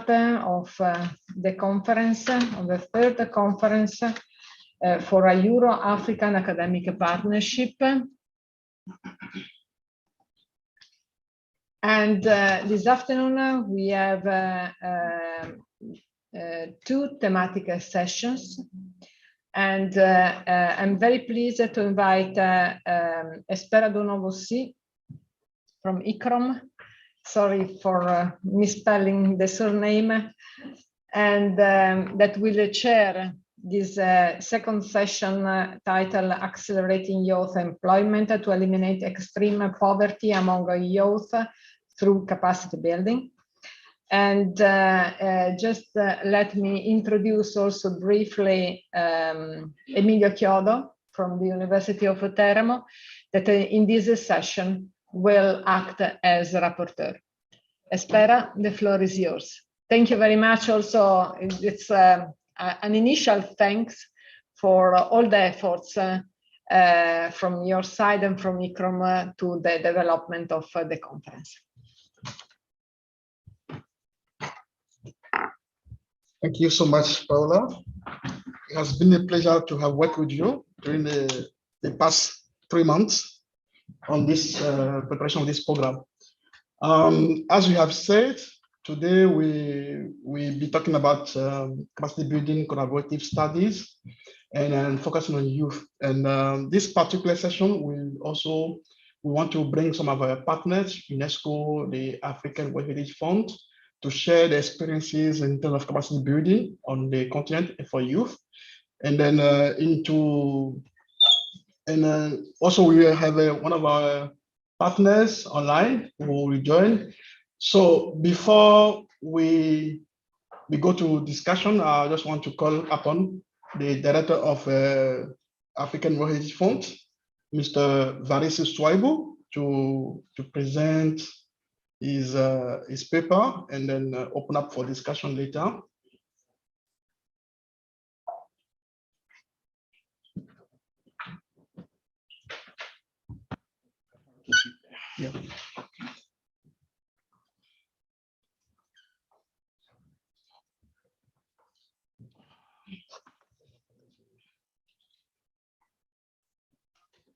part of the conference, of the third conference for a Euro-African academic partnership. And this afternoon we have two thematic sessions. And I'm very pleased to invite Esperanto Vossi from ICROM. Sorry for misspelling the surname. And that will chair this second session titled Accelerating Youth Employment to Eliminate Extreme Poverty Among Youth Through Capacity Building. And just let me introduce also briefly Emilio Chiodo from the University of Teramo, that in this session will act as rapporteur. Espera, the floor is yours. Thank you very much. Also, it's an initial thanks for all the efforts from your side and from ICROM to the development of the conference. Thank you so much, Paola. It has been a pleasure to have worked with you during the past 3 months on this preparation of this program. As we have said, today we'll be talking about capacity building, collaborative studies, and focusing on youth. And this particular session we want to bring some of our partners, UNESCO, the African World Heritage Fund, to share the experiences in terms of capacity building on the continent for youth. And then also we will have one of our partners online who will join. So before we go to discussion, I just want to call upon the director of African World Heritage Fund, Mr. Varisi Swaibu, to present his paper and then open up for discussion later. Yeah.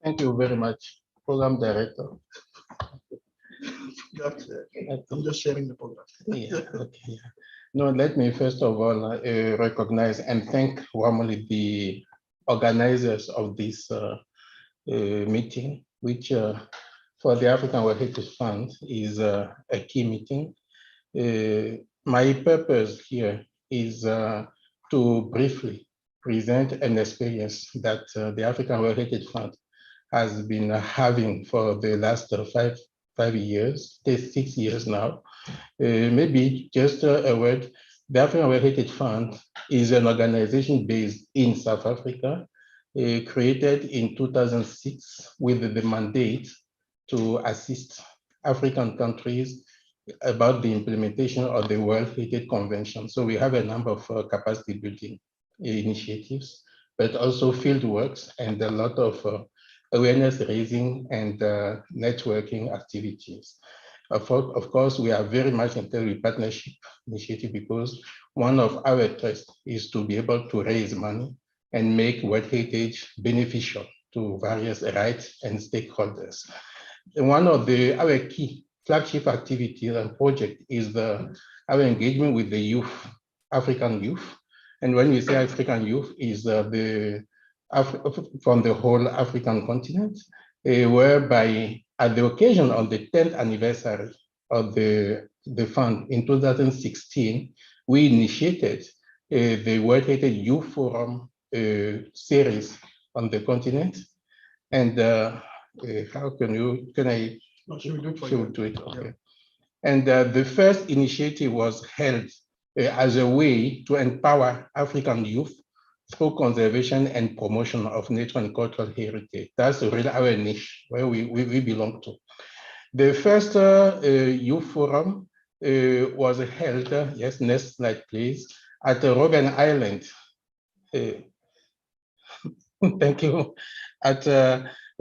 Thank you very much, Program Director. I'm just sharing the program. Yeah, okay. Yeah. No, let me first of all recognize and thank warmly the organizers of this meeting, which for the African World Heritage Fund is a key meeting. My purpose here is to briefly present an experience that the African World Heritage Fund has been having for the last 5 years, 6 years now. Maybe just a word, the African World Heritage Fund is an organization based in South Africa, created in 2006 with the mandate to assist African countries about the implementation of the World Heritage Convention. So we have a number of capacity building initiatives, but also field works and a lot of awareness raising and networking activities. Of course, we are very much into the partnership initiative because one of our thrusts is to be able to raise money and make World Heritage beneficial to various rights and stakeholders. And one of our key flagship activities and project is our engagement with the youth, African youth. And when we say African youth, is from the whole African continent, whereby at the occasion of the 10th anniversary of the fund in 2016, we initiated the World Heritage Youth Forum series on the continent. And how can I do it? Okay. And the first initiative was held as a way to empower African youth through conservation and promotion of nature and cultural heritage. That's really our niche where we belong to. The first youth forum was held, yes, next slide please, at Robben Island. Thank you. At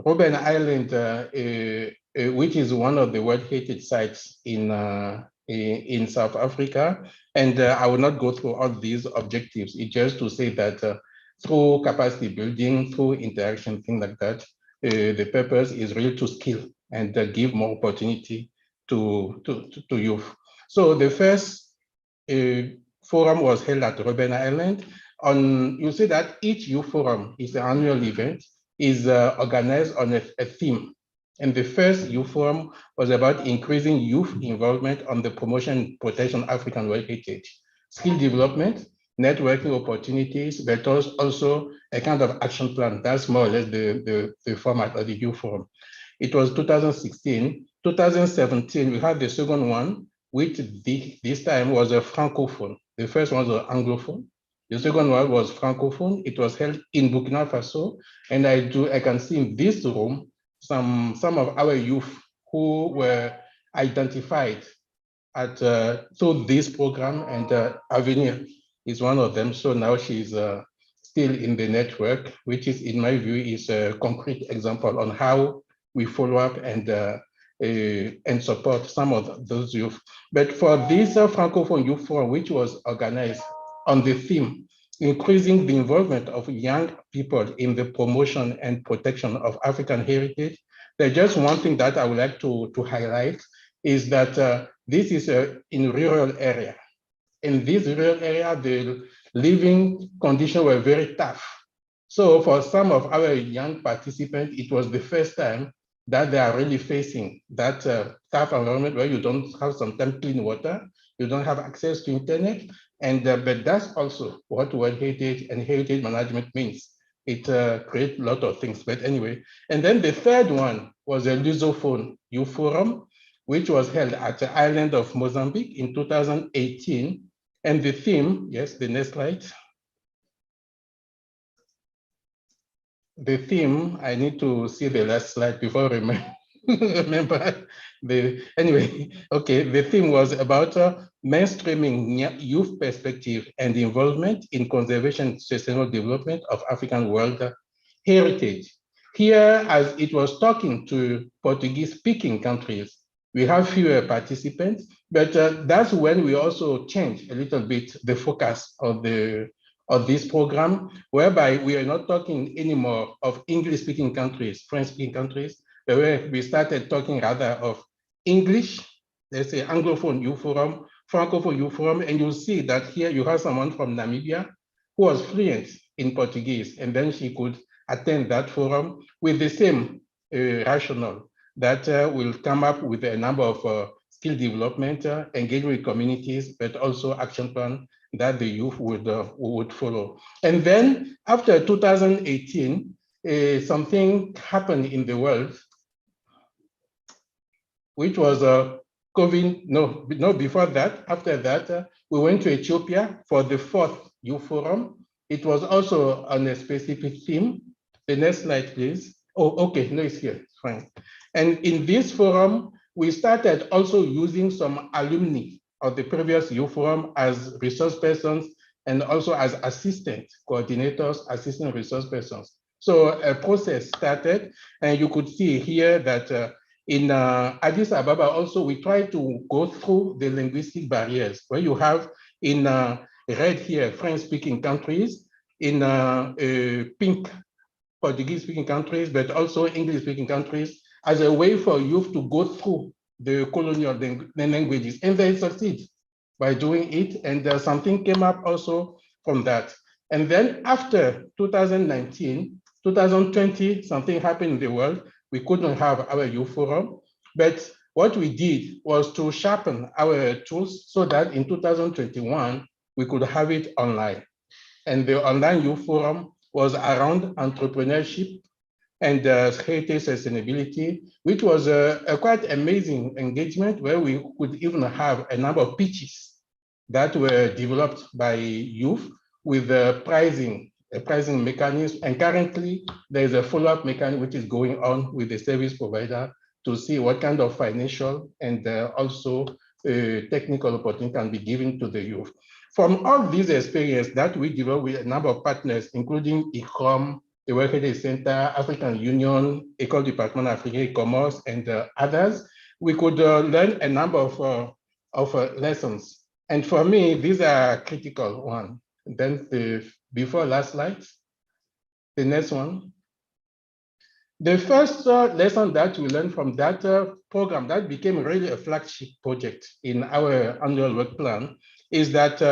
Robben Island, which is one of the World Heritage sites in in South Africa. And I will not go through all these objectives. It's just to say that through capacity building, through interaction, things like that, the purpose is really to skill and give more opportunity to youth. So the first forum was held at Robben Island. You see that each youth forum is an annual event, is organized on a theme. And the first youth forum was about increasing youth involvement on the promotion and protection of African world heritage, skill development, networking opportunities, but also a kind of action plan. That's more or less the format of the youth forum. It was 2016. 2017, we had the second one, which this time was a francophone. The first one was an anglophone. The second one was francophone. It was held in Burkina Faso. And I can see in this room some of our youth who were identified at through this program, and Avenir is one of them. So now she's still in the network, which is, in my view, is a concrete example on how we follow up and support some of those youth. But for this Francophone Youth Forum, which was organized on the theme, increasing the involvement of young people in the promotion and protection of African heritage, there's just one thing that I would like to highlight is that this is in rural area. In this rural area, the living conditions were very tough. So for some of our young participants, it was the first time that they are really facing that tough environment where you don't have sometimes clean water, you don't have access to internet, and but that's also what World Heritage and heritage management means. It creates a lot of things, but anyway. And then the third one was a Lusophone Youth Forum, which was held at the island of Mozambique in 2018. And the theme, yes, the next slide. The theme, I need to see the last slide before I remember anyway, okay, the theme was about mainstreaming youth perspective and involvement in conservation and sustainable development of African world heritage. Here, as it was talking to Portuguese-speaking countries, we have fewer participants, but that's when we also changed a little bit the focus of this program, whereby we are not talking anymore of English-speaking countries, French-speaking countries, but where we started talking rather of English, let's say Anglophone Youth Forum, Francophone Youth Forum, and you'll see that here you have someone from Namibia who was fluent in Portuguese, and then she could attend that forum with the same rationale that will come up with a number of skill development, engage with communities, but also action plan that the youth would follow. And then after 2018, something happened in the world, which was COVID, no, before that, after that, we went to Ethiopia for the fourth Youth Forum. It was also on a specific theme. The next slide, please. Oh, okay, no, it's here, it's fine. And in this forum, we started also using some alumni of the previous Youth Forum as resource persons and also as assistant coordinators, assistant resource persons. So a process started, and you could see here that in Addis Ababa also, we try to go through the linguistic barriers, where you have in red here, French-speaking countries, in pink, Portuguese-speaking countries, but also English-speaking countries, as a way for youth to go through the colonial languages, and they succeed by doing it, and something came up also from that. And then after 2019, 2020, something happened in the world. We couldn't have our youth forum, but what we did was to sharpen our tools so that in 2021, we could have it online. And the online youth forum was around entrepreneurship and heritage sustainability, which was a quite amazing engagement where we could even have a number of pitches that were developed by youth with a pricing mechanism. And currently there's a follow-up mechanism which is going on with the service provider to see what kind of financial and also technical opportunity can be given to the youth. From all these experience that we developed with a number of partners, including ICROM, the World Heritage Center, African Union, École du Parlement Africain, Commerce, and others, we could learn a number of of lessons. And for me, these are critical one. Then before last slide, the next one. The first lesson that we learned from that program that became really a flagship project in our annual work plan is that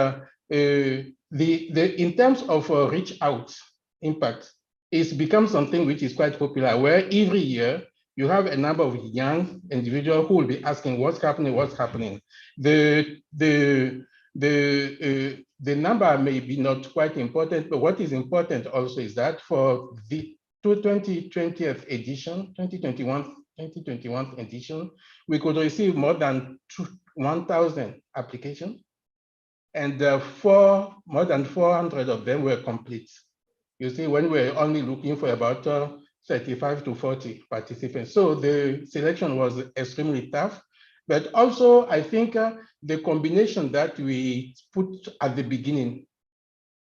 in terms of reach out impact, it's become something which is quite popular, where every year you have a number of young individuals who will be asking what's happening, what's happening. The number may be not quite important, but what is important also is that for the 2020th edition, 2021 edition, we could receive more than 1,000 applications, and more than 400 of them were complete. You see, when we're only looking for about 35 to 40 participants. So the selection was extremely tough, but also I think the combination that we put at the beginning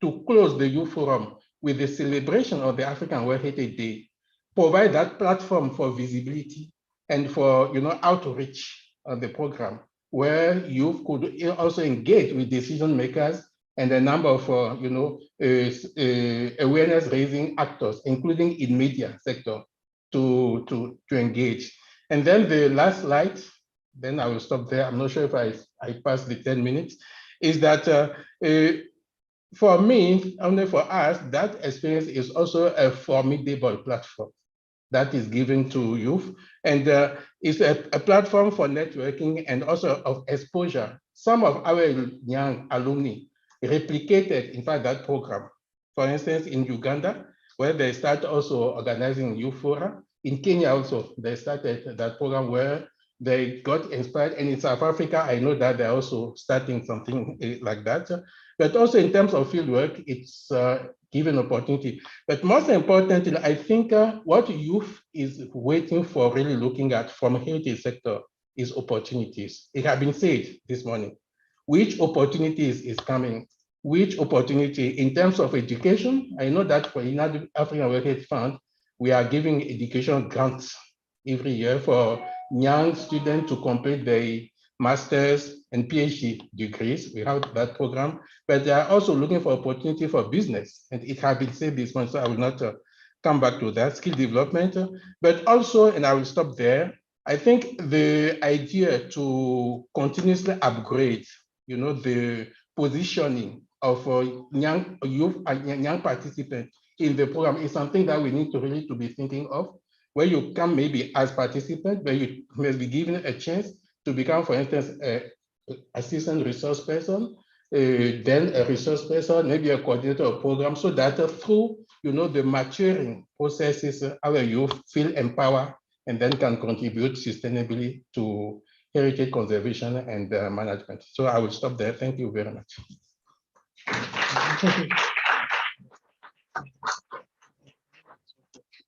to close the youth forum with the celebration of the African World Heritage Day provide that platform for visibility and for outreach of the program, where youth could also engage with decision makers and a number of awareness raising actors, including in media sector, to engage. And then the last slide, then I will stop there. I'm not sure if I passed the 10 minutes, is that for me, only for us, that experience is also a formidable platform that is given to youth. And it's a platform for networking and also of exposure. Some of our young alumni replicated, in fact, that program. For instance, in Uganda, where they start also organizing youth fora. In Kenya also, they started that program where they got inspired. And in South Africa, I know that they're also starting something like that. But also in terms of fieldwork, it's given opportunity. But most importantly, I think what youth is waiting for, really looking at from heritage sector, is opportunities. It has been said this morning, which opportunities is coming, which opportunity in terms of education. I know that for United African World Heritage Fund, we are giving education grants every year for young students to complete their master's and PhD degrees. We have that program, but they are also looking for opportunity for business. And it has been said this month, so I will not come back to that, skill development, but also, and I will stop there, I think the idea to continuously upgrade, the positioning of young youth and young participants in the program is something that we need to really to be thinking of, where you come maybe as participant, but you must be given a chance to become, for instance, assistant resource person, then a resource person, maybe a coordinator of program, so that through the maturing processes, our youth feel empowered and then can contribute sustainably to heritage conservation and management. So I will stop there. Thank you very much.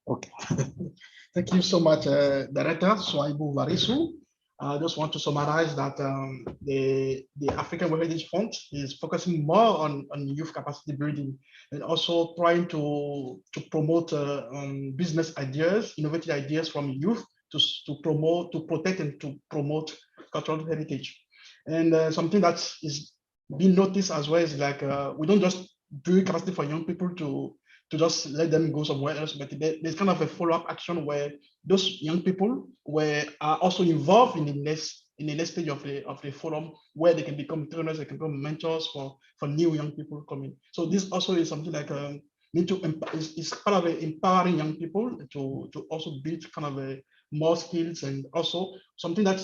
Okay. Thank you so much, Director Swaibu Varisu. I just want to summarize that the African World Heritage Fund is focusing more on youth capacity building and also trying to promote business ideas, innovative ideas from youth to protect and to promote cultural heritage. And something that is being noticed as well is like we don't just build capacity for young people to just let them go somewhere else, but there's kind of a follow-up action where those young people are also involved in the next stage of the forum, where they can become trainers, they can become mentors for new young people coming. So this also is something like is part of empowering young people to also build kind of more skills, and also something that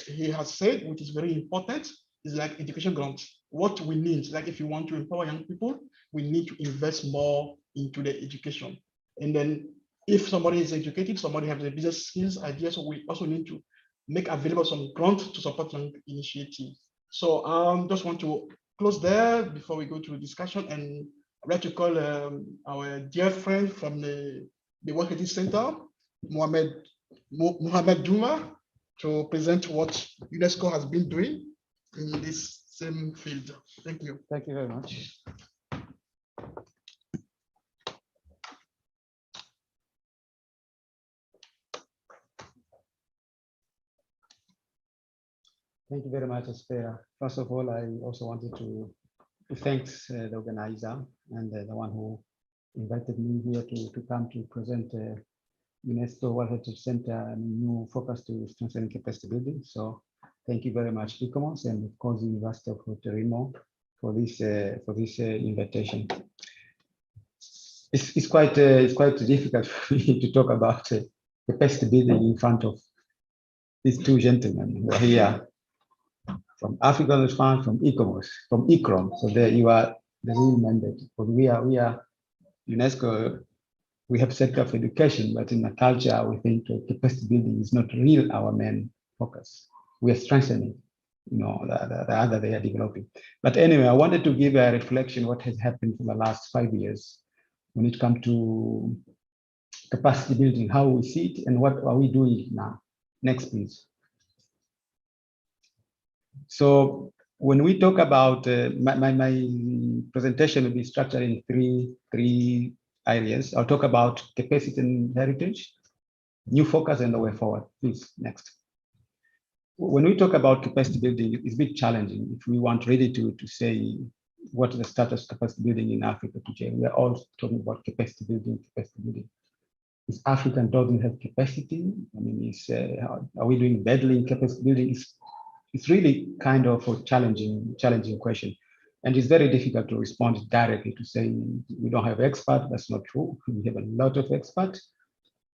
he has said, which is very important, is like education grants. What we need, like if you want to empower young people, we need to invest more into the education. And then if somebody is educated, somebody has the business skills, ideas, so we also need to make available some grants to support young initiatives. So just want to close there before we go to the discussion, and I'd like to call our dear friend from the World Heritage Center, Mohamed Duma, to present what UNESCO has been doing in this same field. Thank you. Thank you very much. Thank you very much, Espera. First of all, I also wanted to thank the organizer and the one who invited me here to come to present UNESCO World Heritage Center a new focus to strengthening capacity building. So thank you very much, ICOMOS, and of course, the University of Puerto Rico for this invitation. It's quite difficult for me to talk about capacity building in front of these two gentlemen who are here from African Fund, from ICOMOS, from ICROM. So there you are the real mandate. But we are UNESCO. We have sector for education, but in the culture, we think capacity building is not real our main focus. We are strengthening, the other they are developing. But anyway, I wanted to give a reflection what has happened for the last 5 years when it comes to capacity building, how we see it, and what are we doing now. Next, please. So when we talk about my presentation will be structured in three areas. I'll talk about capacity and heritage, new focus, and the way forward. Please, next. When we talk about capacity building, it's a bit challenging if we want really to say what is the status of capacity building in Africa today. We are all talking about capacity building, capacity building. Is Africa doesn't have capacity? I mean, are we doing badly in capacity building? It's really kind of a challenging question. And it's very difficult to respond directly to say we don't have experts. That's not true. We have a lot of experts.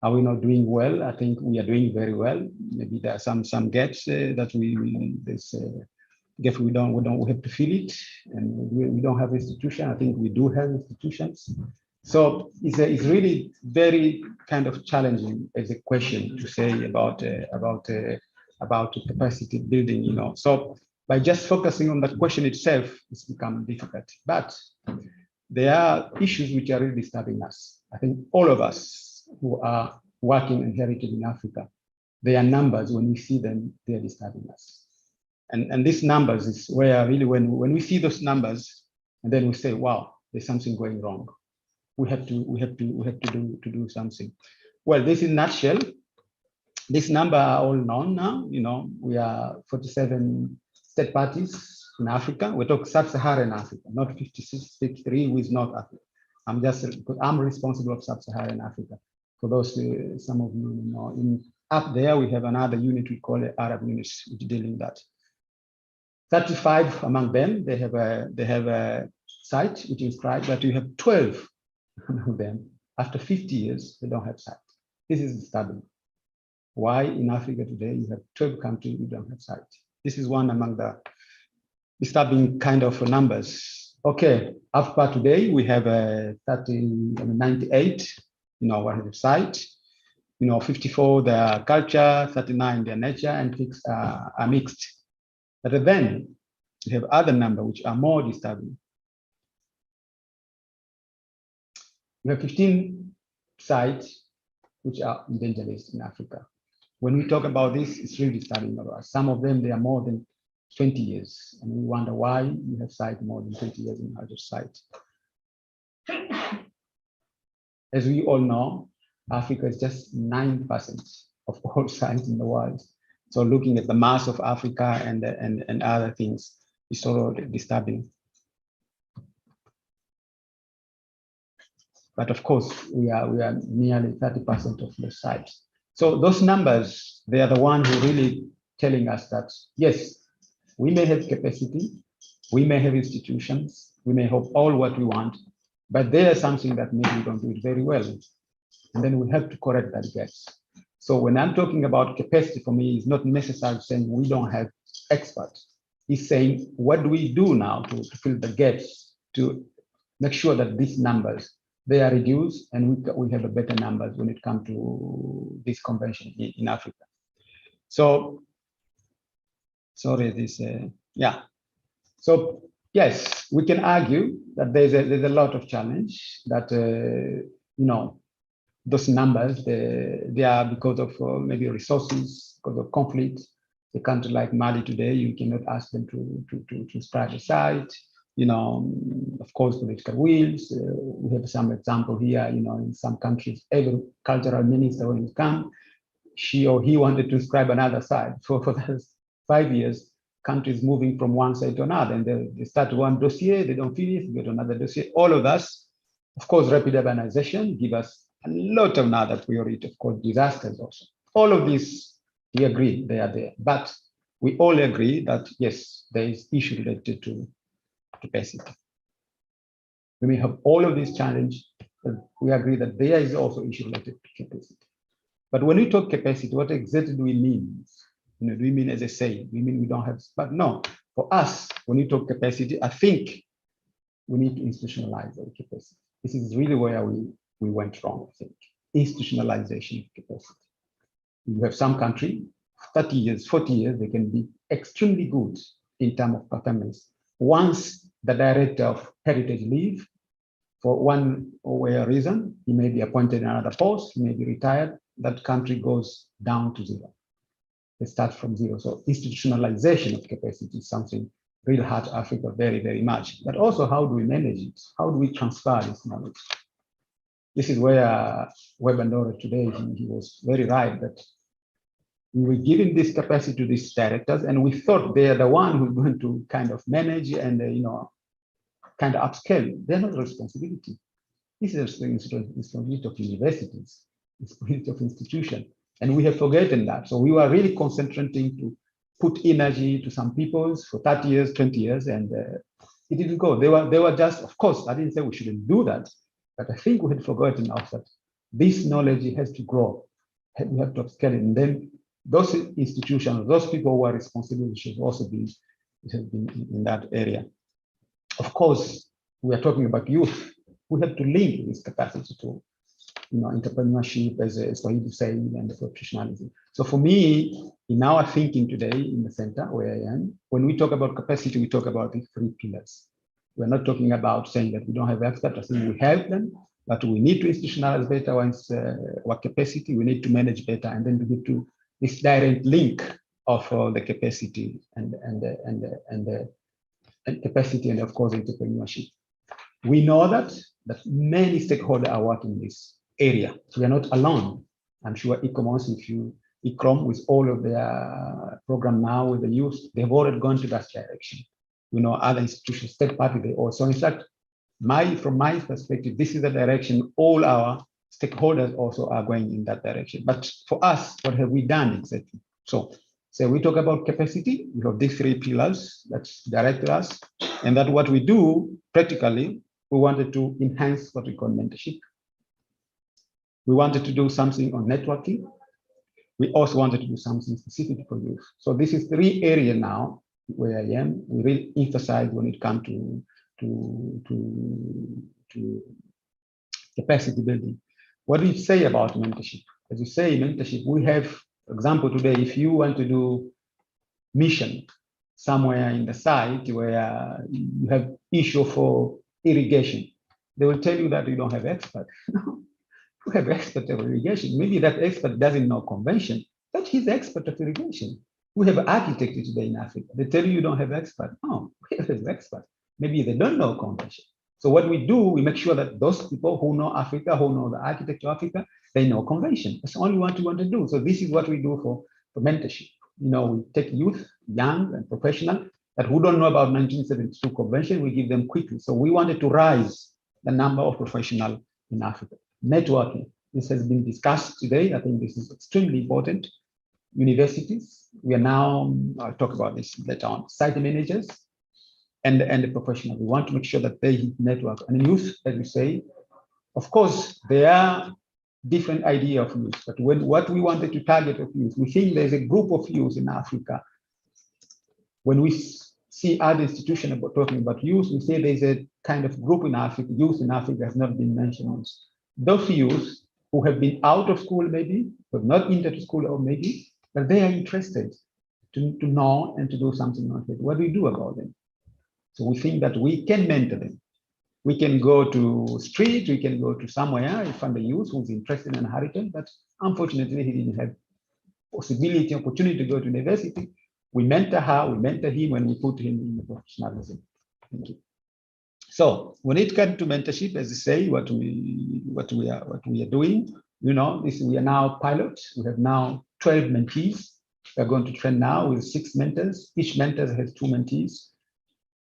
Are we not doing well? I think we are doing very well. Maybe there are some gaps that we have to fill it, and we don't have institutions. I think we do have institutions. So it's really very kind of challenging as a question to say about capacity building. So by just focusing on that question itself, it's become difficult. But there are issues which are really disturbing us. I think all of us who are working in heritage in Africa, there are numbers, when we see them, they are disturbing us. And these numbers is where really when we see those numbers, and then we say, wow, there's something going wrong. We have to do something. Well, this in a nutshell. This number are all known now. We are 47 state parties in Africa. We talk sub-Saharan Africa, not 56, 53 with North Africa. I'm responsible of sub-Saharan Africa. For those, some of you know, up there we have another unit we call it Arab units, which dealing with that. 35 among them, they have a site which is inscribed, but you have 12 among them. After 50 years, they don't have site. This is disturbing. Why in Africa today you have 12 countries you don't have site? This is one among the disturbing kind of numbers. Okay, Africa today we have 98, one have site, 54 their culture, 39 their nature, and 6 are mixed. But then we have other numbers which are more disturbing. We have 15 sites which are in danger list in Africa. When we talk about this, it's really disturbing about us. Some of them, they are more than 20 years. And we wonder why you have sites more than 20 years in other sites. As we all know, Africa is just 9% of all sites in the world. So looking at the mass of Africa and other things is sort of disturbing. But of course, we are nearly 30% of the sites. So those numbers, they are the ones who really telling us that, yes, we may have capacity, we may have institutions, we may have all what we want, but there's something that maybe we don't do it very well. And then we have to correct that gaps. So when I'm talking about capacity, for me, it's not necessarily saying we don't have experts. It's saying, what do we do now to fill the gaps, to make sure that these numbers, they are reduced and we have a better numbers when it comes to this convention in Africa. So, sorry, So yes, we can argue that there's a lot of challenge that, those numbers, they are because of maybe resources, because of conflict. A country like Mali today, you cannot ask them to strike a site. Of course, political wills. We have some example here, in some countries, every cultural minister when he come, she or he wanted to describe another site. For the 5 years, countries moving from one side to another, and they start one dossier, they don't finish, go to another dossier. All of us, of course, rapid urbanization give us a lot of another priority, of course, disasters also. All of these, we agree, they are there. But we all agree that, yes, there is issue related to capacity. We may have all of these challenges, but we agree that there is also issue related to capacity. But when we talk capacity, what exactly do we mean? Do we mean, as I say, we mean we don't have, but no, for us, when we talk capacity, I think we need to institutionalize our capacity. This is really where we went wrong, I think. Institutionalization of capacity. You have some country, 30 years, 40 years, they can be extremely good in terms of performance. Once the director of heritage leave, for one or other reason, he may be appointed in another post, he may be retired, that country goes down to zero. They start from zero. So institutionalization of capacity is something really hurt Africa very, very much. But also, how do we manage it? How do we transfer this knowledge? This is where Webandora today, he was very right that we were giving this capacity to these directors, and we thought they are the one who's going to kind of manage and kind of upscale. They're not a responsibility. This is the responsibility of universities, responsibility of institutions. And we have forgotten that. So we were really concentrating to put energy to some peoples for 30 years, 20 years, and it didn't go. They were just, of course, I didn't say we shouldn't do that, but I think we had forgotten also that this knowledge has to grow. We have to upscale it. And then those institutions, those people who are responsible should also be in that area. Of course, we are talking about youth. We have to link this capacity to entrepreneurship, as Swahili saying, and the professionalism. So for me, in our thinking today in the center where I am, when we talk about capacity, we talk about these three pillars. We're not talking about saying that we don't have experts. I think we have them, but we need to institutionalize better our capacity. We need to manage better, and then to get to this direct link of the capacity and capacity, and of course entrepreneurship. We know that many stakeholders are working in this area. We are not alone. I'm sure ICROM with all of their program now with the youth, they've already gone to that direction. We know other institutions, state party, they also. In fact, from my perspective, this is the direction all our stakeholders also are going in that direction. But for us, what have we done exactly? So we talk about capacity. We have these three pillars that direct us, and that what we do practically, we wanted to enhance what we call mentorship. We wanted to do something on networking. We also wanted to do something specific for youth. So this is three areas now where I am. We really emphasize when it comes to capacity building. What do you say about mentorship? As you say, mentorship, we have, for example, today, if you want to do mission somewhere in the site where you have issue for irrigation, they will tell you that you don't have expert. No, you have expert of irrigation. Maybe that expert doesn't know convention, but he's expert of irrigation. We have architects today in Africa. They tell you don't have expert. No, we have expert. Maybe they don't know convention. So what we do, we make sure that those people who know Africa, who know the architecture of Africa, they know convention. That's only what we want to do. So this is what we do for mentorship. We take youth, young and professional, that who don't know about 1972 convention, we give them quickly. So we wanted to rise the number of professionals in Africa. Networking, this has been discussed today. I think this is extremely important. Universities, we are now, I'll talk about this later on, site managers and the professionals. We want to make sure that they network. And youth, as we say, of course, there are different ideas of youth, but what we wanted to target of youth, we think there's a group of youth in Africa. When we see other institutions talking about youth, we say there's a kind of group in Africa, youth in Africa has not been mentioned. Those youth who have been out of school maybe, but not into school or maybe, but they are interested to know and to do something like that. What do we do about them? So we think that we can mentor them. We can go to street, we can go to somewhere, and find a youth who's interested in inheritance, but unfortunately he didn't have opportunity to go to university. We mentor her, we mentor him when we put him in the professionalism. Thank you. So when it comes to mentorship, as I say, what we are doing, we are now pilots. We have now 12 mentees We are going to train now with 6 mentors. Each mentor has 2 mentees.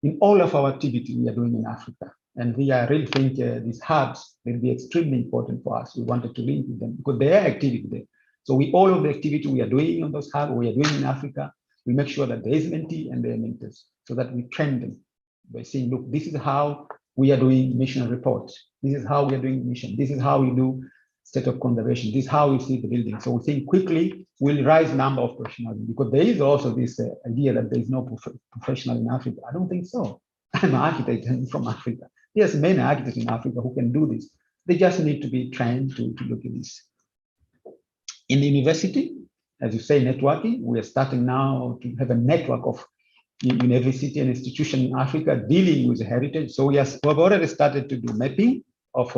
In all of our activity we are doing in Africa. And we are really think these hubs will be extremely important for us. We wanted to link with them because they are activity there. So all of the activity we are doing on those hubs, we are doing in Africa, we make sure that there is mentee and there are mentors so that we train them by saying, look, this is how we are doing mission reports. This is how we are doing mission. This is how we do state of conservation. This is how we see the building. So we think quickly we'll rise number of professionals because there is also this idea that there is no professional in Africa. I don't think so. I'm an architect from Africa. There's many architects in Africa who can do this. They just need to be trained to look at this. In the university, as you say, networking, we are starting now to have a network of university and institution in Africa dealing with heritage. So we've already started to do mapping of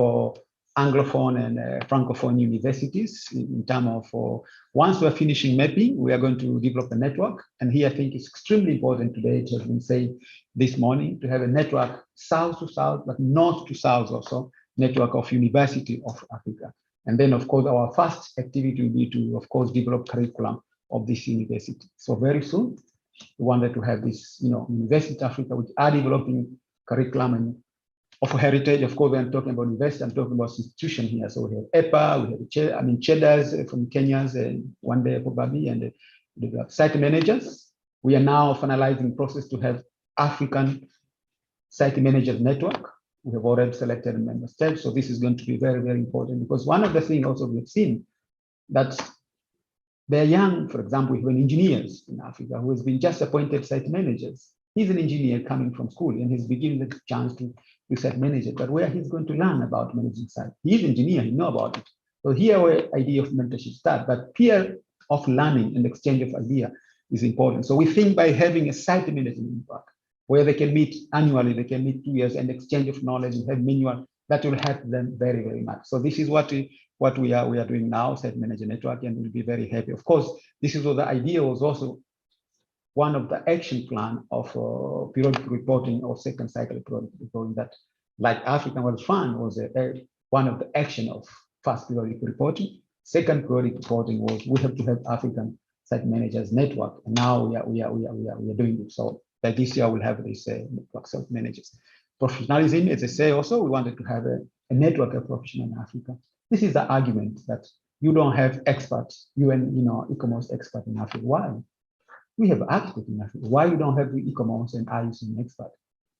Anglophone and Francophone universities in terms of once we're finishing mapping, we are going to develop a network. And here I think it's extremely important today, it has been said this morning, to have a network south to south, but north to south also, network of University of Africa. And then of course, our first activity will be to, of course, develop curriculum of this university. So very soon, we wanted to have this, University of Africa, which are developing curriculum and of heritage. Of course, when I'm talking about university, I'm talking about institution here. So we have EPA, we have Cheddars from Kenyans, and one day probably, and the site managers. We are now finalizing process to have African site managers network. We have already selected a member state. So this is going to be very, very important because one of the things also we've seen that they're young, for example, we have engineers in Africa who has been just appointed site managers. He's an engineer coming from school and he's beginning the chance to be site manager, but where he's going to learn about managing site. He's an engineer, he knows about it. So here our idea of mentorship start, but peer of learning and exchange of idea is important. So we think by having a site management network where they can meet annually, they can meet 2 years and exchange of knowledge and have manual, that will help them very, very much. So this is what we are doing now, site manager network, and we'll be very happy. Of course, this is what the idea was also one of the action plan of periodic reporting or second cycle periodic reporting that, like African World Fund was one of the action of first periodic reporting. Second periodic reporting was we have to have African site managers network, and now we are doing it. So that this year we'll have this network site managers. Professionalism, as I say, also we wanted to have a network of professionals in Africa. This is the argument that you don't have experts, e-commerce expert in Africa. Why? We have architects in Africa. Why you don't have the e-commerce and IUCM expert?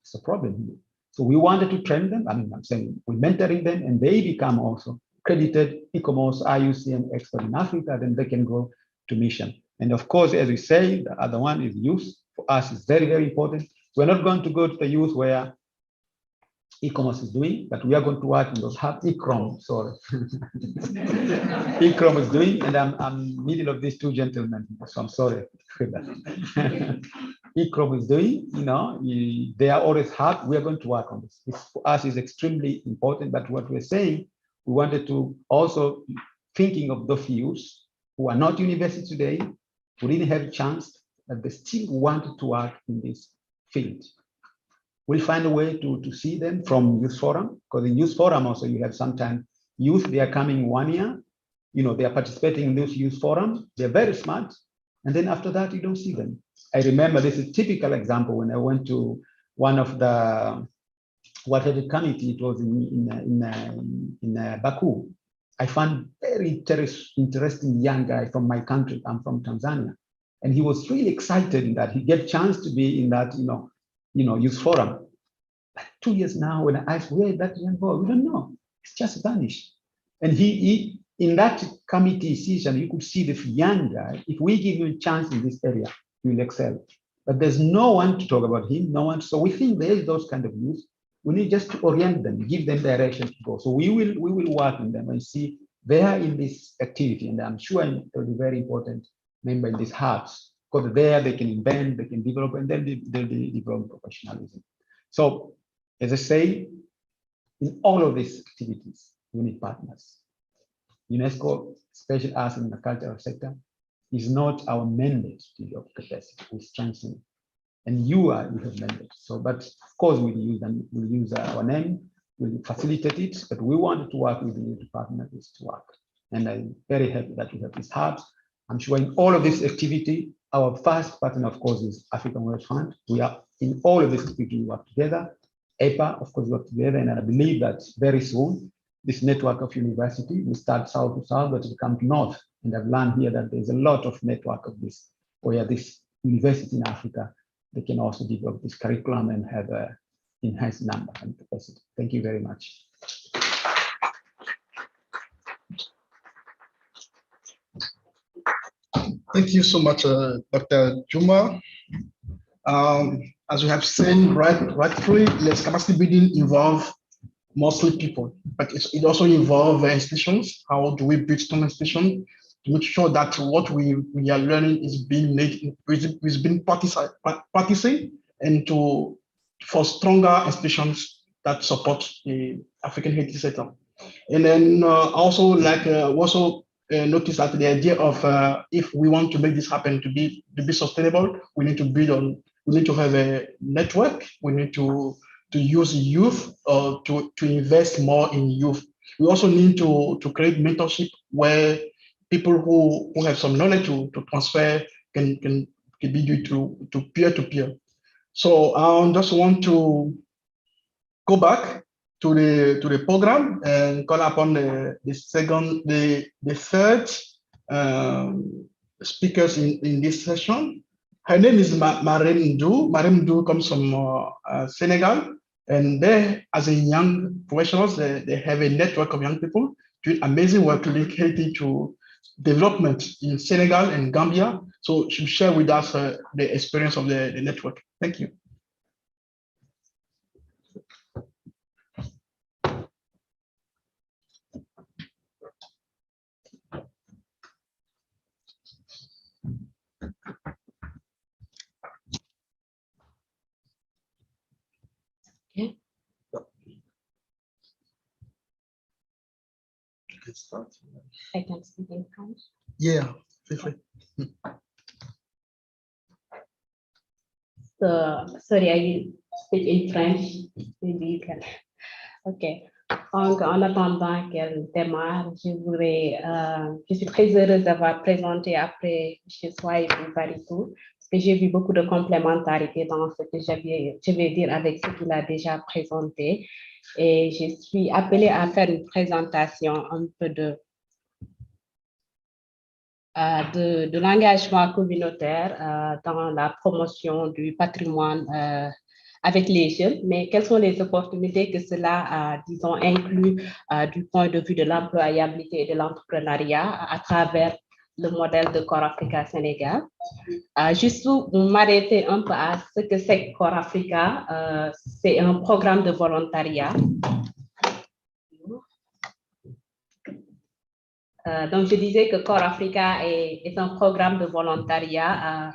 It's a problem here. So we wanted to train them. I mean, I'm saying we're mentoring them and they become also credited e-commerce IUCM expert in Africa, then they can go to mission. And of course, as we say, the other one is youth. For us, it's very, very important. We're not going to go to the youth where e-commerce is doing, but we are going to work in those hubs. ECROM, sorry. ECROM is doing, and I'm middle of these 2 gentlemen, so I'm sorry for that. ECROM is doing, they are always hard. We are going to work on this. This for us is extremely important, but what we're saying, we wanted to also thinking of those youth who are not university today, who didn't have a chance, but they still wanted to work in this field. We'll find a way to see them from Youth Forum, because in Youth Forum also you have sometimes youth, they are coming 1 year, they are participating in this Youth Forum, they're very smart, and then after that you don't see them. I remember this is a typical example when I went to one of the whatever committee, it was in Baku. I found very interesting young guy from my country, I'm from Tanzania, and he was really excited in that he get chance to be in that, Youth Forum. But 2 years now, when I asked where that young boy, we don't know. It's just vanished. And he in that committee session, you could see this young guy. If we give him a chance in this area, he will excel. But there's no one to talk about him. No one. So we think there is those kind of youth. We need just to orient them, give them direction to go. So we will work on them and see they are in this activity, and I'm sure they'll be very important member in these hubs. Because there they can invent, they can develop, and then they'll develop professionalism. So, as I say, in all of these activities, we need partners. UNESCO, especially us in the cultural sector, is not our mandate to develop capacity. We strengthen it. And you have mandate. So, but of course, we'll use our name, we'll facilitate it, but we wanted to work with you to partner this to work. And I'm very happy that we have these hubs. I'm sure in all of this activity, our first partner, of course, is African World Fund. We are in all of this activity, we work together. EPA, of course, work together, and I believe that very soon, this network of university will start south to south, but it will come to north. And I've learned here that there's a lot of network of this, where this university in Africa, they can also develop this curriculum and have a enhanced number and capacity. Thank you very much. Thank you so much, Dr. Juma. As we have seen right through, yes, capacity building involve mostly people, but it also involves institutions. How do we build strong institutions to make sure that what we are learning is being made, is being practicing, and for stronger institutions that support the African heritage sector. And then also notice that the idea of if we want to make this happen to be sustainable, we need to have a network. We need to use youth to invest more in youth. We also need to create mentorship where people who have some knowledge to transfer can be due to peer-to-peer. So I just want to go back to the program and call upon the third speakers in this session. Her name is Marem Dou. Marem Dou comes from Senegal, and they, as a young professionals, they have a network of young people doing amazing work to link Haiti to development in Senegal and Gambia. So she'll share with us the experience of the network. Thank you. Okay. I can speak in French. Yeah, feel free. So, sorry, I will speak in French. Maybe you can. Okay. Donc, en attendant qu'elle démarre, je suis très heureuse d'avoir présenté après chez soi et Barito, parce que j'ai vu beaucoup de complémentarité dans ce que je vais dire avec ce qu'il a déjà présenté. Et je suis appelée à faire une présentation un peu de l'engagement communautaire dans la promotion du patrimoine avec les jeunes, mais quelles sont les opportunités que cela, disons, inclut du point de vue de l'employabilité et de l'entrepreneuriat à travers le modèle de Core Africa Sénégal. Juste pour m'arrêter un peu à ce que c'est Core Africa, c'est un programme de volontariat. Donc, je disais que Core Africa est un programme de volontariat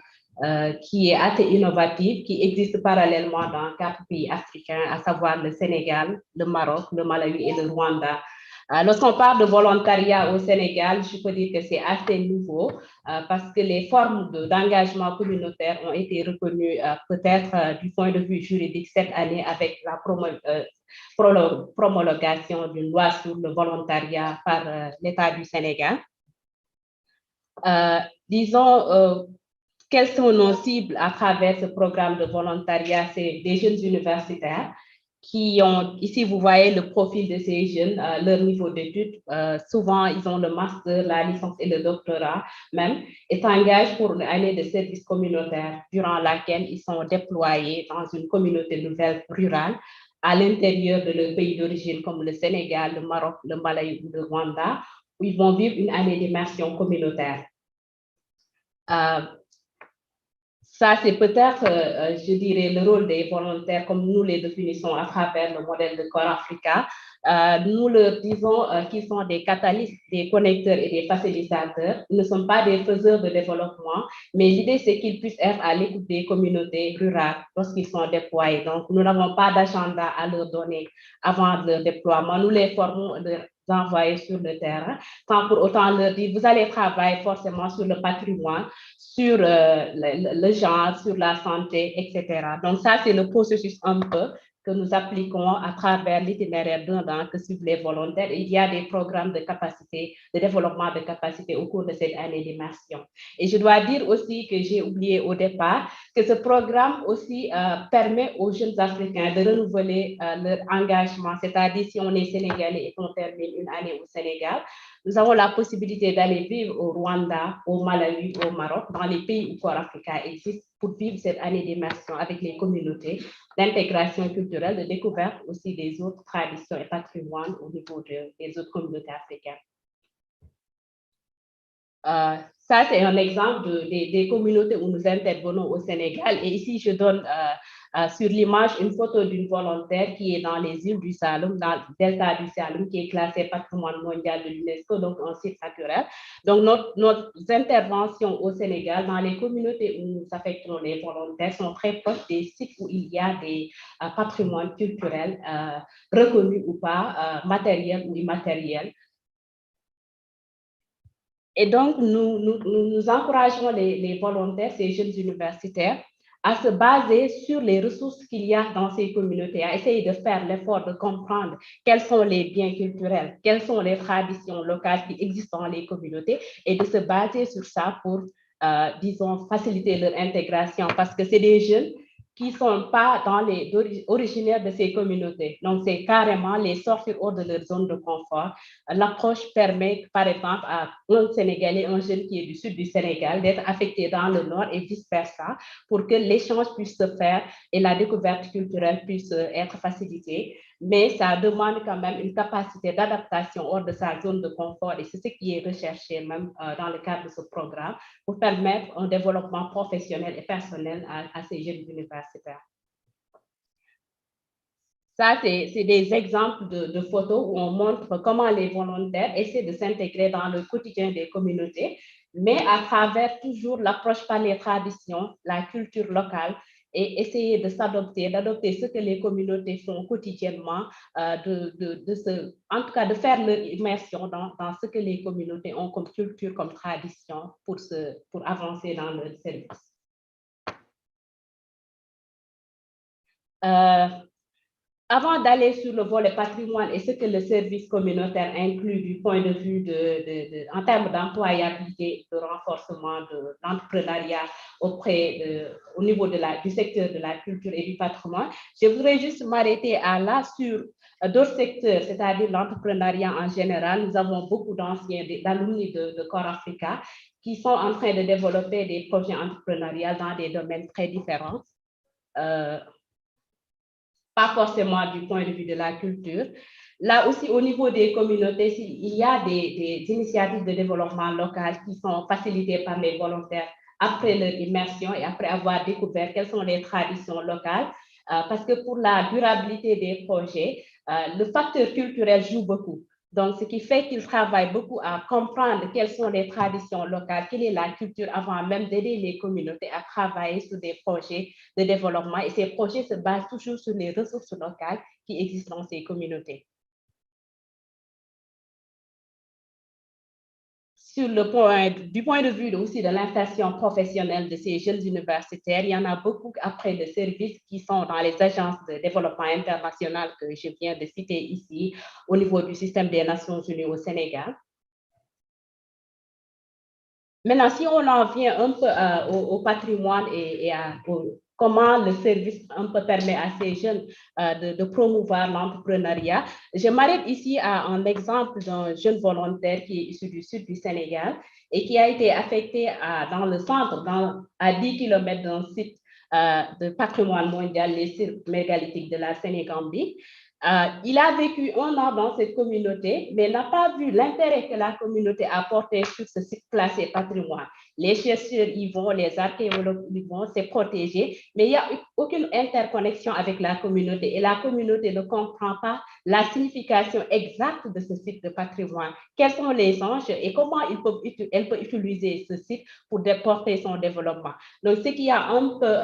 qui est assez innovatif, qui existe parallèlement dans 4 pays africains, à savoir le Sénégal, le Maroc, le Malawi et le Rwanda. Lorsqu'on parle de volontariat au Sénégal, je peux dire que c'est assez nouveau parce que les formes d'engagement communautaire ont été reconnues peut-être du point de vue juridique cette année avec la promulgation d'une loi sur le volontariat par l'État du Sénégal. Disons, quelles sont nos cibles à travers ce programme de volontariat? C'est des jeunes universitaires qui ont, ici vous voyez le profil de ces jeunes, leur niveau d'études. Souvent, ils ont le master, la licence et le doctorat même, et s'engagent pour une année de service communautaire durant laquelle ils sont déployés dans une communauté nouvelle rurale à l'intérieur de leur pays d'origine comme le Sénégal, le Maroc, le Malawi ou le Rwanda, où ils vont vivre une année d'immersion communautaire. Ça, c'est peut-être, je dirais, le rôle des volontaires comme nous les définissons à travers le modèle de Core Africa. Nous leur disons qu'ils sont des catalystes, des connecteurs et des facilitateurs. Ils ne sont pas des faiseurs de développement, mais l'idée, c'est qu'ils puissent être à l'écoute des communautés rurales lorsqu'ils sont déployés. Donc, nous n'avons pas d'agenda à leur donner avant leur déploiement. Nous les formons, les envoyer sur le terrain, sans pour autant leur dire, vous allez travailler forcément sur le patrimoine, sur le genre, sur la santé, etc. Donc ça, c'est le processus un peu que nous appliquons à travers l'itinéraire d'un an que suivent les volontaires. Il y a des programmes de capacité, de développement de capacité au cours de cette année d'immersion. Et je dois dire aussi que j'ai oublié au départ que ce programme aussi permet aux jeunes Africains de renouveler leur engagement, c'est-à-dire si on est sénégalais et qu'on termine une année au Sénégal, nous avons la possibilité d'aller vivre au Rwanda, au Malawi, au Maroc, dans les pays où Corps Africa existe, pour vivre cette année d'immersion avec les communautés, d'intégration culturelle, de découverte aussi des autres traditions et patrimoines au niveau des autres communautés africaines. Ça, c'est un exemple des communautés où nous intervenons au Sénégal. Et ici, je donne sur l'image une photo d'une volontaire qui est dans les îles du Saloum, dans le delta du Saloum, qui est classé patrimoine mondial de l'UNESCO, donc un site naturel. Donc, nos interventions au Sénégal, dans les communautés où nous affectons les volontaires, sont très proches des sites où il y a des patrimoines culturels reconnus ou pas, matériels ou immatériels. Et donc, nous encourageons les volontaires, ces jeunes universitaires, à se baser sur les ressources qu'il y a dans ces communautés, à essayer de faire l'effort de comprendre quels sont les biens culturels, quelles sont les traditions locales qui existent dans les communautés et de se baser sur ça pour, disons, faciliter leur intégration parce que c'est des jeunes qui ne sont pas originaires de ces communautés. Donc, c'est carrément les sortir hors de leur zone de confort. L'approche permet, par exemple, à un Sénégalais, un jeune qui est du sud du Sénégal, d'être affecté dans le nord et vice-versa, pour que l'échange puisse se faire et la découverte culturelle puisse être facilitée. Mais ça demande quand même une capacité d'adaptation hors de sa zone de confort et c'est ce qui est recherché même dans le cadre de ce programme pour permettre un développement professionnel et personnel à ces jeunes universitaires. Ça, c'est des exemples de photos où on montre comment les volontaires essaient de s'intégrer dans le quotidien des communautés, mais à travers toujours l'approche par les traditions, la culture locale, et essayer de d'adopter ce que les communautés font quotidiennement, en tout cas de faire leur immersion dans ce que les communautés ont comme culture, comme tradition pour avancer dans leur service. Avant d'aller sur le volet patrimoine et ce que le service communautaire inclut du point de vue en termes d'employabilité, de renforcement de l'entrepreneuriat au niveau du secteur de la culture et du patrimoine, je voudrais juste m'arrêter là sur d'autres secteurs, c'est-à-dire l'entrepreneuriat en général. Nous avons beaucoup d'anciens, d'alumni de Corps Africa qui sont en train de développer des projets entrepreneuriaux dans des domaines très différents. Pas forcément du point de vue de la culture. Là aussi, au niveau des communautés, il y a des initiatives de développement local qui sont facilitées par les volontaires après leur immersion et après avoir découvert quelles sont les traditions locales. Parce que pour la durabilité des projets, le facteur culturel joue beaucoup. Donc, ce qui fait qu'ils travaillent beaucoup à comprendre quelles sont les traditions locales, quelle est la culture avant même d'aider les communautés à travailler sur des projets de développement. Et ces projets se basent toujours sur les ressources locales qui existent dans ces communautés. Du point de vue aussi de l'insertion professionnelle de ces jeunes universitaires, il y en a beaucoup après de services qui sont dans les agences de développement international que je viens de citer ici, au niveau du système des Nations Unies au Sénégal. Maintenant, si on en vient un peu au patrimoine et comment le service un peu permet à ces jeunes de promouvoir l'entrepreneuriat, je m'arrête ici à un exemple d'un jeune volontaire qui est issu du sud du Sénégal et qui a été affecté dans le centre, à 10 km d'un site de patrimoine mondial, les sites mégalithiques de la Sénégambie. Il a vécu 1 an dans cette communauté, mais n'a pas vu l'intérêt que la communauté a porté sur ce site classé patrimoine. Les chercheurs y vont, les archéologues y vont, c'est protégé, mais il n'y a aucune interconnexion avec la communauté et la communauté ne comprend pas la signification exacte de ce site de patrimoine. Quels sont les enjeux et comment elle peut utiliser ce site pour porter son développement. Donc, ce qui a un peu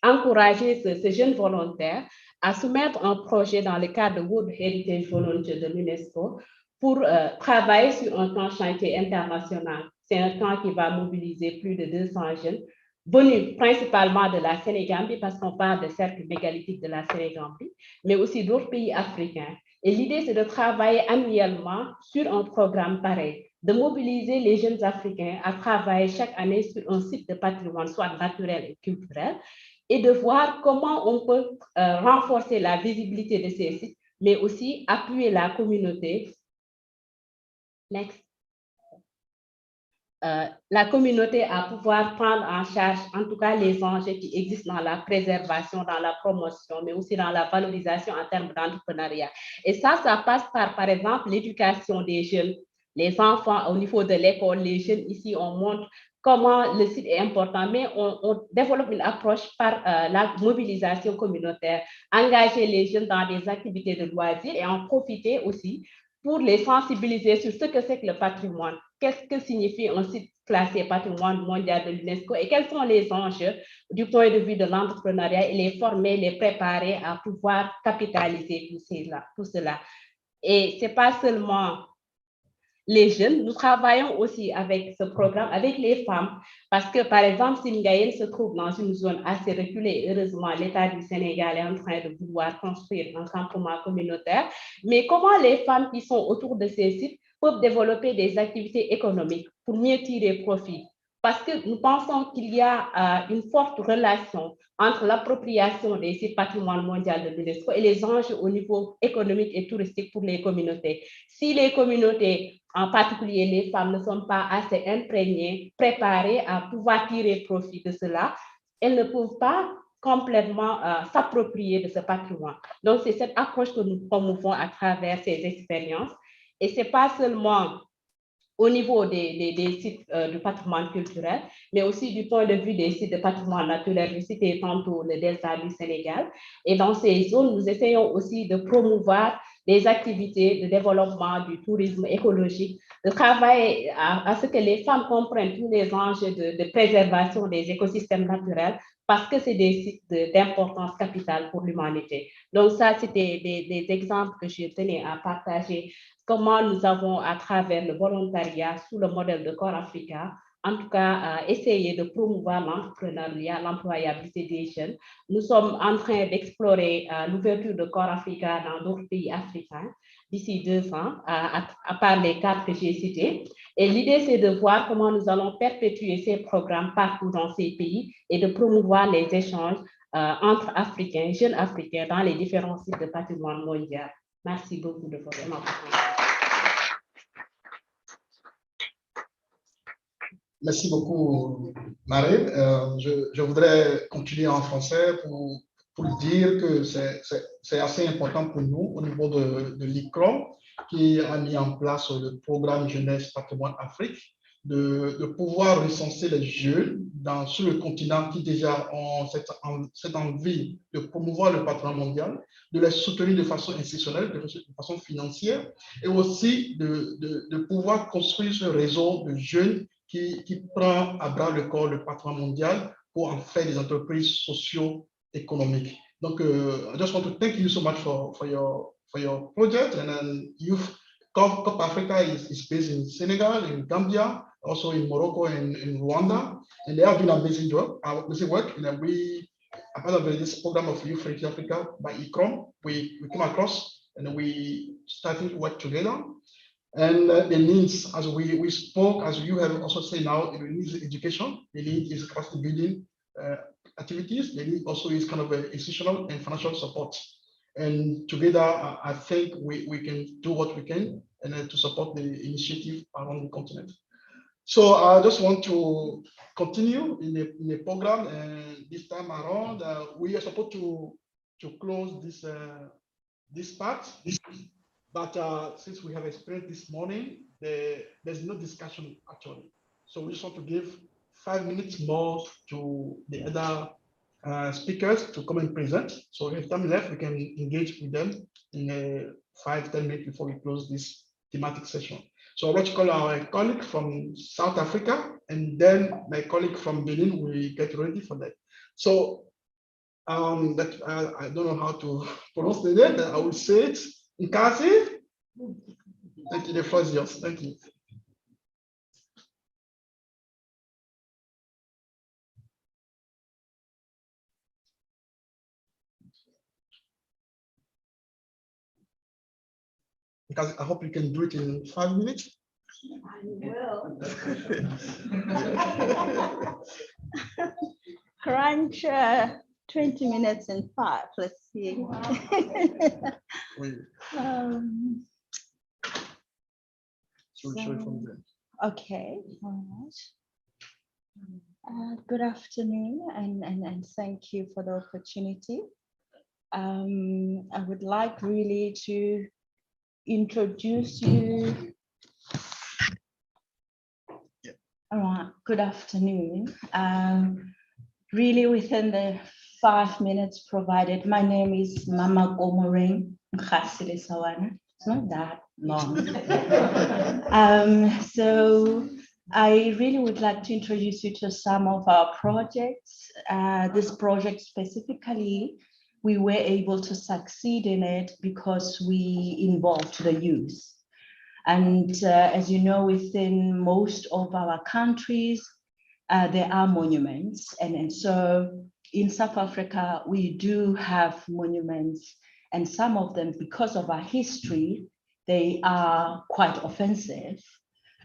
encouragé ce jeune volontaire à soumettre un projet dans le cadre de World Heritage Volunteer de l'UNESCO pour travailler sur un camp chantier international. C'est un camp qui va mobiliser plus de 200 jeunes venus principalement de la Sénégambie, parce qu'on parle de cercle mégalithique de la Sénégambie, mais aussi d'autres pays africains. Et l'idée, c'est de travailler annuellement sur un programme pareil, de mobiliser les jeunes Africains à travailler chaque année sur un site de patrimoine, soit naturel et culturel, et de voir comment on peut renforcer la visibilité de ces sites, mais aussi appuyer la communauté. Next. La communauté à pouvoir prendre en charge, en tout cas, les enjeux qui existent dans la préservation, dans la promotion, mais aussi dans la valorisation en termes d'entrepreneuriat. Et ça passe par exemple, l'éducation des jeunes, les enfants au niveau de l'école, les jeunes ici, on montre comment le site est important, mais on développe une approche par la mobilisation communautaire, engager les jeunes dans des activités de loisirs et en profiter aussi pour les sensibiliser sur ce que c'est que le patrimoine. Qu'est-ce que signifie un site classé patrimoine mondial de l'UNESCO et quels sont les enjeux du point de vue de l'entrepreneuriat et les former, les préparer à pouvoir capitaliser tout cela. Et ce n'est pas seulement les jeunes, nous travaillons aussi avec ce programme, avec les femmes, parce que par exemple, Singaïl se trouve dans une zone assez reculée. Heureusement, l'État du Sénégal est en train de vouloir construire un campement communautaire. Mais comment les femmes qui sont autour de ces sites peuvent développer des activités économiques pour mieux tirer profit? Parce que nous pensons qu'il y a une forte relation entre l'appropriation des sites patrimoine mondial de l'UNESCO et les enjeux au niveau économique et touristique pour les communautés. Si les communautés, en particulier les femmes, ne sont pas assez imprégnées, préparées à pouvoir tirer profit de cela, elles ne peuvent pas complètement s'approprier de ce patrimoine. Donc, c'est cette approche que nous promouvons à travers ces expériences. Et ce n'est pas seulement au niveau des sites du patrimoine culturel, mais aussi du point de vue des sites de patrimoine naturel. Je citais tantôt le delta du Sénégal. Et dans ces zones, nous essayons aussi de promouvoir des activités de développement du tourisme écologique, de travailler à ce que les femmes comprennent tous les enjeux de préservation des écosystèmes naturels, parce que c'est des sites d'importance capitale pour l'humanité. Donc ça, c'était des exemples que je tenais à partager. Comment nous avons, à travers le volontariat sous le modèle de Corps Africa, en tout cas, essayé de promouvoir l'entrepreneuriat, l'employabilité des jeunes. Nous sommes en train d'explorer l'ouverture de Corps Africa dans d'autres pays africains d'ici 2 ans, à part les 4 que j'ai cités. Et l'idée, c'est de voir comment nous allons perpétuer ces programmes partout dans ces pays et de promouvoir les échanges entre Africains, jeunes Africains, dans les différents sites de patrimoine mondial. Merci beaucoup de votre attention. Merci beaucoup, Marie. Je voudrais continuer en français pour dire que c'est assez important pour nous au niveau de l'ICROM qui a mis en place le programme Jeunesse Patrimoine Afrique de pouvoir recenser les jeunes sur le continent qui déjà ont cette envie de promouvoir le patrimoine mondial, de les soutenir de façon institutionnelle, de façon financière, et aussi de pouvoir construire ce réseau de jeunes qui prend à bras le corps le patrimoine mondial pour en faire des entreprises socio-économiques. Donc, I just want to thank you so much for your project. And then Youth Corp Africa is based in Senegal, in Gambia, also in Morocco and in Rwanda. And they have been amazing work. And then we, as part of this program of Youth Africa by ICROM, we came across and we started to work together. And the needs, as we spoke, as you have also said now, the needs education, the need is capacity building activities, the need also is kind of institutional and financial support. And together, I think we can do what we can and to support the initiative around the continent. So I just want to continue in the program, and this time around, we are supposed to close this part. But since we have experienced this morning, there's no discussion actually. So we just want to give 5 minutes more to the other speakers to come and present. So if time left, we can engage with them in 5-10 minutes before we close this thematic session. So I'd like to call our colleague from South Africa, and then my colleague from Benin will get ready for that. So I don't know how to pronounce the name, but I will say it. Nkasi? Thank you, the floor is yours. Thank you. because I hope you can do it in 5 minutes. I will. Crunch 20 minutes in 5. Let's see. So we'll show it from there. Okay, all right. Good afternoon, and thank you for the opportunity. I would like really to introduce you. All right, good afternoon. Really within the 5 minutes provided, my name is Mama Gomoring Nkhasile Sawana. It's not that long. So I really would like to introduce you to some of our projects. This project specifically, we were able to succeed in it because we involved the youth. And as you know, within most of our countries, there are monuments. And so in South Africa, we do have monuments, and some of them, because of our history, they are quite offensive.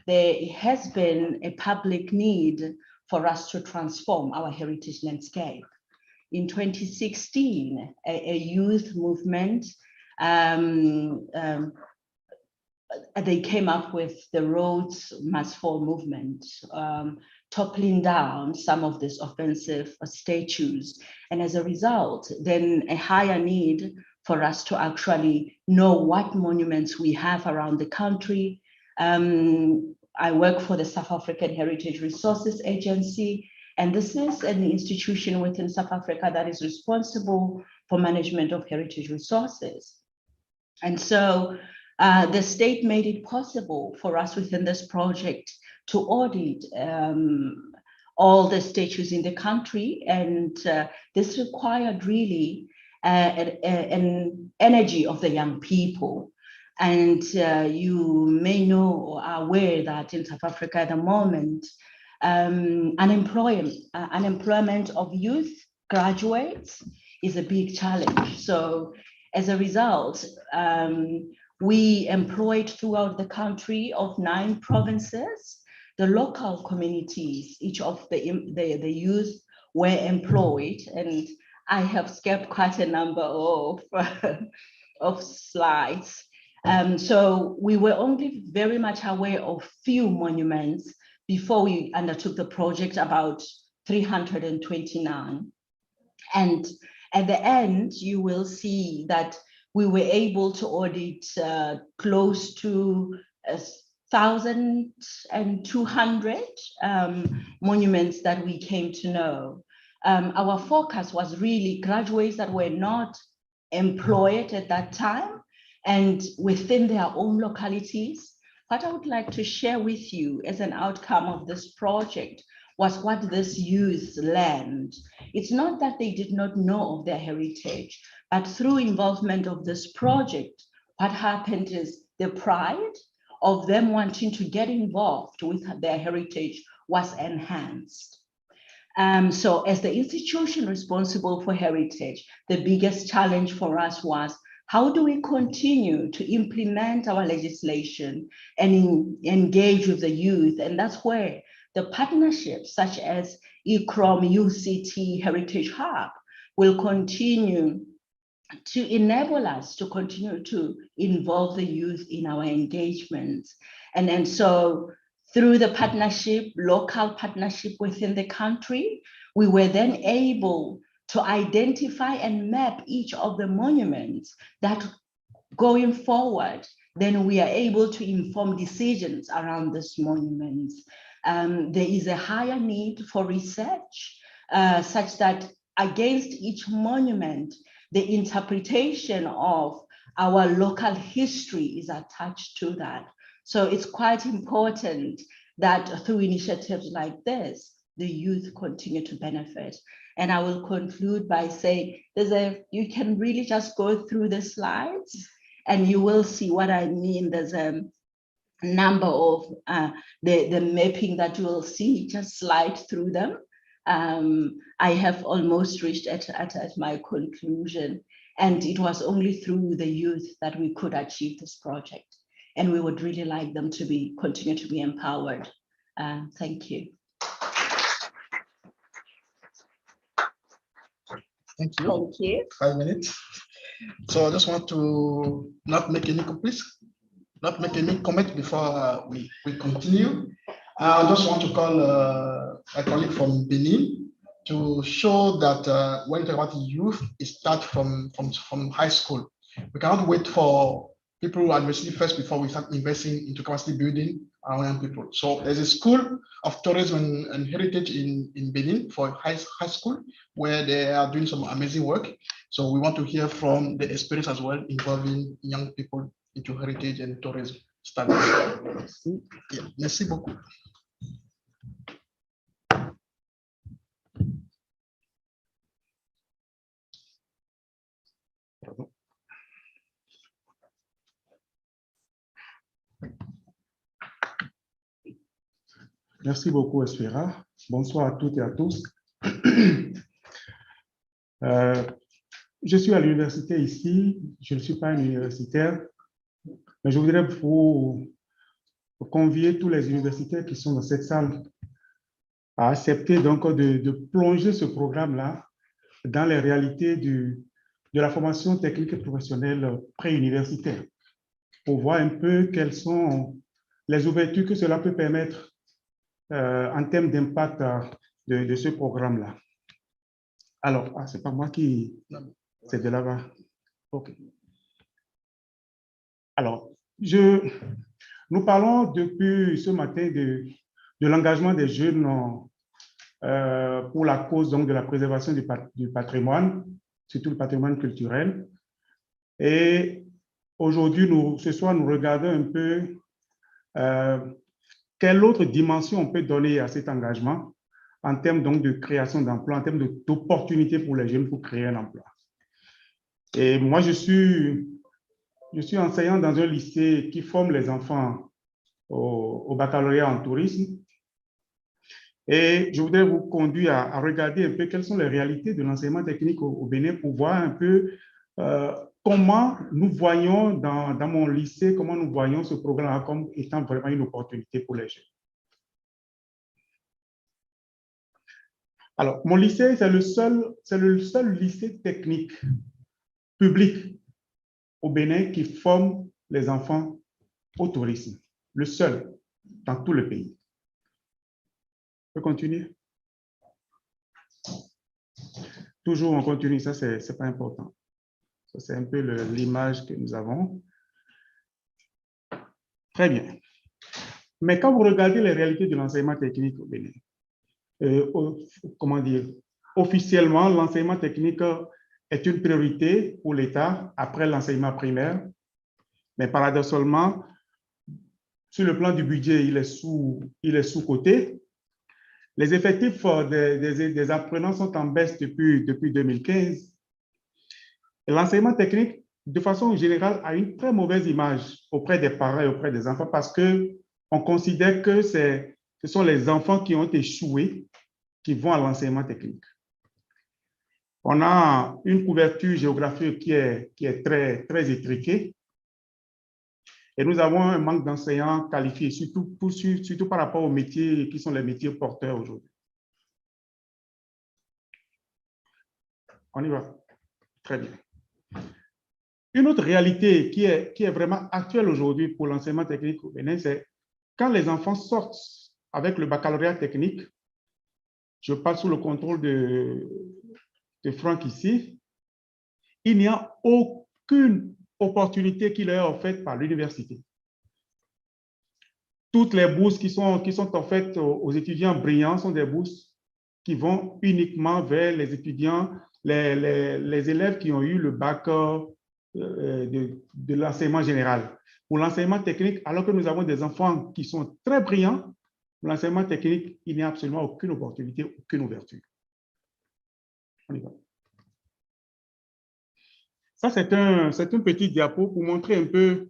There has been a public need for us to transform our heritage landscape. In 2016, a youth movement, they came up with the Roads Must Fall movement, toppling down some of these offensive statues. And as a result, then a higher need for us to actually know what monuments we have around the country. I work for the South African Heritage Resources Agency, and this is an institution within South Africa that is responsible for management of heritage resources. And so the state made it possible for us within this project to audit all the statues in the country. And this required really an energy of the young people. And you may know or are aware that in South Africa at the moment, unemployment of youth graduates is a big challenge. So as a result, we employed throughout the country of 9 provinces, the local communities, each of the youth were employed, and I have skipped quite a number of, of slides. So we were only very much aware of few monuments before we undertook the project, about 329. And at the end, you will see that we were able to audit close to 1,200 monuments that we came to know. Our focus was really graduates that were not employed at that time and within their own localities. What I would like to share with you as an outcome of this project was what this youth learned. It's not that they did not know of their heritage, but through involvement of this project, what happened is the pride of them wanting to get involved with their heritage was enhanced. So as the institution responsible for heritage, the biggest challenge for us was, how do we continue to implement our legislation and engage with the youth? And that's where the partnerships such as ICROM, UCT, Heritage Hub will continue to enable us to continue to involve the youth in our engagements. And so through the partnership, local partnership within the country, we were then able to identify and map each of the monuments that going forward, then we are able to inform decisions around these monuments. There is a higher need for research such that against each monument, the interpretation of our local history is attached to that. So it's quite important that through initiatives like this, the youth continue to benefit. And I will conclude by saying, you can really just go through the slides and you will see what I mean. There's a number of the mapping that you will see, just slide through them. I have almost reached at my conclusion. And it was only through the youth that we could achieve this project. And we would really like them to continue to be empowered. Thank you. Thank you. Thank you. 5 minutes. So I just want to not make any comment before we continue. I just want to call a colleague from Benin to show that when you talk about youth, it starts from high school. We cannot wait for people who are university first before we start investing into capacity building our young people. So there's a school of tourism and heritage in Benin for high school where they are doing some amazing work. So we want to hear from the experience as well involving young people into heritage and tourism studies. Yeah, merci beaucoup. Merci beaucoup, Esfera. Bonsoir à toutes et à tous. Je suis à l'université ici. Je ne suis pas un universitaire, mais je voudrais vous convier tous les universitaires qui sont dans cette salle à accepter donc de plonger ce programme-là dans les réalités de la formation technique et professionnelle préuniversitaire pour voir un peu quelles sont les ouvertures que cela peut permettre en termes d'impact de ce programme-là. Alors, c'est pas moi qui... C'est de là-bas. OK. Alors, nous parlons depuis ce matin de l'engagement des jeunes pour la cause donc, de la préservation du patrimoine, surtout le patrimoine culturel. Et aujourd'hui, ce soir, nous regardons un peu quelle autre dimension on peut donner à cet engagement en termes donc de création d'emplois, en termes d'opportunités pour les jeunes pour créer un emploi. Et moi, je suis enseignant dans un lycée qui forme les enfants au baccalauréat en tourisme. Et je voudrais vous conduire à regarder un peu quelles sont les réalités de l'enseignement technique au Bénin pour voir un peu comment nous voyons dans mon lycée, comment nous voyons ce programme comme étant vraiment une opportunité pour les jeunes. Alors, mon lycée, c'est le seul lycée technique public au Bénin qui forme les enfants au tourisme. Le seul dans tout le pays. On peut continuer? Toujours on continue, ça c'est pas important. Ça c'est un peu l'image que nous avons. Très bien. Mais quand vous regardez les réalités de l'enseignement technique au Bénin, comment dire, officiellement, l'enseignement technique est une priorité pour l'État après l'enseignement primaire. Mais paradoxalement, sur le plan du budget, il est sous-coté. Les effectifs des apprenants sont en baisse depuis 2015. L'enseignement technique, de façon générale, a une très mauvaise image auprès des parents et auprès des enfants parce qu'on considère que ce sont les enfants qui ont échoué qui vont à l'enseignement technique. On a une couverture géographique qui est très, très étriquée. Et nous avons un manque d'enseignants qualifiés, surtout par rapport aux métiers qui sont les métiers porteurs aujourd'hui. On y va. Très bien. Une autre réalité qui est vraiment actuelle aujourd'hui pour l'enseignement technique au Bénin, c'est quand les enfants sortent avec le baccalauréat technique, je parle sous le contrôle de Franck ici, il n'y a aucune opportunité qui leur est offerte par l'université. Toutes les bourses qui sont offertes aux étudiants brillants sont des bourses qui vont uniquement vers les étudiants, les élèves qui ont eu le bac de l'enseignement général. Pour l'enseignement technique, alors que nous avons des enfants qui sont très brillants, pour l'enseignement technique, il n'y a absolument aucune opportunité, aucune ouverture. On y va. Ça, c'est un petit diapo pour montrer un peu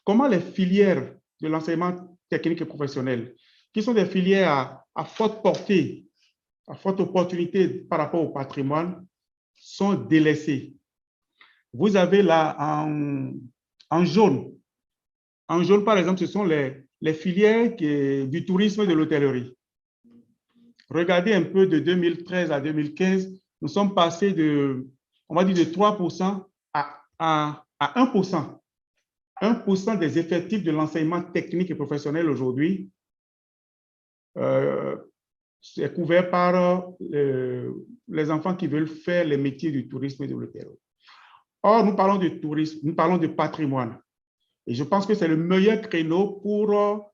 comment les filières de l'enseignement technique et professionnel, qui sont des filières à forte portée, à forte opportunité par rapport au patrimoine, sont délaissés. Vous avez là en jaune. En jaune, par exemple, ce sont les filières du tourisme et de l'hôtellerie. Regardez un peu de 2013 à 2015, nous sommes passés de, on va dire, de 3% à 1%. 1% des effectifs de l'enseignement technique et professionnel aujourd'hui est couvert par les enfants qui veulent faire les métiers du tourisme et de l'hôtellerie. Or, nous parlons de tourisme, nous parlons de patrimoine. Et je pense que c'est le meilleur créneau pour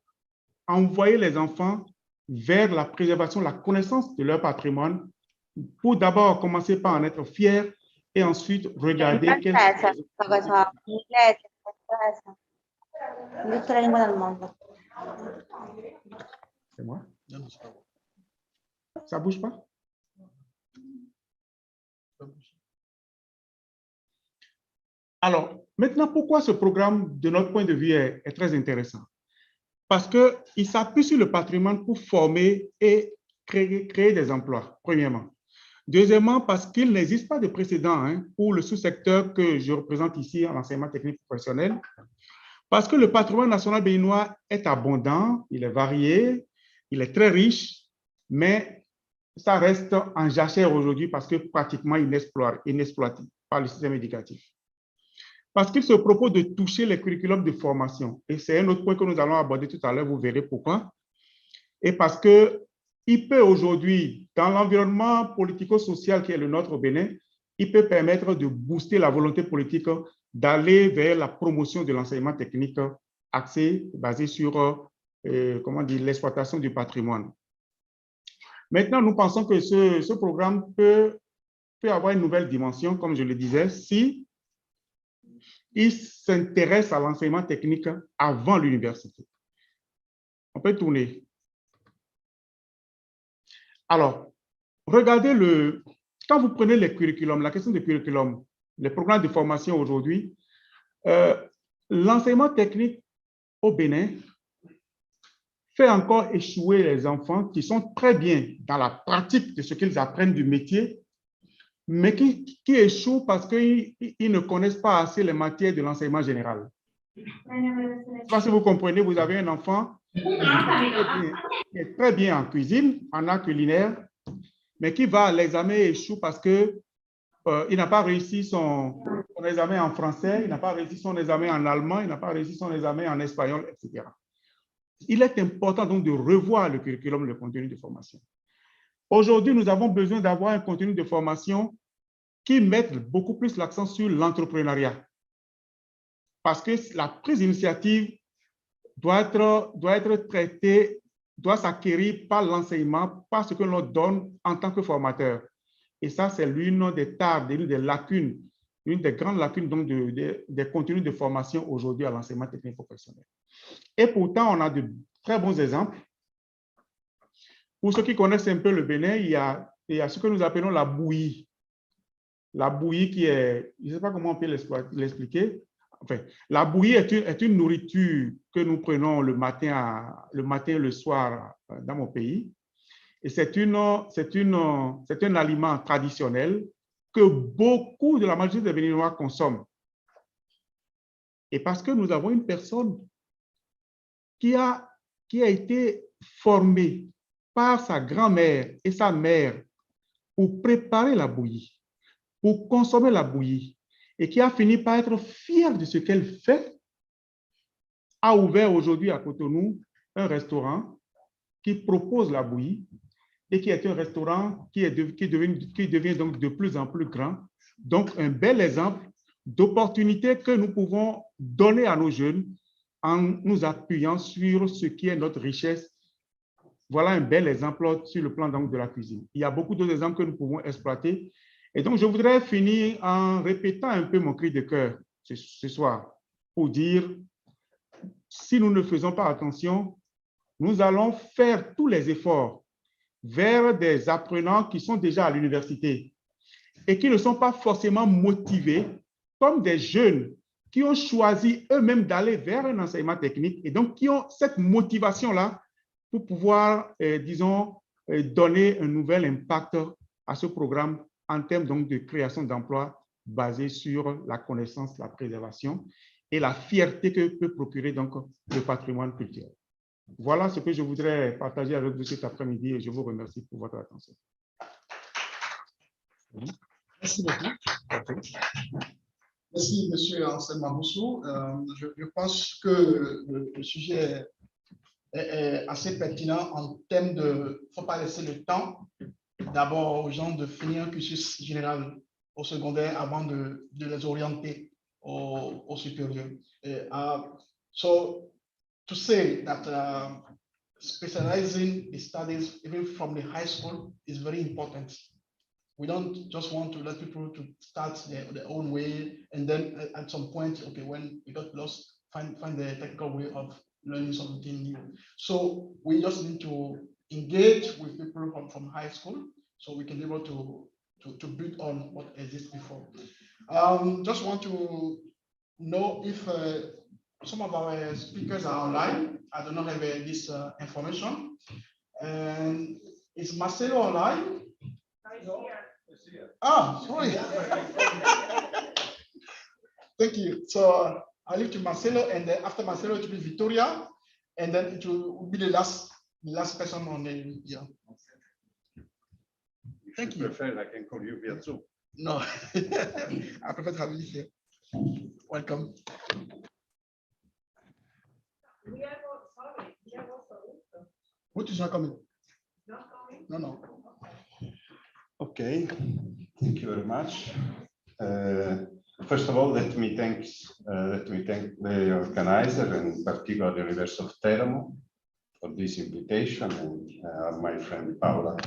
envoyer les enfants vers la préservation, la connaissance de leur patrimoine, pour d'abord commencer par en être fiers et ensuite regarder quels sont C'est moi? Ça bouge pas? Alors, maintenant, pourquoi ce programme, de notre point de vue, est très intéressant? Parce qu'il s'appuie sur le patrimoine pour former et créer des emplois, premièrement. Deuxièmement, parce qu'il n'existe pas de précédent pour le sous-secteur que je représente ici en enseignement technique professionnel. Parce que le patrimoine national béninois est abondant, il est varié, il est très riche, mais ça reste en jachère aujourd'hui parce que pratiquement inexploité par le système éducatif. Parce qu'il se propose de toucher les curriculums de formation. Et c'est un autre point que nous allons aborder tout à l'heure, vous verrez pourquoi. Et parce qu'il peut aujourd'hui, dans l'environnement politico-social qui est le nôtre au Bénin, il peut permettre de booster la volonté politique d'aller vers la promotion de l'enseignement technique basé sur l'exploitation du patrimoine. Maintenant, nous pensons que ce programme peut avoir une nouvelle dimension, comme je le disais, si il s'intéresse à l'enseignement technique avant l'université. On peut tourner. Alors, regardez quand vous prenez les curriculums, la question du curriculum, les programmes de formation aujourd'hui, l'enseignement technique au Bénin fait encore échouer les enfants qui sont très bien dans la pratique de ce qu'ils apprennent du métier, mais qui échouent parce qu'ils ne connaissent pas assez les matières de l'enseignement général. Je ne sais pas si vous comprenez, vous avez un enfant qui est très bien en cuisine, en art culinaire, mais qui va à l'examen et échoue parce qu'il n'a pas réussi son examen en français, il n'a pas réussi son examen en allemand, il n'a pas réussi son examen en espagnol, etc. Il est important donc de revoir le curriculum, le contenu de formation. Aujourd'hui, nous avons besoin d'avoir un contenu de formation qui mette beaucoup plus l'accent sur l'entrepreneuriat. Parce que la prise d'initiative doit être traitée, doit s'acquérir par l'enseignement, par ce que l'on donne en tant que formateur. Et ça, c'est l'une des tares, l'une des lacunes, l'une des grandes lacunes donc des contenus de formation aujourd'hui à l'enseignement technique professionnel. Et pourtant, on a de très bons exemples. Pour ceux qui connaissent un peu le Bénin, il y a ce que nous appelons la bouillie. La bouillie qui est, je ne sais pas comment on peut l'expliquer. Enfin, la bouillie est une nourriture que nous prenons le matin et le soir dans mon pays. Et c'est un aliment traditionnel que beaucoup de la majorité des Béninois consomment. Et parce que nous avons une personne qui a été formée par sa grand-mère et sa mère pour préparer la bouillie, pour consommer la bouillie, et qui a fini par être fière de ce qu'elle fait, a ouvert aujourd'hui à Cotonou un restaurant qui propose la bouillie et qui est un restaurant qui devient donc de plus en plus grand. Donc, un bel exemple d'opportunité que nous pouvons donner à nos jeunes en nous appuyant sur ce qui est notre richesse. Voilà un bel exemple sur le plan donc de la cuisine. Il y a beaucoup d'autres exemples que nous pouvons exploiter. Et donc, je voudrais finir en répétant un peu mon cri de cœur ce soir pour dire, si nous ne faisons pas attention, nous allons faire tous les efforts vers des apprenants qui sont déjà à l'université et qui ne sont pas forcément motivés comme des jeunes qui ont choisi eux-mêmes d'aller vers un enseignement technique et donc qui ont cette motivation-là pour pouvoir, disons, donner un nouvel impact à ce programme en termes donc de création d'emplois basés sur la connaissance, la préservation et la fierté que peut procurer donc le patrimoine culturel. Voilà ce que je voudrais partager avec vous cet après-midi et je vous remercie pour votre attention. Merci beaucoup. Merci, Monsieur Anselme Maboussou. Je pense que le sujet est assez pertinent en termes de, il ne faut pas laisser le temps d'abord aux gens de finir un cursus général au secondaire avant de les orienter au supérieur. So to say that specializing the studies even from the high school is very important. We don't just want to let people to start their own way and then at some point, okay, when we got lost, find the technical way of learning something new. So we just need to engage with people from high school so we can be able to build on what exists before. Just want to know if some of our speakers are online. I do not have this information. And is Marcelo online? No. Ah, sorry. Thank you. So I'll leave to Marcelo, and then after Marcelo, it will be Victoria, and then it will be the last person on the. Yeah. Thank you. Prefer I can call you via Zoom. No, I prefer having you here. Welcome. What is not coming? No. Okay, thank you very much. First of all, let me thank the organizer and in particular the University of Teramo for this invitation and my friend Paula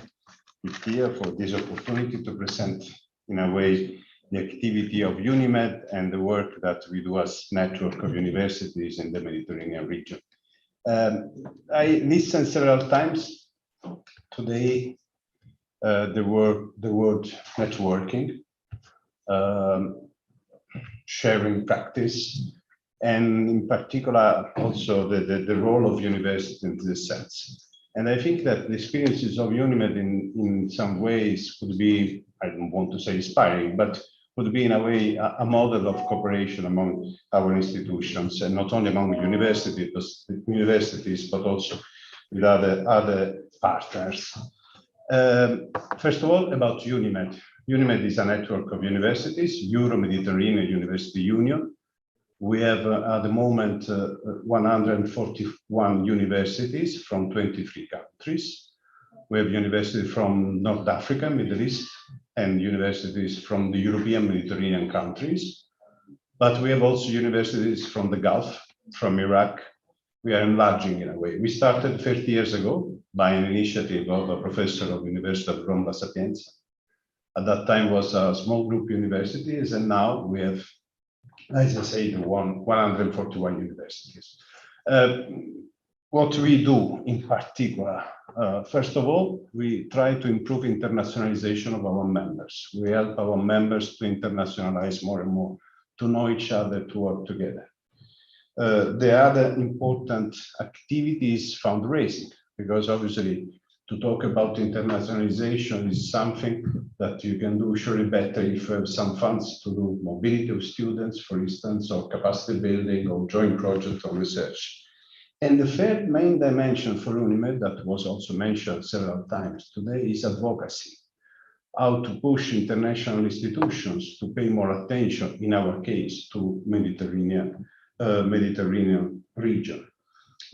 here for this opportunity to present in a way the activity of UNIMED and the work that we do as network of universities in the Mediterranean region. I listened several times today the word networking, sharing practice, and in particular also the role of university in this sense. And I think that the experiences of UNIMED in some ways could be, I don't want to say inspiring, but would be in a way a model of cooperation among our institutions, and not only among universities, but also with other partners. First of all, about UNIMED. UNIMED is a network of universities, Euro-Mediterranean University Union. We have at the moment 141 universities from 23 countries. We have universities from North Africa, Middle East, and universities from the European Mediterranean countries. But we have also universities from the Gulf, from Iraq. We are enlarging in a way. We started 30 years ago by an initiative of a professor of University of Rome La Sapienza. At that time was a small group universities, and now we have, as I say, 141 universities. What we do in particular, first of all, we try to improve internationalization of our members. We help our members to internationalize more and more, to know each other, to work together. The other important activity is fundraising, because obviously to talk about internationalization is something that you can do surely better if you have some funds to do mobility of students, for instance, or capacity building or joint project or research. And the third main dimension for UNIMED that was also mentioned several times today is advocacy. How to push international institutions to pay more attention, in our case, to Mediterranean region.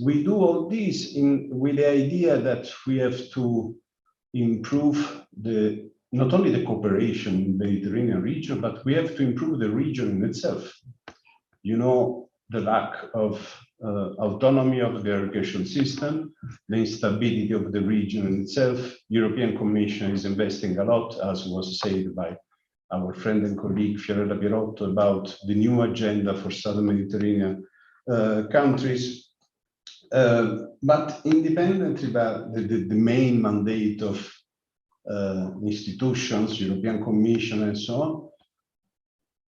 We do all this with the idea that we have to improve not only the cooperation in the Mediterranean region, but we have to improve the region in itself. You know, the lack of autonomy of the education system, the instability of the region in itself. European Commission is investing a lot, as was said by our friend and colleague Fiorella Birotto, about the new agenda for Southern Mediterranean countries. But independently about the main mandate of institutions, European Commission and so on,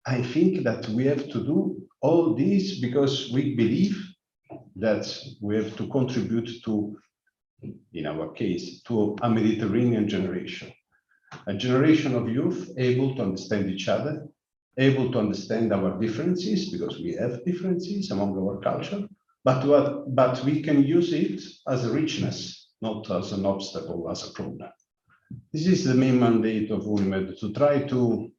I think that we have to do all this because we believe that we have to contribute to, in our case, to a Mediterranean generation. a generation of youth able to understand each other, able to understand our differences, because we have differences among our culture, but we can use it as a richness, not as an obstacle, as a problem. This is the main mandate of UNIMED, to try to,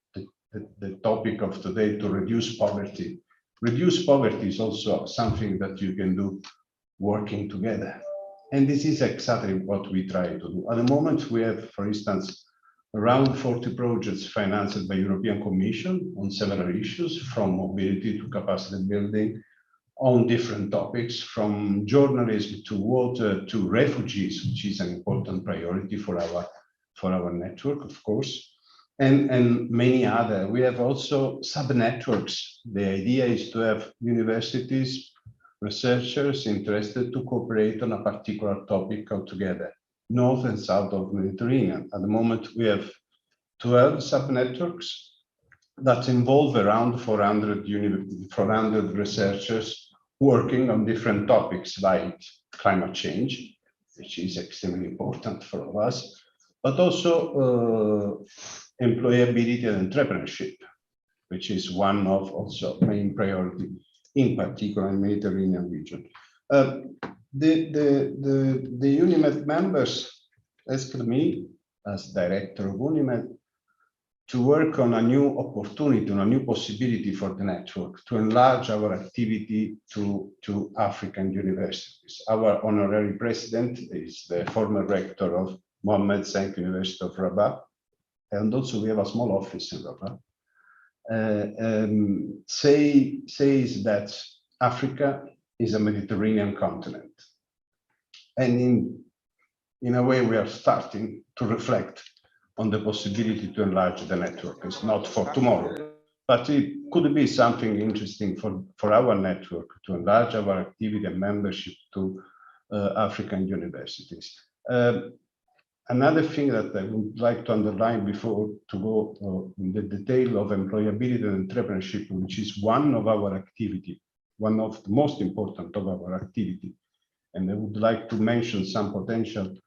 the topic of today, to reduce poverty. Reduce poverty is also something that you can do working together. And this is exactly what we try to do. At the moment, we have, for instance, around 40 projects financed by European Commission on several issues, from mobility to capacity building, on different topics, from journalism to water to refugees, which is an important priority for our network, of course, and many other. We have also sub-networks. The idea is to have universities, researchers interested to cooperate on a particular topic altogether, north and south of the Mediterranean. At the moment, we have 12 sub-networks that involve around 400 researchers working on different topics like climate change, which is extremely important for all of us, but also employability and entrepreneurship, which is one of also main priority, in particular in Mediterranean region. The UNIMED members asked me, as director of UNIMED, to work on a new opportunity, on a new possibility for the network, to enlarge our activity to African universities. Our honorary president is the former rector of Mohammed VI University of Rabat, and also we have a small office in Rabat. Says that Africa is a Mediterranean continent. And in a way, we are starting to reflect on the possibility to enlarge the network. It's not for tomorrow, but it could be something interesting for our network to enlarge our activity and membership to African universities. Another thing that I would like to underline before to go in the detail of employability and entrepreneurship, which is one of our activity, one of the most important of our activity. And I would like to mention some potential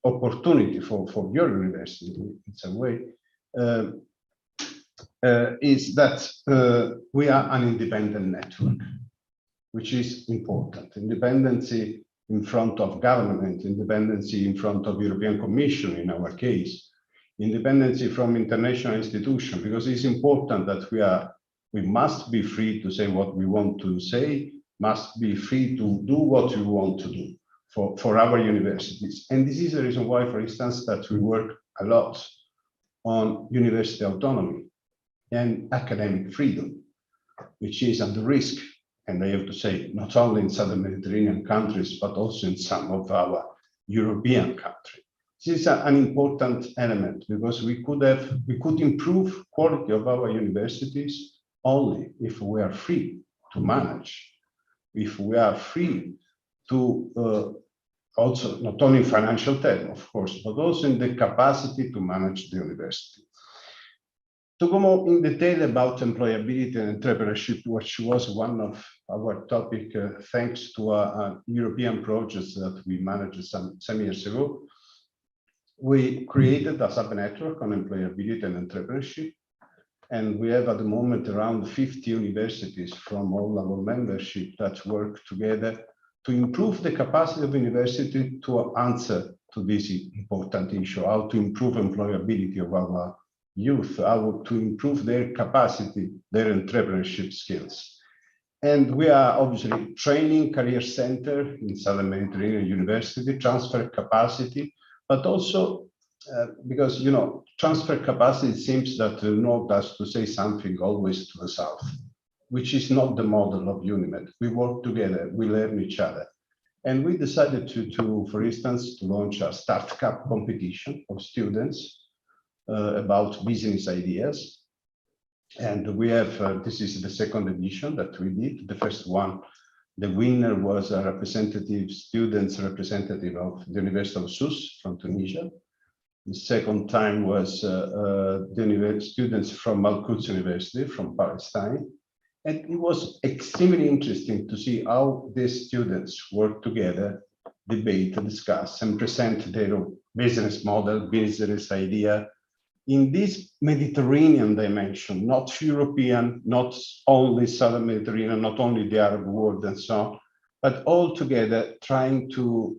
opportunity for your university in some way, is that we are an independent network, which is important. Independency in front of government, independency in front of European Commission in our case, independency from international institutions, because it's important that we must be free to say what we want to say, must be free to do what we want to do for our universities. And this is the reason why, for instance, that we work a lot on university autonomy and academic freedom, which is under risk. And I have to say, not only in southern Mediterranean countries, but also in some of our European countries. This is an important element, because we could improve quality of our universities only if we are free to manage, if we are free to also, not only in financial terms, of course, but also in the capacity to manage the university. To go more in detail about employability and entrepreneurship, which was one of our topic, thanks to a European projects that we managed some years ago, we created a sub-network on employability and entrepreneurship. And we have at the moment around 50 universities from all our membership that work together to improve the capacity of university to answer to this important issue, how to improve employability of our youth, how to improve their capacity, their entrepreneurship skills. And we are obviously training career center in Southern Mediterranean University, transfer capacity, but also because, you know, transfer capacity seems that the North has to say something always to the South, which is not the model of UNIMED. We work together, we learn each other. And we decided to for instance, to launch a startup competition of students about business ideas. And we have, this is the second edition that we did. The first one, the winner was a representative, students representative of the University of Sousse from Tunisia. The second time was the students from Al-Quds University from Palestine. And it was extremely interesting to see how these students work together, debate, discuss, and present their business model, business idea in this Mediterranean dimension, not European, not only Southern Mediterranean, not only the Arab world and so on, but all together trying to,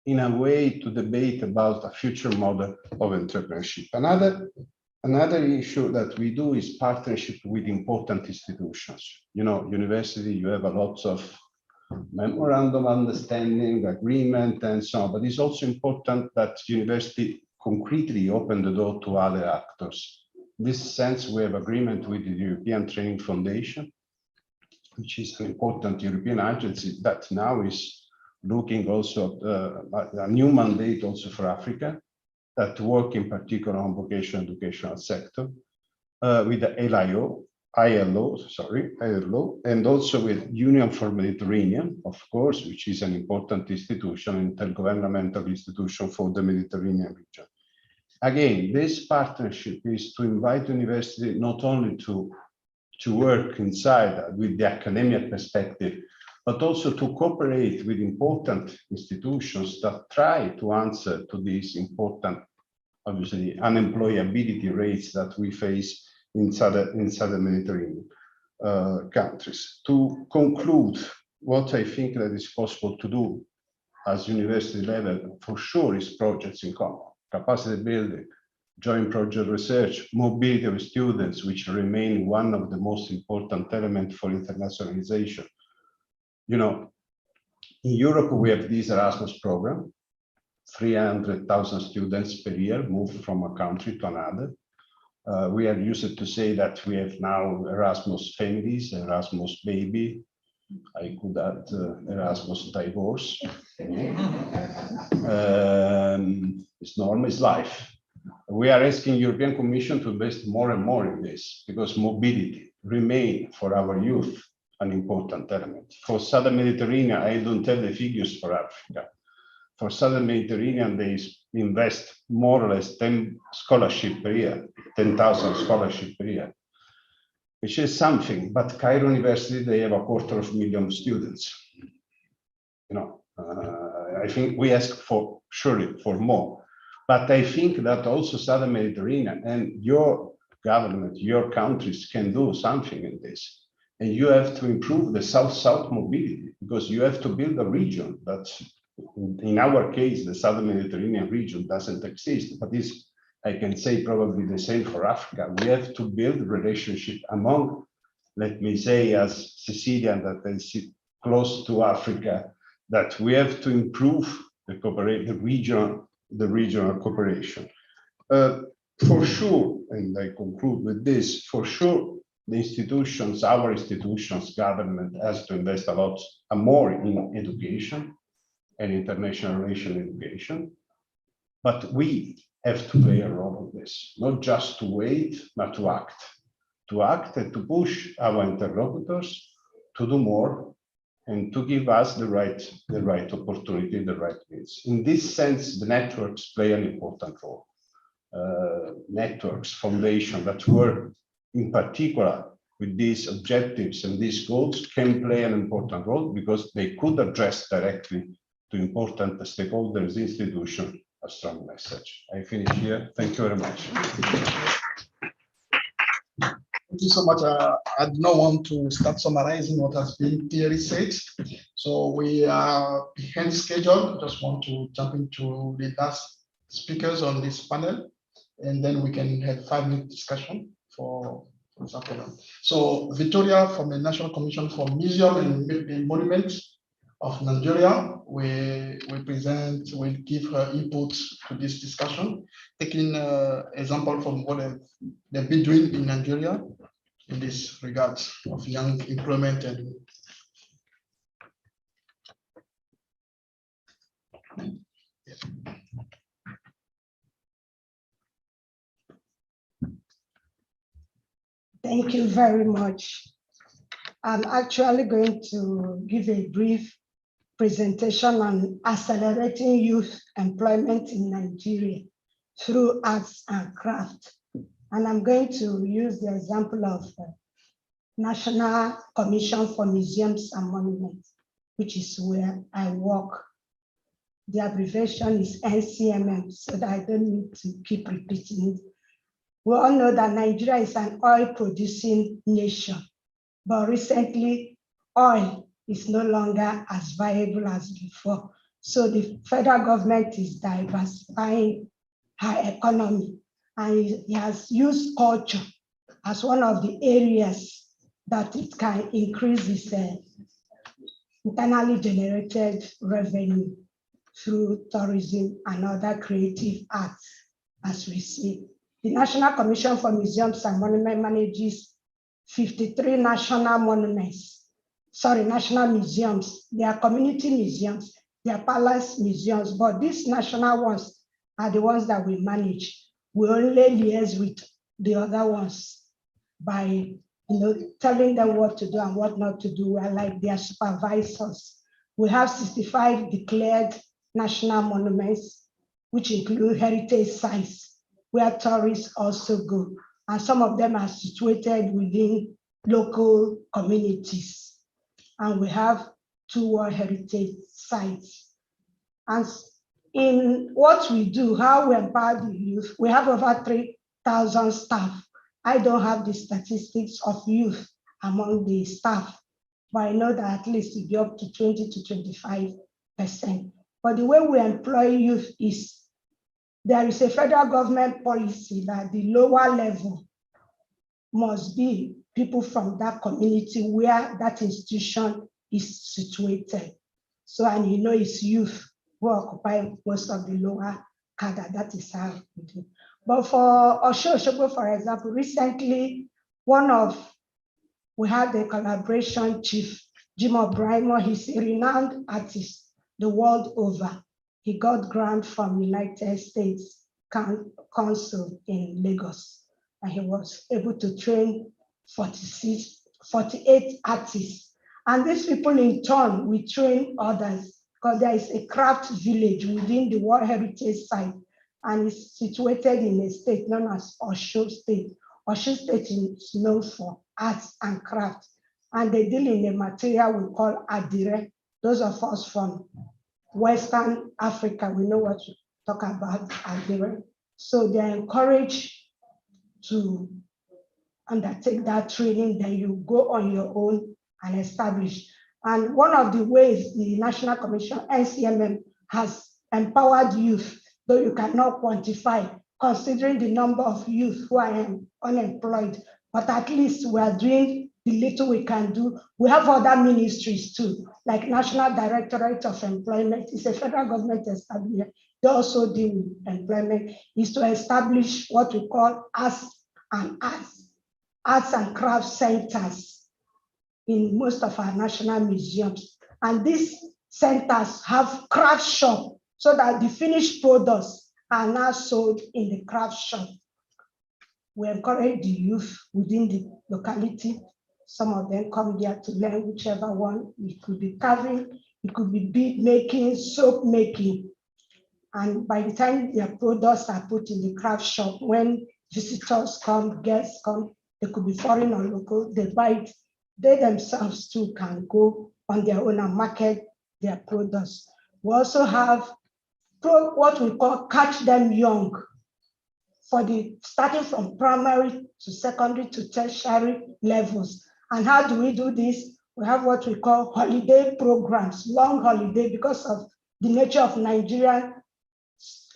in a way, to debate about a future model of entrepreneurship. Another issue that we do is partnership with important institutions. You know, university, you have a lot of memorandum understanding, agreement, and so on, but it's also important that university concretely open the door to other actors. In this sense, we have agreement with the European Training Foundation, which is an important European agency that now is looking also at a new mandate also for Africa, that work in particular on vocational educational sector, with the ILO, and also with Union for Mediterranean, of course, which is an important institution, intergovernmental institution for the Mediterranean region. Again, this partnership is to invite university not only to work inside with the academic perspective, but also to cooperate with important institutions that try to answer to these important, obviously, unemployability rates that we face in southern Mediterranean countries. To conclude, what I think that is possible to do as university level, for sure, is projects in common, capacity building, joint project research, mobility of students, which remain one of the most important elements for internationalization. You know, in Europe, we have this Erasmus program, 300,000 students per year move from a country to another. We are used to say that we have now Erasmus families, Erasmus baby. I could add Erasmus divorce. It's normal, it's life. We are asking European Commission to invest more and more in this because mobility remain for our youth an important element. For Southern Mediterranean, I don't have the figures for Africa. For Southern Mediterranean, they invest more or less 10 scholarship per year, 10,000 scholarship per year, which is something. But Cairo University, they have 250,000 students. You know, I think we ask for surely for more. But I think that also Southern Mediterranean and your government, your countries can do something in this. And you have to improve the South-South mobility because you have to build a region that, in our case, the Southern Mediterranean region doesn't exist, but is, I can say, probably the same for Africa. We have to build relationship among, let me say, as Sicilian, that is close to Africa, that we have to improve the regional cooperation. For sure, and I conclude with this, for sure, the institutions, our institutions, government has to invest a lot more in education and international relation education. But we have to play a role in this, not just to wait, but to act. To act and to push our interlocutors to do more and to give us the right opportunity, the right means. In this sense, the networks play an important role. Networks, foundations that work in particular with these objectives and these goals can play an important role because they could address directly to important stakeholders, institutions, a strong message. I finish here. Thank you very much. Thank you so much. I do not want to start summarizing what has been clearly said. So we are behind schedule. Just want to jump into the last speakers on this panel, and then we can have 5-minute discussion for example. So Victoria from the National Commission for Museum and Monuments of Nigeria, we give her input to this discussion, taking example from what they've been doing in Nigeria in this regard of young employment and Thank you very much. I'm actually going to give a brief presentation on accelerating youth employment in Nigeria through arts and craft. And I'm going to use the example of National Commission for Museums and Monuments, which is where I work. The abbreviation is NCMM, so that I don't need to keep repeating it. We all know that Nigeria is an oil-producing nation, but recently oil is no longer as viable as before. So the federal government is diversifying her economy, and it has used culture as one of the areas that it can increase its internally generated revenue through tourism and other creative arts, as we see. The National Commission for Museums and Monuments manages 53 national museums. They are community museums, they are palace museums, but these national ones are the ones that we manage. We only liaise with the other ones by telling them what to do and what not to do. We are like their supervisors. We have 65 declared national monuments, which include heritage sites where tourists also go. And some of them are situated within local communities. And we have 2 World Heritage sites. And in what we do, how we empower the youth, we have over 3,000 staff. I don't have the statistics of youth among the staff, but I know that at least it be up to 20 to 25%. But the way we employ youth is, there is a federal government policy that the lower level must be people from that community where that institution is situated. So, and it's youth who occupy most of the lower cadre. That is how we do. But for Osho-Osogbo, for example, recently, we had a collaboration chief, Jim O'Brien. He's a renowned artist the world over. He got grant from United States Council in Lagos, and he was able to train 48 artists. And these people in turn will train others, because there is a craft village within the World Heritage Site, and it's situated in a state known as Osho State. Osho State is known for arts and crafts, and they deal in a material we call adire. Those of us from Western Africa, we know what to talk about adire. So they're encouraged to undertake that training, then you go on your own and establish. And one of the ways the National Commission, NCMM, has empowered youth, though you cannot quantify, considering the number of youth who are unemployed, but at least we are doing the little we can do. We have other ministries too, like National Directorate of Employment. It's a federal government establishment. They also deal with employment, is to establish what we call arts and crafts centers in most of our national museums. And these centers have craft shop, so that the finished products are now sold in the craft shop. We encourage the youth within the locality. Some of them come there to learn whichever one. It could be carving, it could be bead making, soap making. And by the time their products are put in the craft shop, when visitors come, guests come, they could be foreign or local, they buy it. They themselves too can go on their own and market their products. We also have what we call catch them young, for the starting from primary to secondary to tertiary levels. And how do we do this? We have what we call holiday programs, long holiday, because of the nature of Nigerian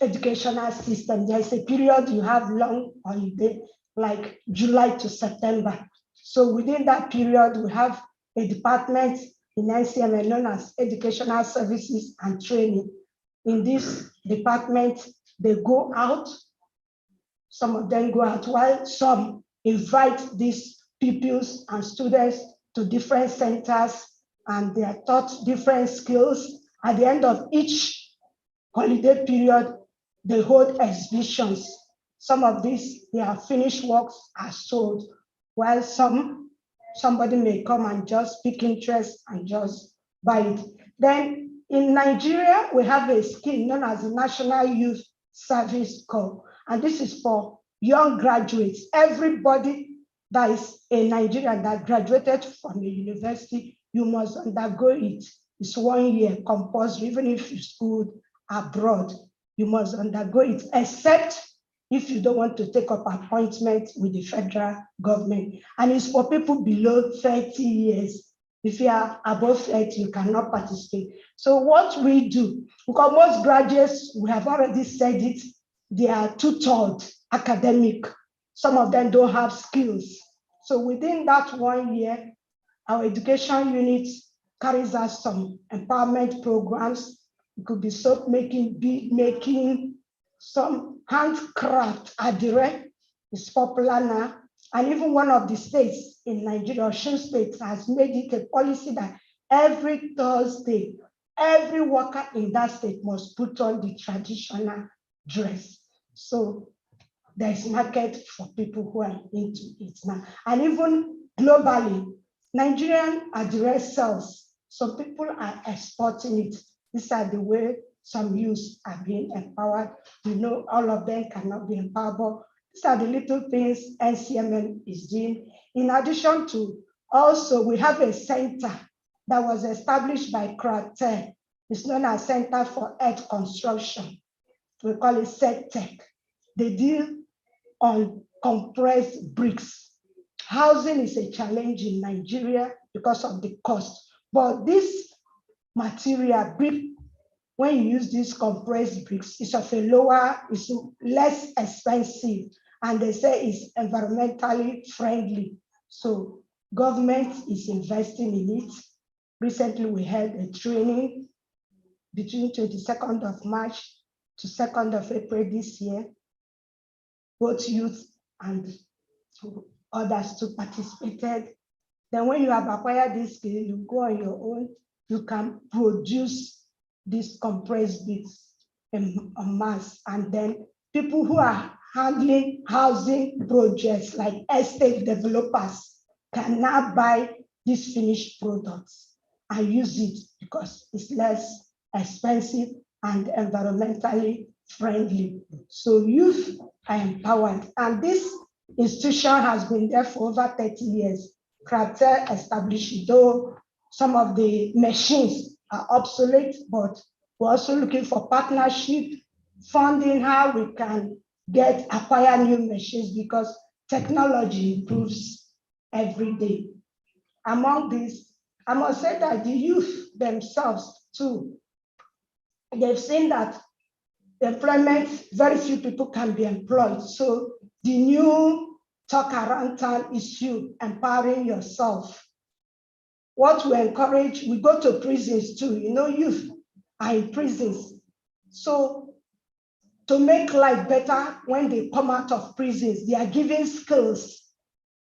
educational system. There is a period you have long holiday, like July to September. So within that period, we have a department in NCMA known as Educational Services and Training. In this department, they go out. Some of them go out, while some invite these pupils and students to different centers, and they are taught different skills. At the end of each holiday period, they hold exhibitions. Some of these, their finished works are sold, while somebody may come and just pick interest and just buy it. Then in Nigeria, we have a scheme known as the National Youth Service Corps, and this is for young graduates. Everybody that is a Nigerian that graduated from a university, you must undergo it. It's 1 year compulsory, even if you schooled abroad, you must undergo it, except if you don't want to take up appointment with the federal government. And it's for people below 30 years. If you are above 30, you cannot participate. So what we do, because most graduates, we have already said it, they are tutored academic. Some of them don't have skills. So within that 1 year, our education unit carries out some empowerment programs. It could be soap making, bead making, some handcraft adire is popular now. And even one of the states in Nigeria, Osun State, has made it a policy that every Thursday, every worker in that state must put on the traditional dress. So there's market for people who are into it now. And even globally, Nigerian address sells. Some people are exporting it. These are the way some youths are being empowered. We know all of them cannot be empowered, but these are the little things NCMN is doing. In addition to, also, we have a center that was established by CRATE. It's known as Center for Earth Construction. We call it CETEC. They deal on compressed bricks. Housing is a challenge in Nigeria because of the cost. But this material, brick, when you use these compressed bricks, it's of a lower, it's less expensive, and they say it's environmentally friendly. So government is investing in it. Recently, we held a training between 22nd of March to 2nd of April this year. Both youth and others too participated. Then when you have acquired this skill, you go on your own, you can produce these compressed bits in mass. And then people who are handling housing projects like estate developers can now buy these finished products and use it because it's less expensive and environmentally friendly. So youth are empowered. And this institution has been there for over 30 years. CRATE established it, though some of the machines are obsolete, but we're also looking for partnership, funding, how we can acquire new machines because technology improves every day. Among these, I must say that the youth themselves too, they've seen that employment, very few people can be employed. So the new talk around town is you empowering yourself. What we encourage, we go to prisons too. You know, youth are in prisons. So to make life better when they come out of prisons, they are given skills.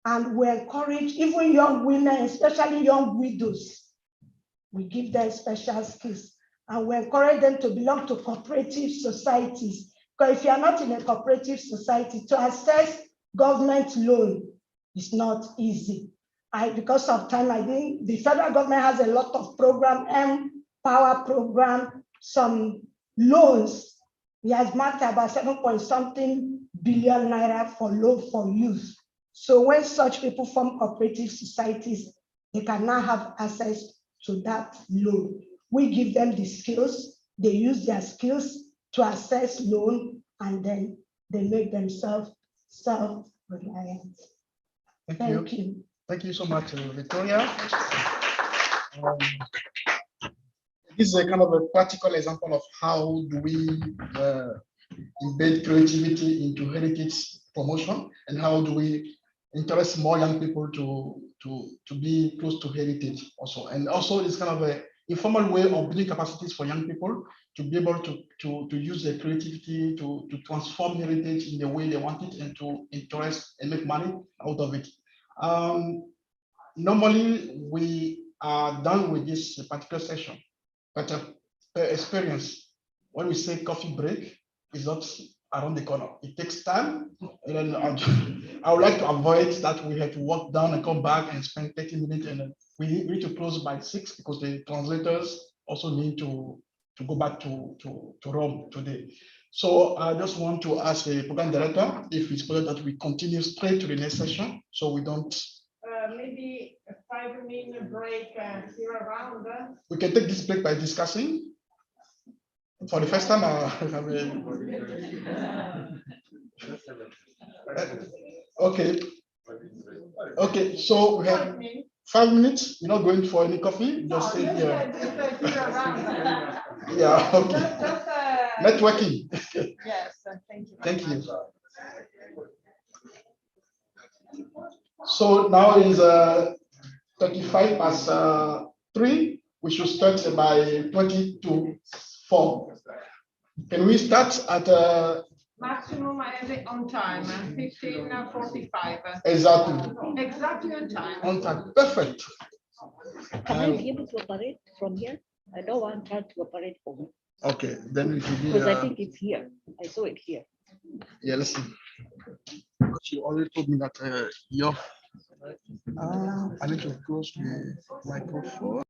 And we encourage even young women, especially young widows, we give them special skills. And we encourage them to belong to cooperative societies. Because if you are not in a cooperative society, to access government loan is not easy. Because of time, I think the federal government has a lot of program, Empower program, some loans. He has marked about 7.something billion naira for loan for youth. So when such people form cooperative societies, they can now have access to that loan. We give them the skills, they use their skills to access loan, and then they make themselves self-reliant. Thank you. Thank you so much, Victoria. This is a kind of a practical example of how do we embed creativity into heritage promotion, and how do we interest more young people to be close to heritage also. And also it's kind of a informal way of building capacities for young people to be able to use their creativity to transform heritage in the way they want it and to interest and make money out of it. Normally we are done with this particular session, but per experience, when we say coffee break, is not around the corner. It takes time, and then I would like to avoid that we have to walk down and come back and spend 30 minutes, and then we need to close by 6 because the translators also need to go back to Rome today. So I just want to ask the program director if it's possible that we continue straight to the next session, so we don't. Maybe a 5-minute break here around. We can take this break by discussing. For the first time, okay. Okay, so we have 5 minutes. We're not going for any coffee. Just stay here. Yeah, okay. Networking. Yes, thank you. Thank you. So now is 35 past 3. We should start by 20 to 4. Can we start at Maximum on time, 15:45. exactly Exactly on time. on time? Perfect. Can I be able to operate from here? I don't want her to operate for me Okay, then it will be. because I think it's here. I saw it here. Yeah, listen. You already told me that your. I need to close the microphone.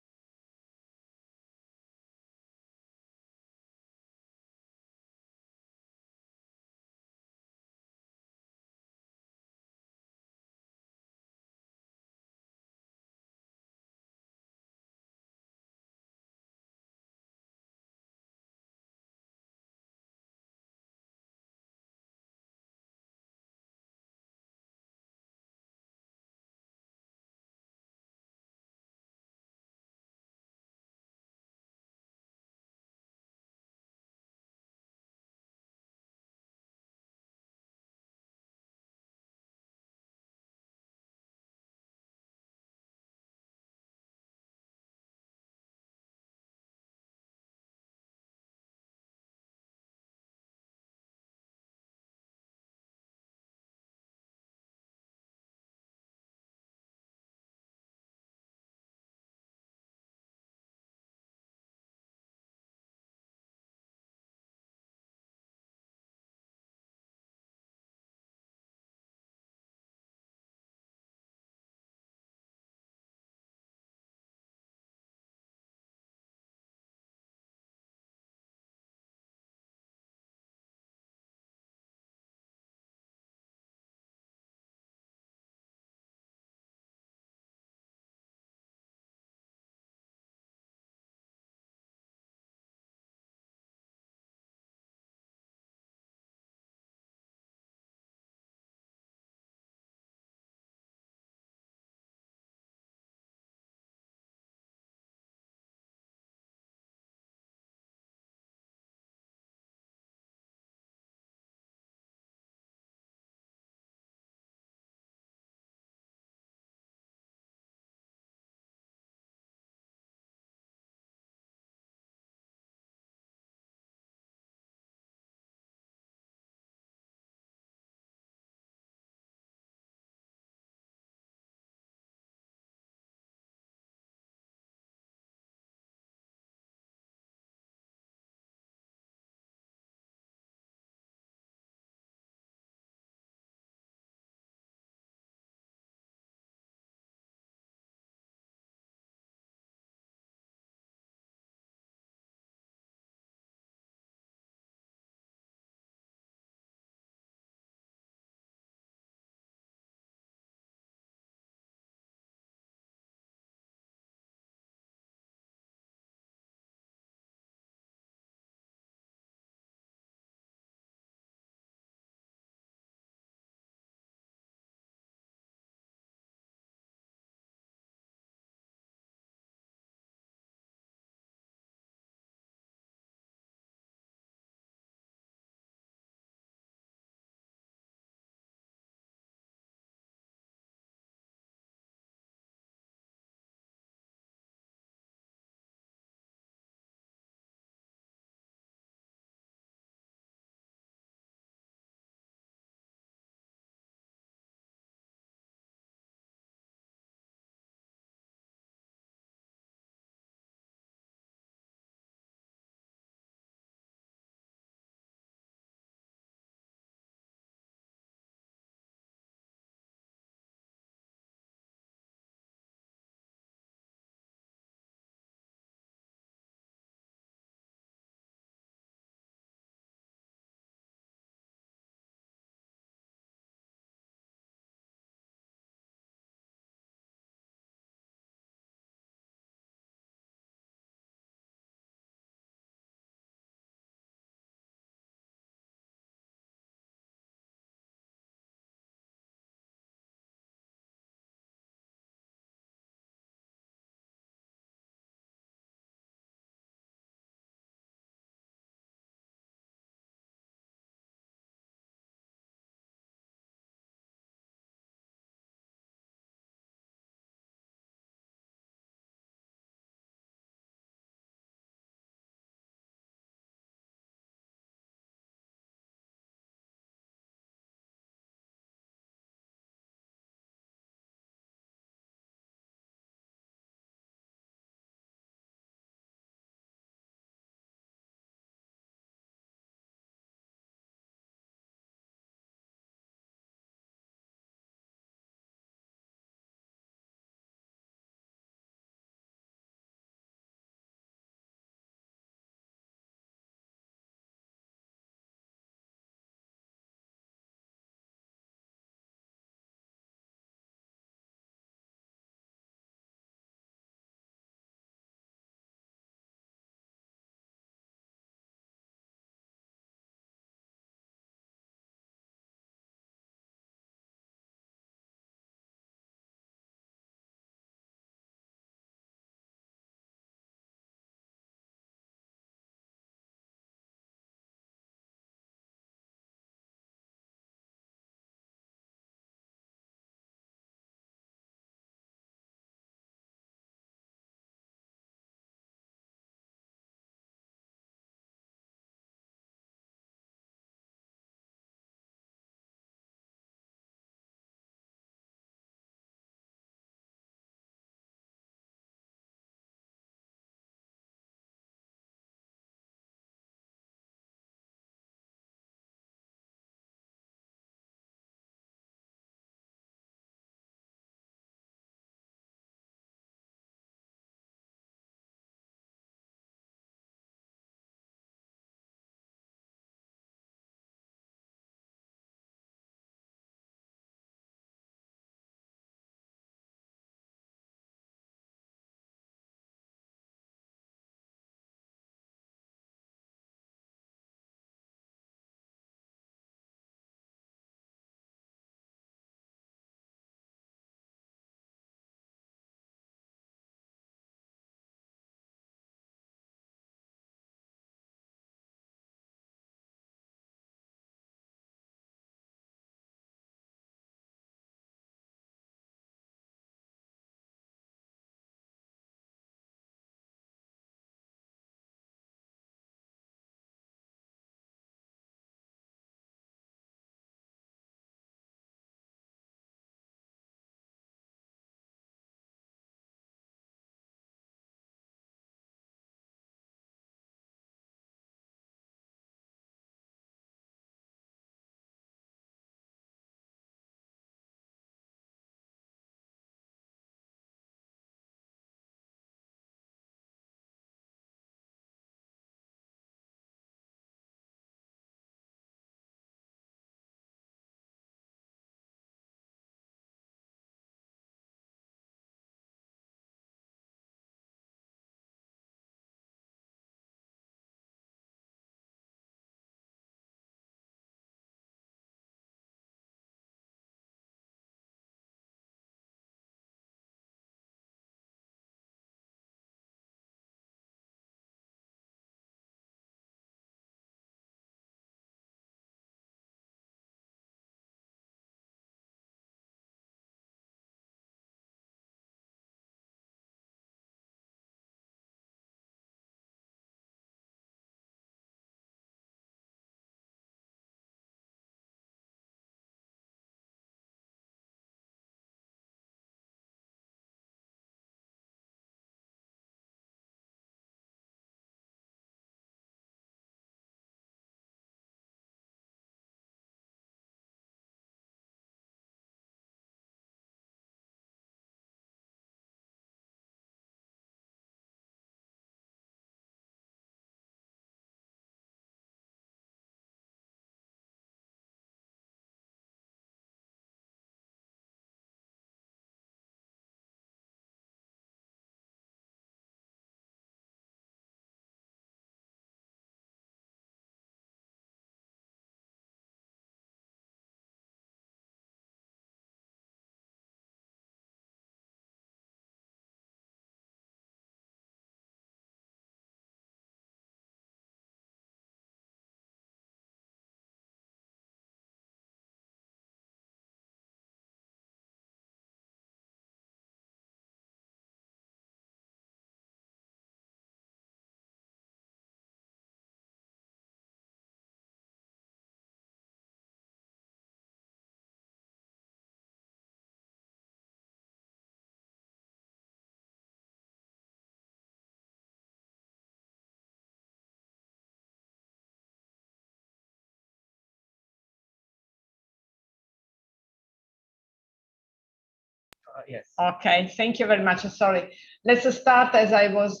Yes. Okay, thank you very much. Sorry. Let's start, as I was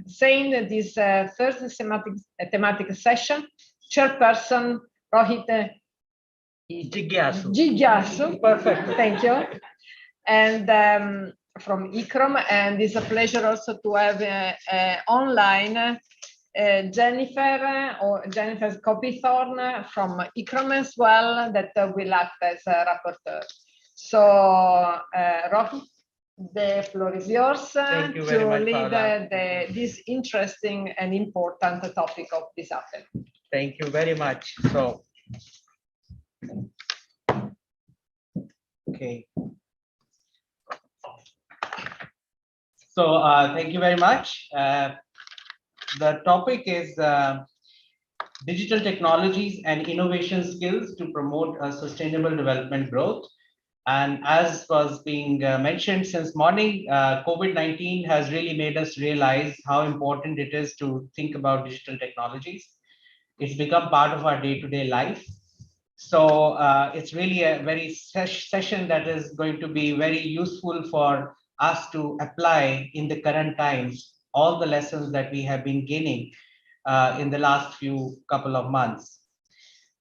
saying, this first thematic session. Chairperson Rohit Jigyasu. Perfect. Thank you. And from ICROM, and it's a pleasure also to have online Jennifer or Jennifer Copythorne from ICROM as well, that will act as a rapporteur. So, Rohit, the floor is yours Thank you very much, lead Paola. this interesting and important topic of this afternoon. Thank you very much. So, okay. So, thank you very much. The topic is digital technologies and innovation skills to promote sustainable development growth. And as was being mentioned since morning, COVID-19 has really made us realize how important it is to think about digital technologies. It's become part of our day-to-day life. So it's really a very session that is going to be very useful for us to apply in the current times, all the lessons that we have been gaining in the last couple of months.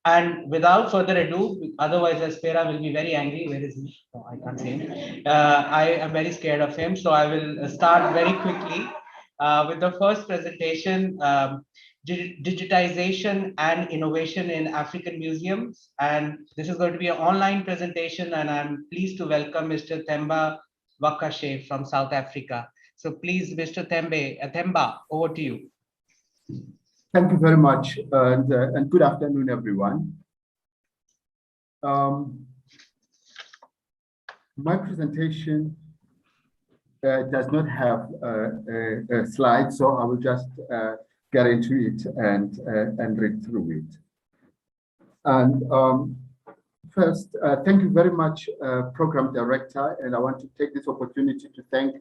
And without further ado, otherwise Espera will be very angry. Where is he? Oh, I can't see him. I am very scared of him, so I will start very quickly with the first presentation, Digitization and Innovation in African Museums. And this is going to be an online presentation, and I'm pleased to welcome Mr. Themba Wakashe from South Africa. So please, Mr. Themba, over to you. Thank you very much, and good afternoon, everyone. My presentation does not have a slide, so I will just get into it and read through it. And first, thank you very much, Program Director, and I want to take this opportunity to thank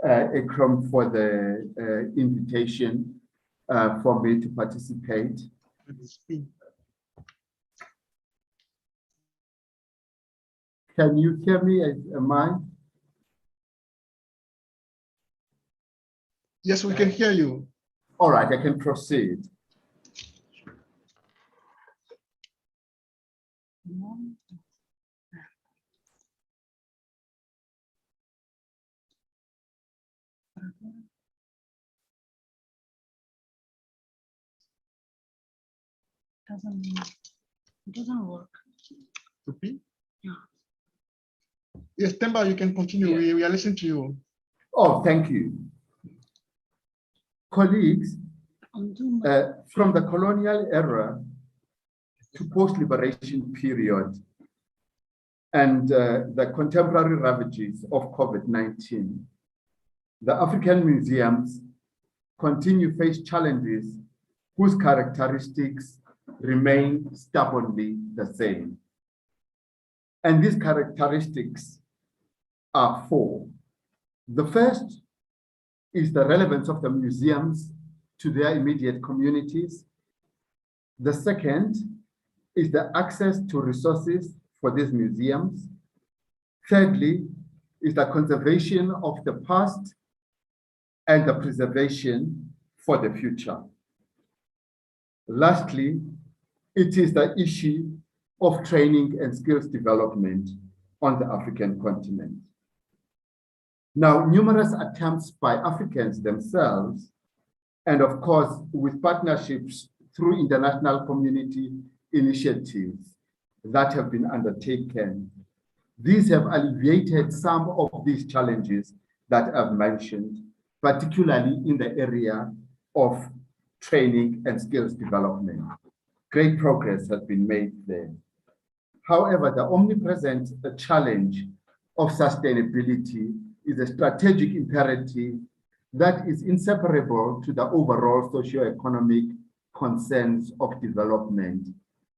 ICROM for the invitation for me to participate. Can you hear me? Am I? Yes, we can hear you. All right, I can proceed. It doesn't work. Okay. Yeah. Yes, Themba, you can continue. Yeah. We are listening to you. Oh, thank you. Colleagues, from the colonial era to post-liberation period and the contemporary ravages of COVID-19, the African museums continue to face challenges whose characteristics remain stubbornly the same. And these characteristics are four. The first is the relevance of the museums to their immediate communities. The second is the access to resources for these museums. Thirdly is the conservation of the past and the preservation for the future. Lastly, it is the issue of training and skills development on the African continent. Now, numerous attempts by Africans themselves, and of course, with partnerships through international community initiatives that have been undertaken, these have alleviated some of these challenges that I've mentioned, particularly in the area of training and skills development. Great progress has been made there. However, the omnipresent challenge of sustainability is a strategic imperative that is inseparable to the overall socio-economic concerns of development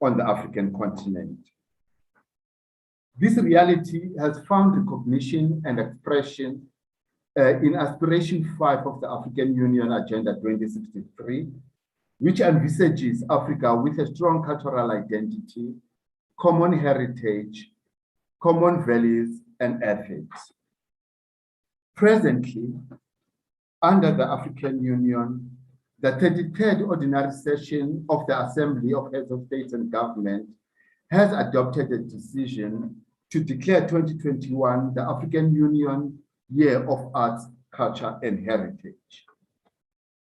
on the African continent. This reality has found recognition and expression in Aspiration 5 of the African Union Agenda 2063, which envisages Africa with a strong cultural identity, common heritage, common values, and ethics. Presently, under the African Union, the 33rd Ordinary Session of the Assembly of Heads of State and Government has adopted a decision to declare 2021 the African Union Year of Arts, Culture and Heritage.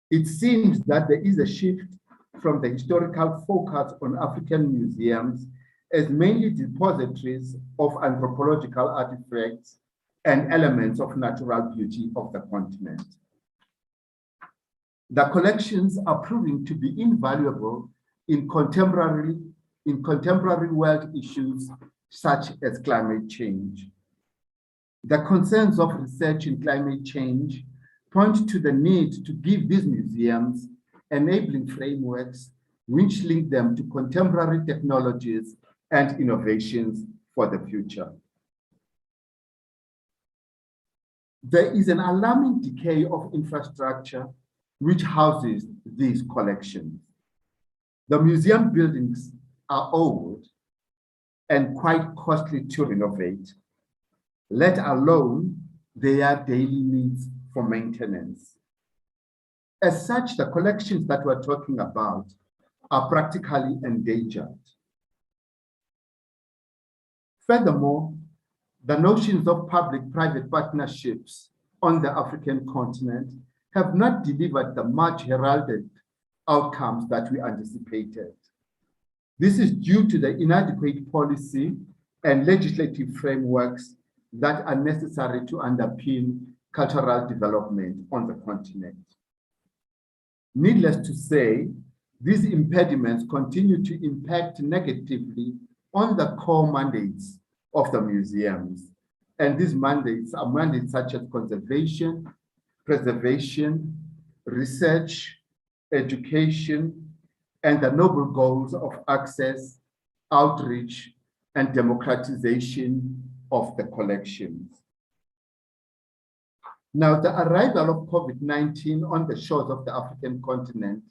It seems that there is a shift from the historical focus on African museums as mainly depositories of anthropological artifacts and elements of natural beauty of the continent. The collections are proving to be invaluable in contemporary world issues such as climate change. The concerns of research in climate change point to the need to give these museums enabling frameworks which link them to contemporary technologies and innovations for the future. There is an alarming decay of infrastructure which houses these collections. The museum buildings are old and quite costly to renovate, let alone their daily needs for maintenance. As such, the collections that we're talking about are practically endangered. Furthermore, the notions of public-private partnerships on the African continent have not delivered the much heralded outcomes that we anticipated. This is due to the inadequate policy and legislative frameworks that are necessary to underpin cultural development on the continent. Needless to say, these impediments continue to impact negatively on the core mandates of the museums. And these mandates are mandates such as conservation, preservation, research, education, and the noble goals of access, outreach, and democratization of the collections. Now, the arrival of COVID-19 on the shores of the African continent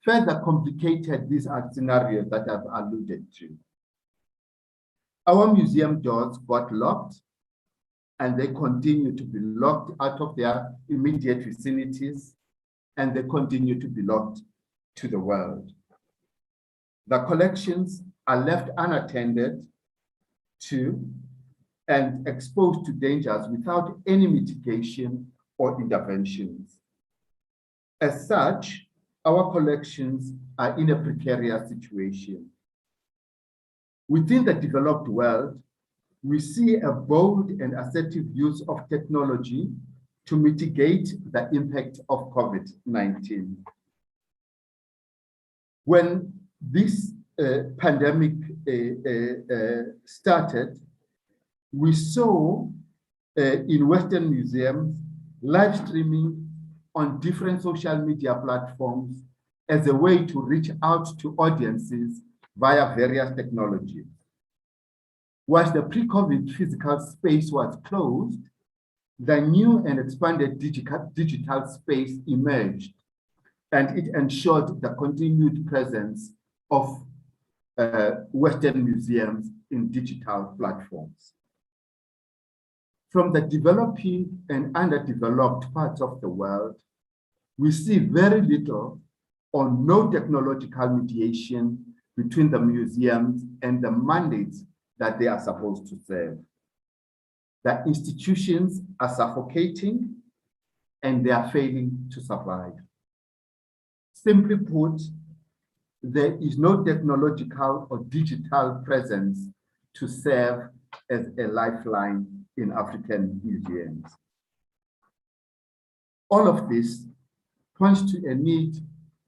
further complicated these scenarios that I've alluded to. Our museum doors got locked, and they continue to be locked out of their immediate vicinities, and they continue to be locked to the world. The collections are left unattended to and exposed to dangers without any mitigation or interventions. As such, our collections are in a precarious situation. Within the developed world, we see a bold and assertive use of technology to mitigate the impact of COVID-19. When this pandemic started, we saw in Western museums live streaming on different social media platforms as a way to reach out to audiences via various technologies. Whilst the pre-COVID physical space was closed, the new and expanded digital space emerged, and it ensured the continued presence of Western museums in digital platforms. From the developing and underdeveloped parts of the world, we see very little or no technological mediation between the museums and the mandates that they are supposed to serve. The institutions are suffocating and they are failing to survive. Simply put, there is no technological or digital presence to serve as a lifeline in African museums. All of this points to a need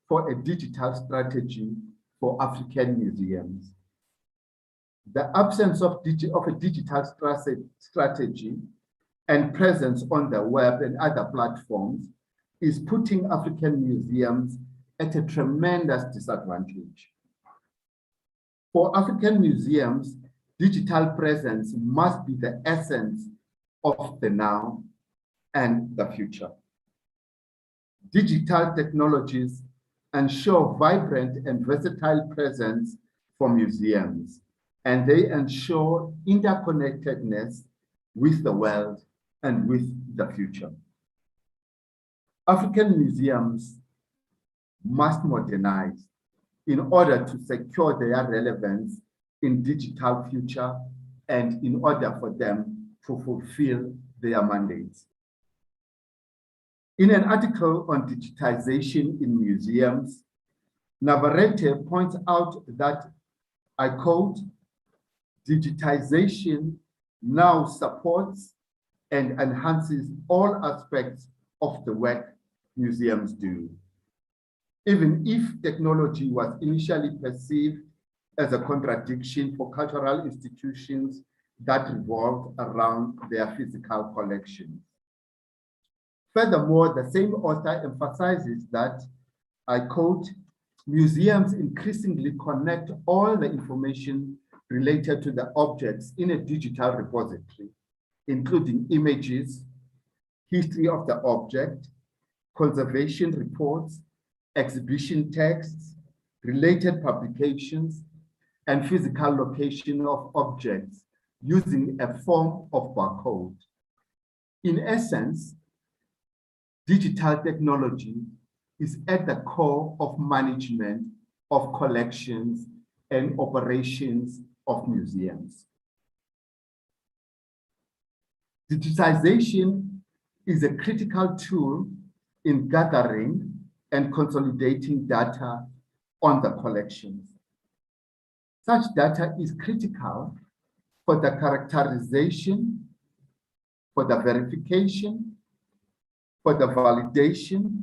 for a digital strategy for African museums. The absence of a digital strategy and presence on the web and other platforms is putting African museums at a tremendous disadvantage. For African museums, digital presence must be the essence of the now and the future. Digital technologies ensure vibrant and versatile presence for museums, and they ensure interconnectedness with the world and with the future. African museums must modernize in order to secure their relevance in digital future and in order for them to fulfill their mandates. In an article on digitization in museums, Navarrete points out that, I quote, digitization now supports and enhances all aspects of the work museums do. Even if technology was initially perceived as a contradiction for cultural institutions that revolved around their physical collections. Furthermore, the same author emphasizes that, I quote, museums increasingly connect all the information related to the objects in a digital repository, including images, history of the object, conservation reports, exhibition texts, related publications, and physical location of objects using a form of barcode. In essence, digital technology is at the core of management of collections and operations of museums. Digitization is a critical tool in gathering and consolidating data on the collections. Such data is critical for the characterization, for the verification, for the validation,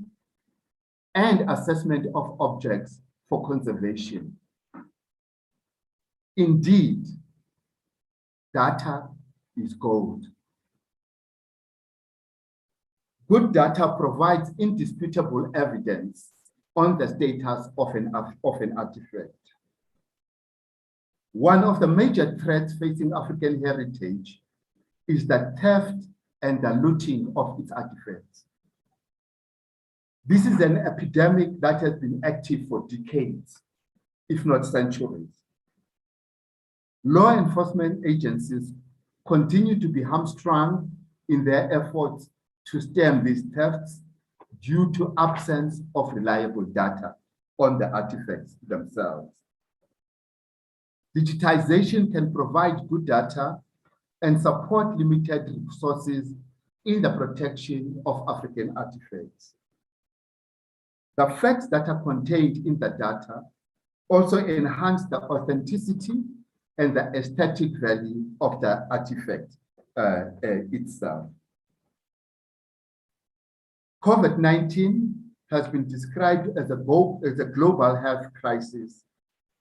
and assessment of objects for conservation. Indeed, data is gold. Good data provides indisputable evidence on the status of an artifact. One of the major threats facing African heritage is the theft and the looting of its artifacts. This is an epidemic that has been active for decades, if not centuries. Law enforcement agencies continue to be hamstrung in their efforts to stem these thefts due to absence of reliable data on the artifacts themselves. Digitization can provide good data and support limited resources in the protection of African artifacts. The facts that are contained in the data also enhance the authenticity and the aesthetic value of the artifact itself. COVID-19 has been described as a global health crisis,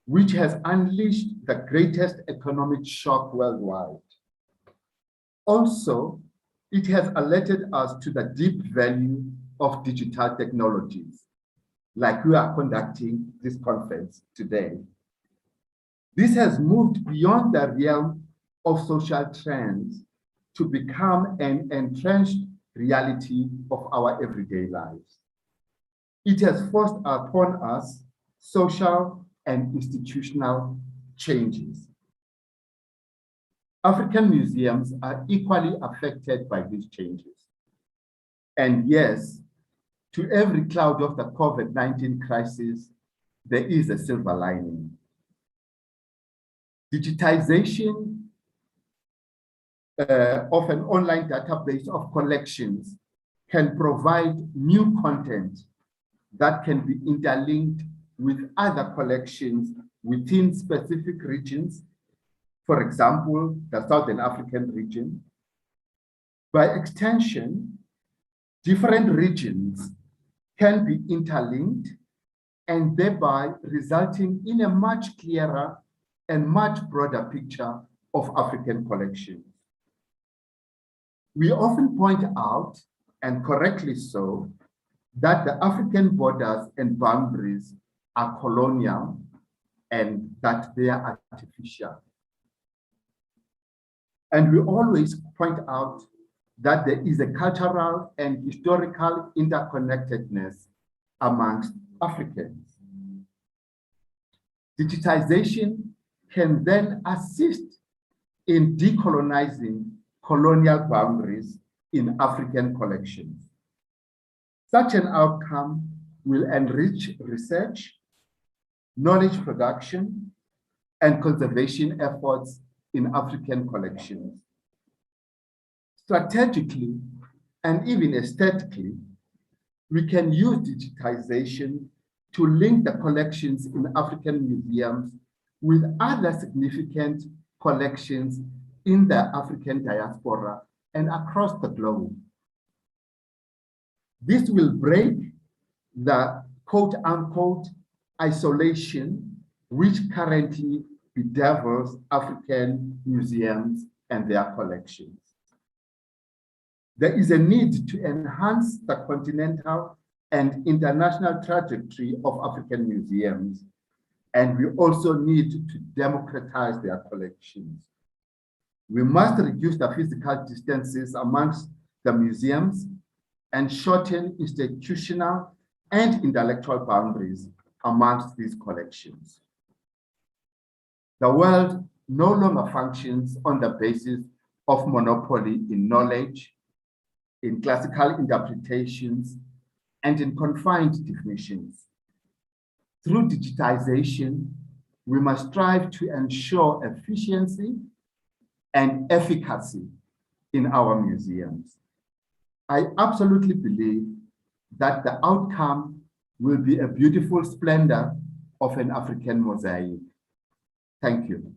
which has unleashed the greatest economic shock worldwide. Also, it has alerted us to the deep value of digital technologies, like we are conducting this conference today. This has moved beyond the realm of social trends to become an entrenched reality of our everyday lives. It has forced upon us social and institutional changes. African museums are equally affected by these changes. And yes, to every cloud of the COVID-19 crisis, there is a silver lining. Digitization of an online database of collections can provide new content that can be interlinked with other collections within specific regions, for example, the Southern African region. By extension, different regions can be interlinked and thereby resulting in a much clearer and much broader picture of African collections. We often point out, and correctly so, that the African borders and boundaries are colonial and that they are artificial. And we always point out that there is a cultural and historical interconnectedness amongst Africans. Digitization can then assist in decolonizing colonial boundaries in African collections. Such an outcome will enrich research, knowledge production, and conservation efforts in African collections. Strategically, and even aesthetically, we can use digitization to link the collections in African museums with other significant collections in the African diaspora and across the globe. This will break the quote unquote isolation which currently bedevils African museums and their collections. There is a need to enhance the continental and international trajectory of African museums, and we also need to democratize their collections. We must reduce the physical distances amongst the museums and shorten institutional and intellectual boundaries amongst these collections. The world no longer functions on the basis of monopoly in knowledge, in classical interpretations, and in confined definitions. Through digitization, we must strive to ensure efficiency and efficacy in our museums. I absolutely believe that the outcome will be a beautiful splendor of an African mosaic. Thank you.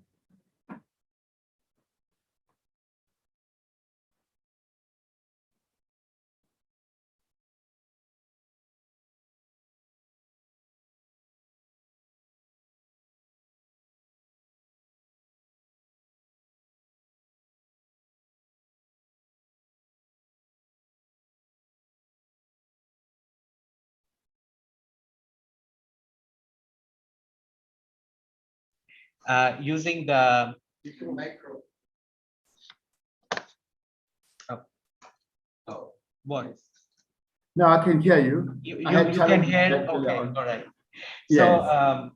Using the what? No, I can hear you. You can hear. Okay, all right. Yes.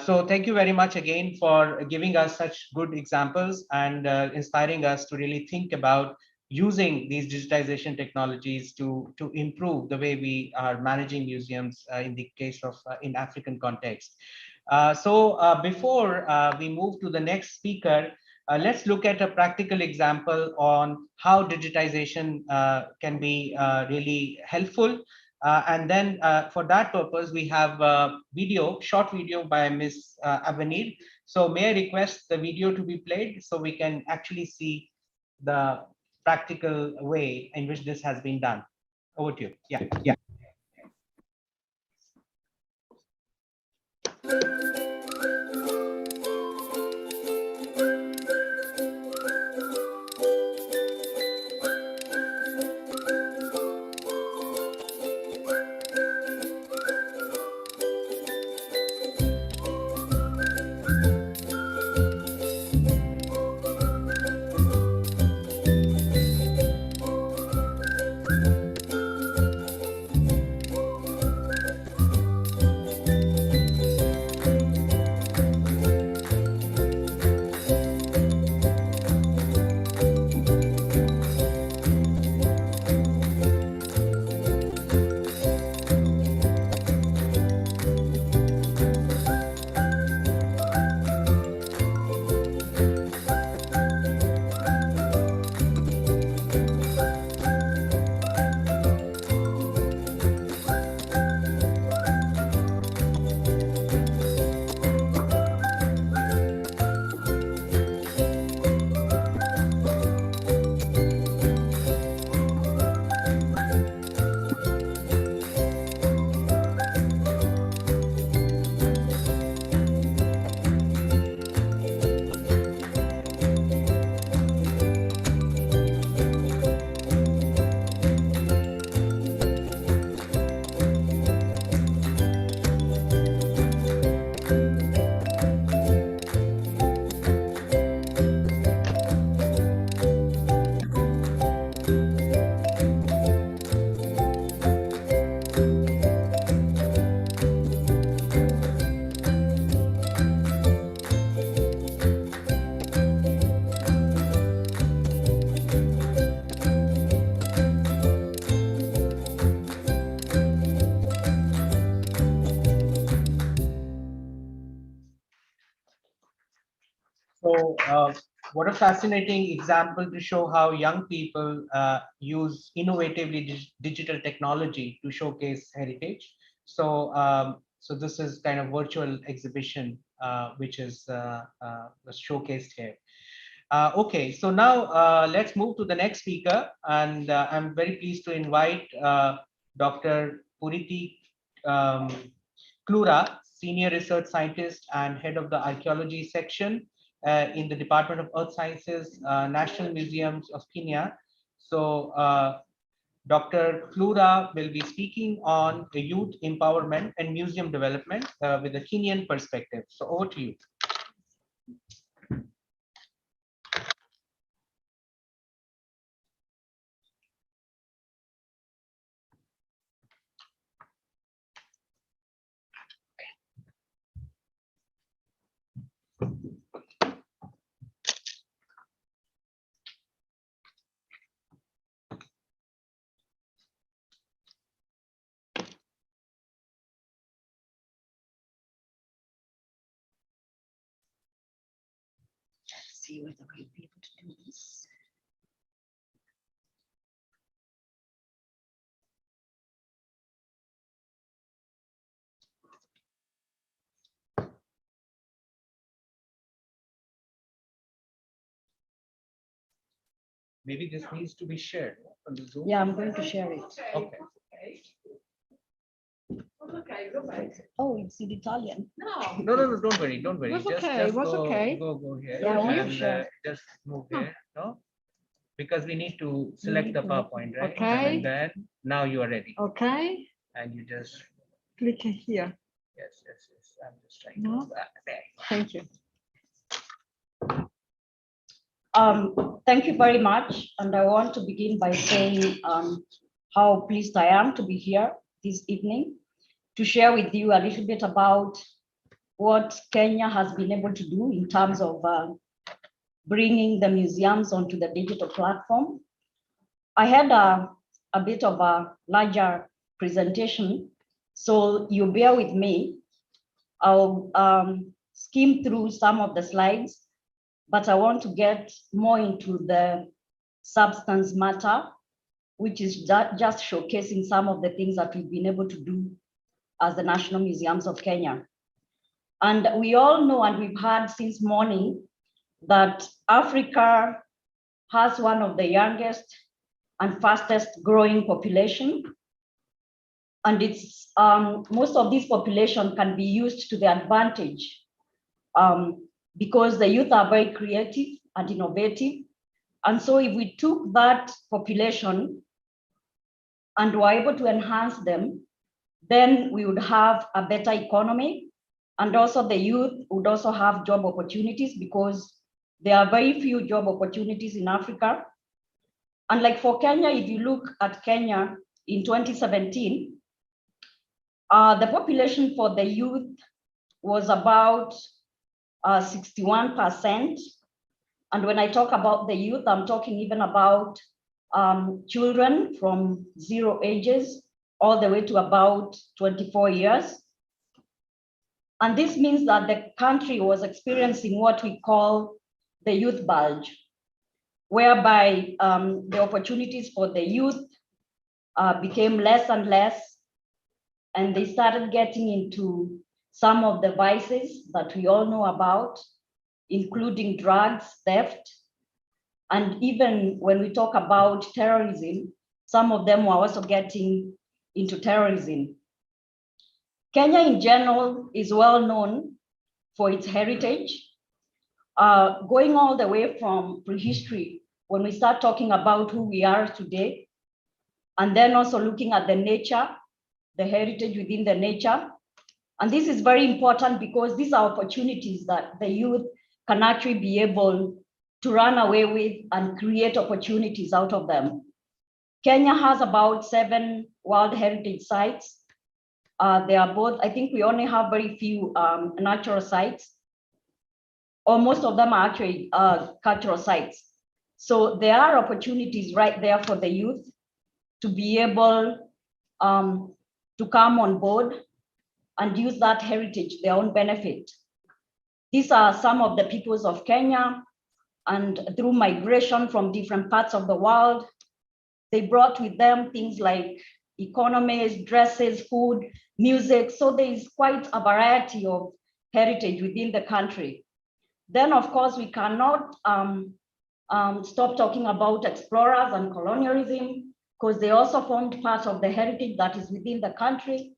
So thank you very much again for giving us such good examples and inspiring us to really think about using these digitization technologies to improve the way we are managing museums in the case of in African context. Before we move to the next speaker, let's look at a practical example on how digitization can be really helpful. And then for that purpose, we have a short video by Ms. Avenir. So may I request the video to be played so we can actually see the practical way in which this has been done. Over to you. Yeah. So what a fascinating example to show how young people use innovatively digital technology to showcase heritage. So so this is kind of virtual exhibition which is showcased here. Okay, so now let's move to the next speaker, and I'm very pleased to invite Dr. Puriti Klura, Senior Research Scientist and Head of the Archaeology Section in the Department of Earth Sciences, National Museums of Kenya. So Dr. Klura will be speaking on the youth empowerment and museum development with a Kenyan perspective. So over to you. See whether we'll be able to do this. Maybe this needs to be shared on the Zoom. Yeah, I'm going to share it. Okay. Oh, it's in Italian. No, don't worry, don't worry. Was okay, was go, okay. go here. Yeah, I want to and share. just move here, no? Because we need to select the PowerPoint, right? Okay. And then now you are ready. Okay, And you just, click here. yes. I'm just trying No. to, there. Thank you. Thank you very much. And I want to begin by saying how pleased I am to be here this evening to share with you a little bit about what Kenya has been able to do in terms of bringing the museums onto the digital platform. I had a bit of a larger presentation, so you bear with me. I'll skim through some of the slides, but I want to get more into the substance matter, which is just showcasing some of the things that we've been able to do as the National Museums of Kenya. And we all know, and we've heard since morning, that Africa has one of the youngest and fastest growing population. And it's most of this population can be used to the advantage because the youth are very creative and innovative. And so if we took that population and were able to enhance them, then we would have a better economy. And also the youth would also have job opportunities because there are very few job opportunities in Africa. And like for Kenya, if you look at Kenya in 2017, the population for the youth was about 61%. And when I talk about the youth, I'm talking even about children from 0 ages all the way to about 24 years. And this means that the country was experiencing what we call the youth bulge, whereby the opportunities for the youth became less and less, and they started getting into some of the vices that we all know about, including drugs, theft, and even when we talk about terrorism, some of them were also getting into terrorism. Kenya in general is well known for its heritage, going all the way from prehistory, when we start talking about who we are today, and then also looking at the nature, the heritage within the nature. And this is very important because these are opportunities that the youth can actually be able to run away with and create opportunities out of them. Kenya has about 7 World Heritage Sites. They are both, I think we only have very few natural sites, or most of them are actually cultural sites. So there are opportunities right there for the youth to be able to come on board and use that heritage to their own benefit. These are some of the peoples of Kenya, and through migration from different parts of the world, they brought with them things like economies, dresses, food, music. So there is quite a variety of heritage within the country. Then, of course, we cannot stop talking about explorers and colonialism, because they also formed part of the heritage that is within the country.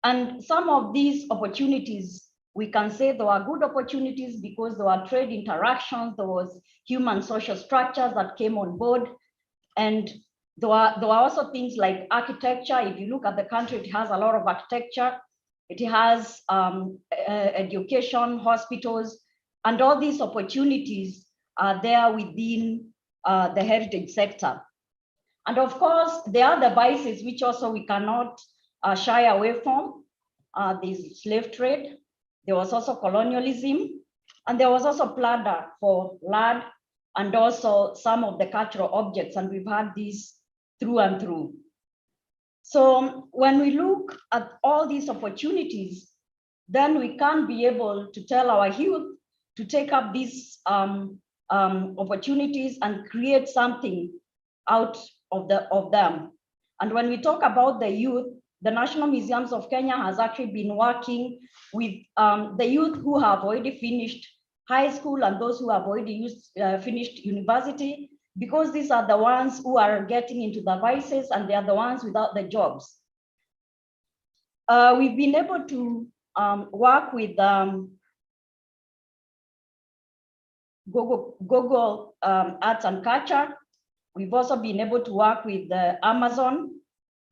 And some of these opportunities, we can say there were good opportunities because there were trade interactions, there was human social structures that came on board. And there were also things like architecture. If you look at the country, it has a lot of architecture. It has education, hospitals, and all these opportunities are there within the heritage sector. And of course, there are the vices which also we cannot shy away from. There's slave trade, there was also colonialism, and there was also plunder for land, and also some of the cultural objects, and we've had this through and through. So when we look at all these opportunities, then we can be able to tell our youth to take up these opportunities and create something out of them. And when we talk about the youth, the National Museums of Kenya has actually been working with the youth who have already finished high school and those who have already finished university, because these are the ones who are getting into the vices and they are the ones without the jobs. We've been able to work with Google Arts and Culture. We've also been able to work with Amazon.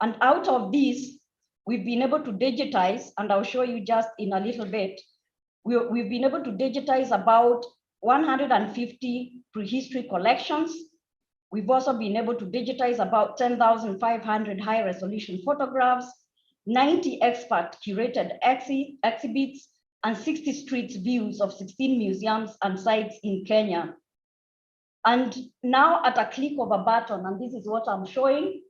And out of these, we've been able to digitize, and I'll show you just in a little bit, we've been able to digitize about 150 prehistory collections. We've also been able to digitize about 10,500 high resolution photographs, 90 expert curated exhibits, and 60 street views of 16 museums and sites in Kenya. And now at a click of a button, and this is what I'm showing,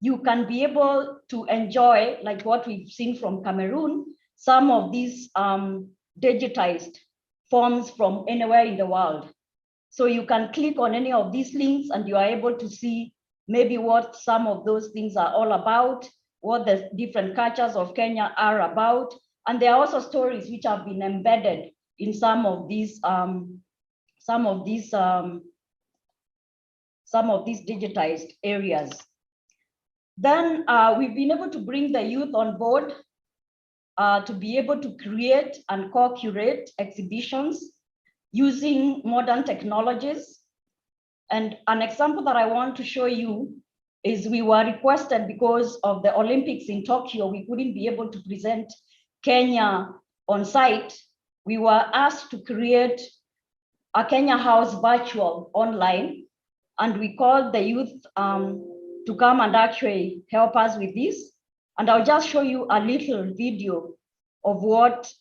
you can be able to enjoy, like what we've seen from Cameroon, some of these digitized forms from anywhere in the world. So you can click on any of these links and you are able to see maybe what some of those things are all about, what the different cultures of Kenya are about. And there are also stories which have been embedded in some of these digitized areas. Then we've been able to bring the youth on board to be able to create and co-curate exhibitions using modern technologies. And an example that I want to show you is we were requested because of the Olympics in Tokyo, we couldn't be able to present Kenya on site. We were asked to create a Kenya House virtual online, and we called the youth to come and actually help us with this. And I'll just show you a little video of what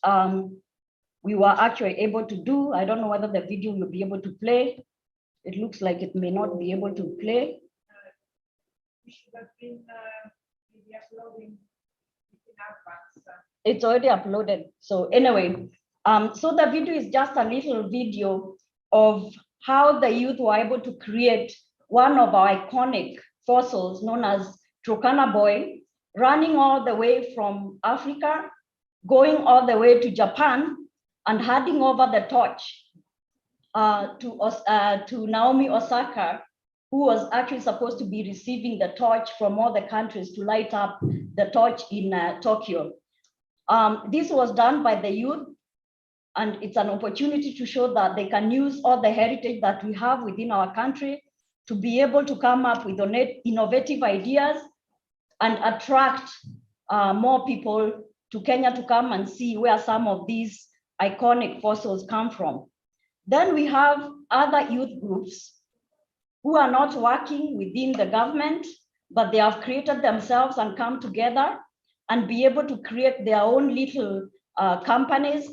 we were actually able to do. I don't know whether the video will be able to play. It looks like it may not be able to play. We should have been maybe uploading in advance. It's already uploaded. So anyway, so the video is just a little video of how the youth were able to create one of our iconic fossils known as Turkana boy, running all the way from Africa, going all the way to Japan, and handing over the torch to Naomi Osaka, who was actually supposed to be receiving the torch from all the countries to light up the torch in Tokyo. This was done by the youth, and it's an opportunity to show that they can use all the heritage that we have within our country to be able to come up with innovative ideas and attract more people to Kenya to come and see where some of these iconic fossils come from. Then we have other youth groups who are not working within the government, but they have created themselves and come together and be able to create their own little companies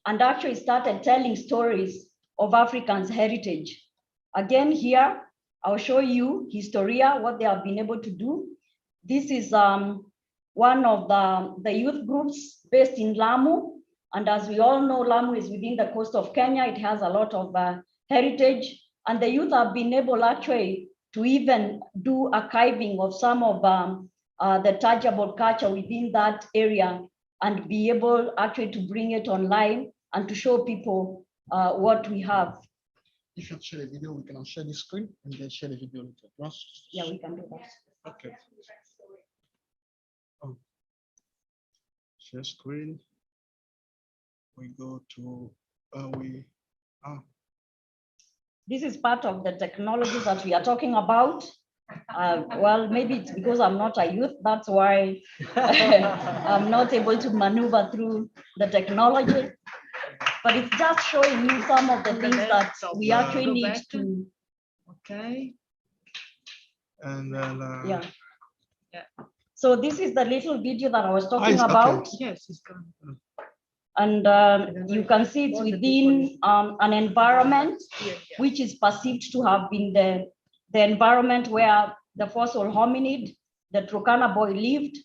and actually started telling stories of Africans' heritage. Again, here, I'll show you Historia, what they have been able to do. This is one of the youth groups based in Lamu. And as we all know, Lamu is within the coast of Kenya. It has a lot of heritage, and the youth have been able actually to even do archiving of some of the tangible culture within that area and be able actually to bring it online and to show people what we have. If you share the video, we can share the screen and then share the video later. Yeah, we can do that. Okay. Oh. Share screen. We go to This is part of the technologies that we are talking about. Well, maybe it's because I'm not a youth, that's why I'm not able to maneuver through the technology. But it's just showing you some of the things that we actually need to. Okay. and then Yeah. So this is the little video that I was talking okay. about. Yes, it's gone. And you can see it's within an environment which is perceived to have been the environment where the fossil hominid, the Turkana boy, lived.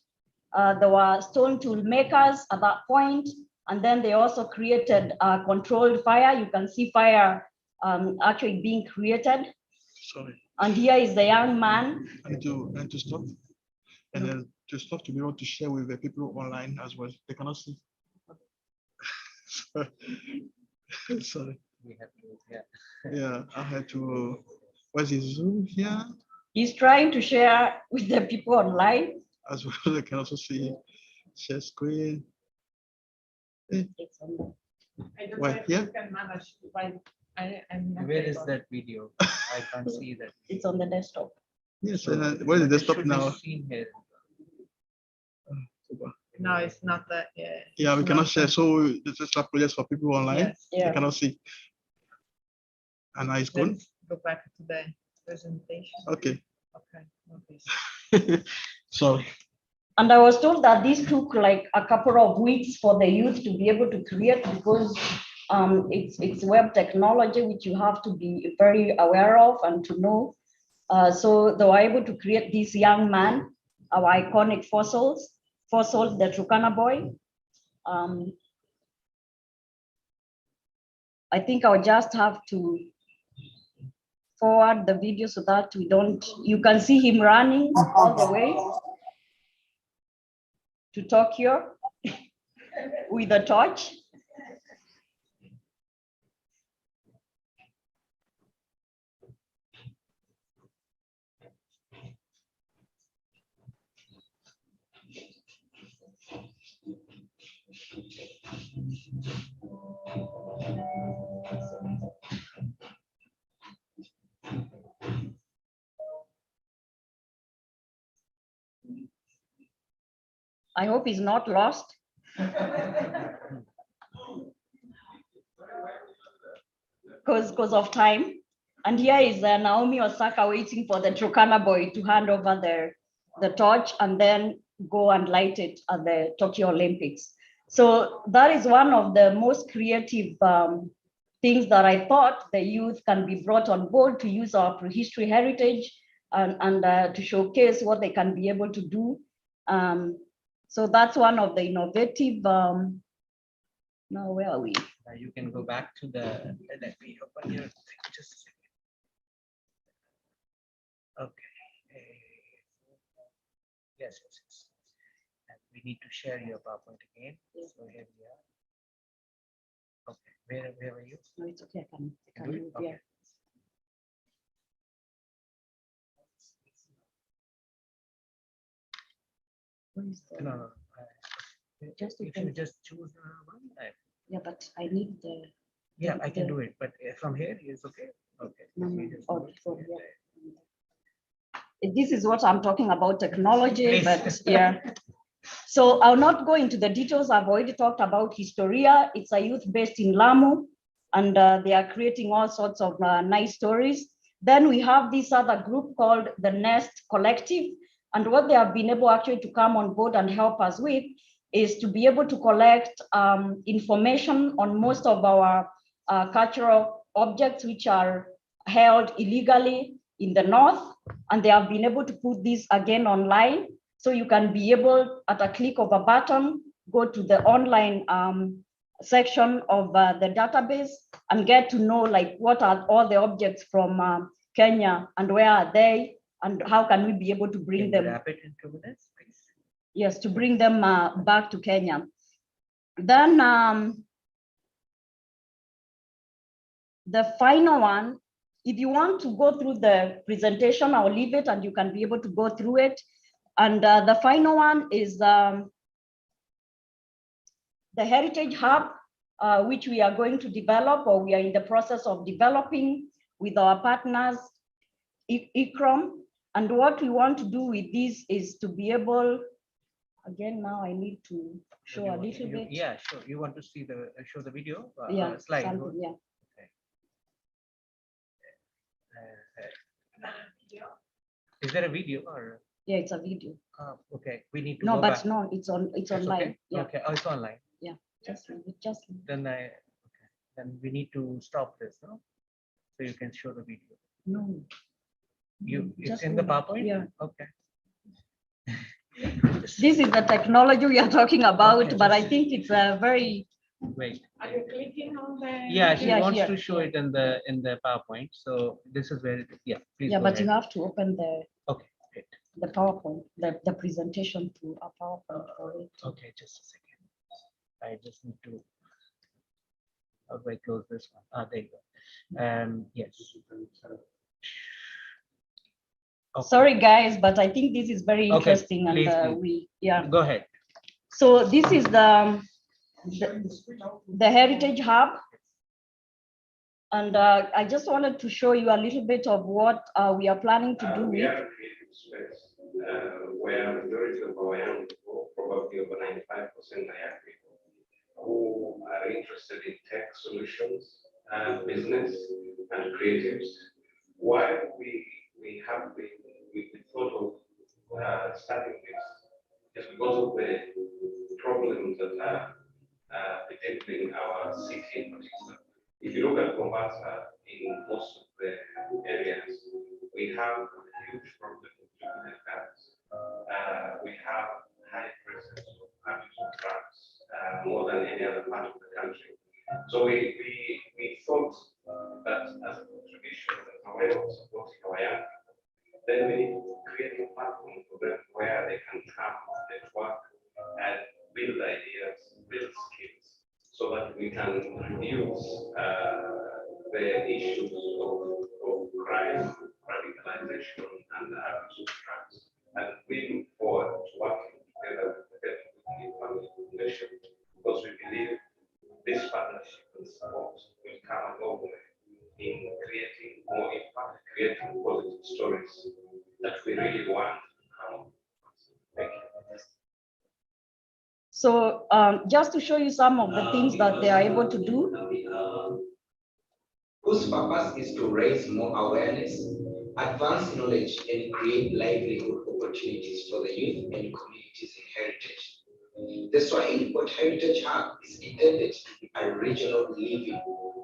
There were stone tool makers at that point, and then they also created controlled fire. You can see fire actually being created. Sorry. And here is the young man. And to stop, and then to stop to be able to share with the people online as well. They cannot see. Sorry. We have to, yeah. Yeah, I had to. What's the Zoom here? He's trying to share with the people online. As well, they can also see share screen. It's on the, Why here? Where is that video? I can't see that. it's on the desktop. Yes, and where is the desktop Should be now? seen here. No, it's not that. Yeah, we cannot share. So this is a project for people online. Yes. Yeah. They cannot see. And now it's gone. Let's go back to the presentation. Okay. Okay. Sorry. And I was told that this took like a couple of weeks for the youth to be able to create, because it's web technology which you have to be very aware of and to know. So they were able to create this young man, our iconic fossil, the Turkana boy. I think I'll just have to forward the video so that we don't, you can see him running all the way to Tokyo with a torch. I hope he's not lost. Because of time. And here is Naomi Osaka waiting for the Turkana boy to hand over the torch and then go and light it at the Tokyo Olympics. So that is one of the most creative things that I thought the youth can be brought on board to use our prehistory heritage and to showcase what they can be able to do. So that's one of the innovative, now where are we? You can go back to the, let me open your thing just a second. Okay. Yes. And we need to share your PowerPoint again. So here we are. Okay, where are you? No, it's okay, I can Do it? move, Okay. yeah. What is the, No. Just If you just choose one. yeah, but I need the. Yeah, I can do it, but from here is okay. Okay. No, let me no, just oh, do it. from here. This is what I'm talking about, technology, but yeah. So I'll not go into the details. I've already talked about Historia. It's a youth based in Lamu, and they are creating all sorts of nice stories. Then we have this other group called the Nest Collective. And what they have been able actually to come on board and help us with is to be able to collect information on most of our cultural objects which are held illegally in the north. And they have been able to put this again online. So you can be able, at a click of a button, go to the online section of the database and get to know like what are all the objects from Kenya and where are they and how can we be able to bring them. Wrap it in 2 minutes, please. Yes, to bring them back to Kenya. Then the final one, if you want to go through the presentation, I'll leave it and you can be able to go through it. And the final one is the Heritage Hub, which we are going to develop, or we are in the process of developing with our partners, ICROM. And what we want to do with this is to be able, again, now I need to show a little bit. Yeah, sure. You want to see show the video? Yeah, slide. something, yeah. Is there a video or? Yeah, it's a video. Okay, we need to No, go but back. no, it's online. Okay. Yeah. Okay. Oh, it's online. Yeah, just leave it, just leave it. Then then we need to stop this, no? So you can show the video. No. It's Just in the go back. PowerPoint? Yeah. Okay. This is the technology we are talking about, Okay, but I just- think it's a very. Wait. Are you clicking on the? Yeah, she Yeah, wants here. to show it in the PowerPoint. So this is where, yeah, please Yeah, go but you ahead. have to open Okay, great. the PowerPoint, the presentation to a PowerPoint for it. Okay, just a second. I just need to. How do I close this one? There you go. Yes. Okay. Sorry, guys, but I think this is very Okay, interesting and please. yeah. Go ahead. So this is the Heritage Hub. And I just wanted to show you a little bit of what we are planning to do We with. are a creative space where majority of our young people, probably over 95% are young people, who are interested in tech solutions, business, and creatives. Why we thought of starting this is because of the problems that are detecting our city in particular. If you look at Mombasa, in most of the areas, we have a huge problem with juvenile gangs. We have high presence of abuse of drugs, more than any other part of the country. So we thought that as a contribution, as a way of supporting our young people, then we need to create a platform for them where they can come, network, and build ideas, build skills, so that we can reduce the issues of crime, radicalization, and abuse of drugs. And we look forward to working together with the Youth Family Foundation, because we believe this partnership and support will come a long way in creating more impact, creating positive stories that we really want to come. Thank you. So just to show you some of the things that they are able to do. Whose purpose is to raise more awareness, advance knowledge, and create livelihood opportunities for the youth and communities in heritage. The Swahili Port Heritage Hub is intended to be a regional living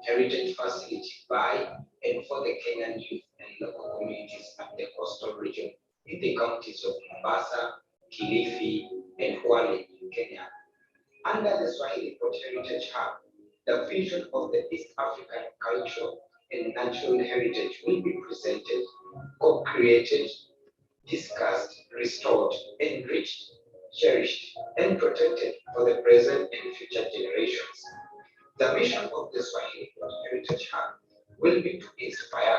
heritage facility by and for the Kenyan youth and local communities at the coastal region in the counties of Mombasa, Kilifi, and Kwale in Kenya. Under the Swahili Port Heritage Hub, the vision of the East African culture and natural heritage will be presented, co-created, discussed, restored, enriched, cherished, and protected for the present and future generations. The mission of the Swahili Port Heritage Hub will be to inspire,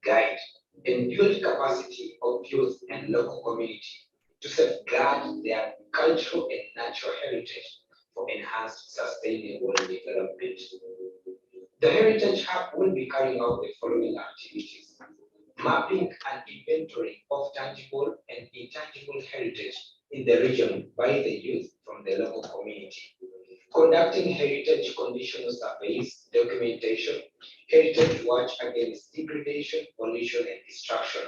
guide, and build capacity of youth and local community to safeguard their cultural and natural heritage for enhanced sustainable development. The Heritage Hub will be carrying out the following activities: mapping and inventory of tangible and intangible heritage in the region by the youth from the local community, conducting heritage condition surveys, documentation, heritage watch against degradation, pollution, and destruction,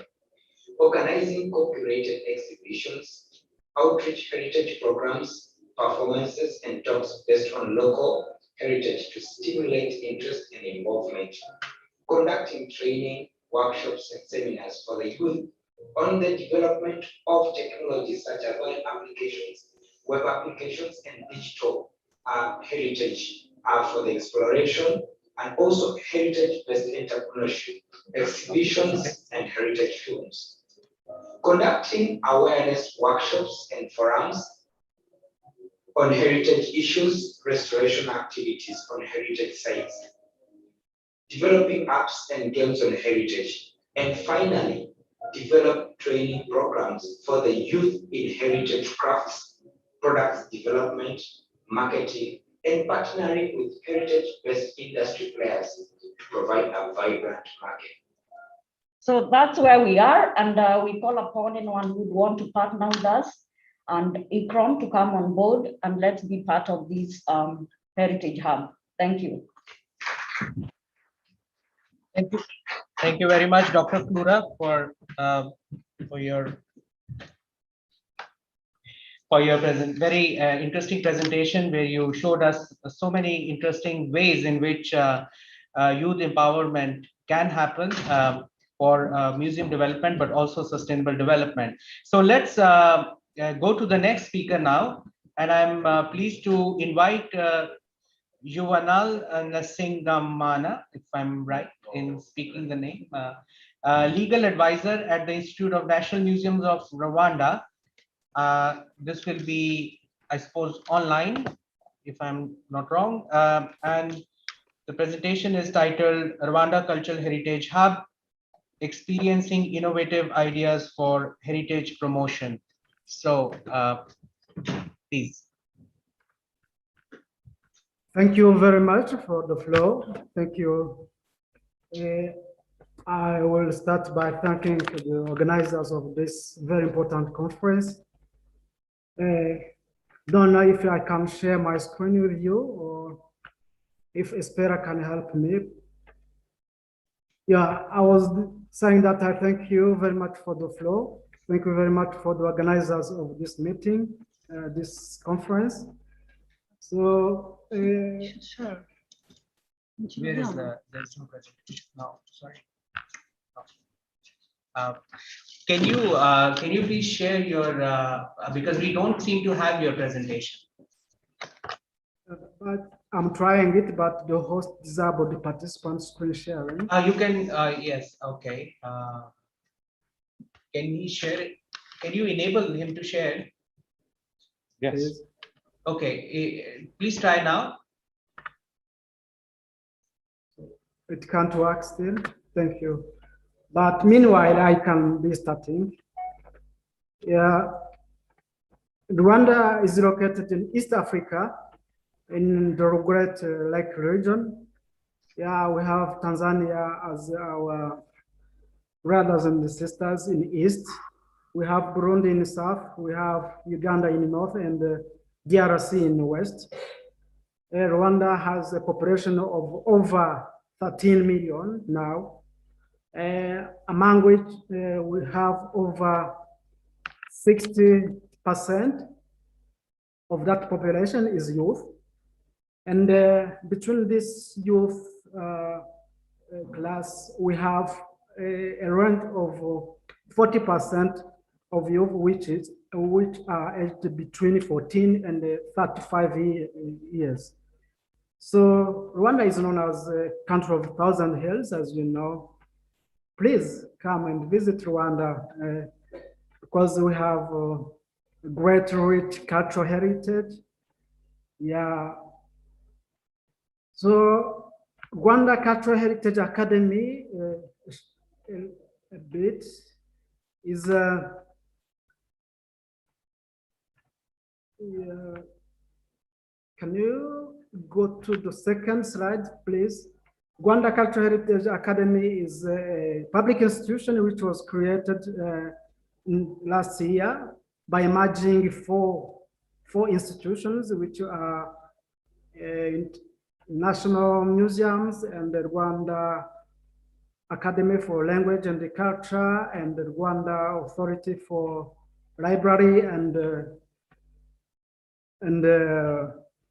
organizing co-curated exhibitions, outreach heritage programs, performances, and talks based on local heritage to stimulate interest and involvement, conducting training, workshops, and seminars for the youth on the development of technologies such as web applications, and digital heritage for the exploration, and also heritage-based entrepreneurship, exhibitions, and heritage films. Conducting awareness workshops and forums on heritage issues, restoration activities on heritage sites, developing apps and games on heritage, and finally, develop training programs for the youth in heritage crafts, products development, marketing, and partnering with heritage-based industry players to provide a vibrant market. So that's where we are, and we call upon anyone who would want to partner with us and ICROM to come on board and let's be part of this heritage hub. Thank you. Thank you. Thank you very much, Dr. Flura, for your very interesting presentation, where you showed us so many interesting ways in which youth empowerment can happen for museum development, but also sustainable development. So let's go to the next speaker now, and I'm pleased to invite Yuvanal Nasingamana, if I'm right in speaking the name, legal advisor at the Institute of National Museums of Rwanda. This will be, I suppose, online, if I'm not wrong. And the presentation is titled Rwanda Cultural Heritage Hub, Experiencing Innovative Ideas for Heritage Promotion. So, please. Thank you very much for the floor. Thank you. I will start by thanking the organizers of this very important conference. Don't know if I can share my screen with you or if Espera can help me. Yeah, I was saying that I thank you very much for the floor. Thank you very much for the organizers of this meeting, this conference. So, Sure. Where is there's no presentation? No, sorry. Can you please share your, because we don't seem to have your presentation. But I'm trying it, but the host disabled the participant screen sharing. You can, yes, okay. Can he share it? Can you enable him to share? Yes. Please. Okay, please try now. It can't work still. Thank you. But meanwhile, I can be starting. Yeah. Rwanda is located in East Africa, in the Great Lake region. Yeah, we have Tanzania as our brothers and sisters in the east. We have Burundi in the south. We have Uganda in the north and DRC in the west. Rwanda has a population of over 13 million now, among which we have over 60% of that population is youth. And between this youth class, we have a range of 40% of youth which are aged between 14 and 35 years. So Rwanda is known as a country of 1,000 hills, as you know. Please come and visit Rwanda because we have great rich cultural heritage. Yeah. So Rwanda Cultural Heritage Academy a bit is can you go to the second slide, please? Rwanda Cultural Heritage Academy is a public institution which was created last year by merging four institutions, which are national museums and the Rwanda Academy for Language and Culture and the Rwanda Authority for Library and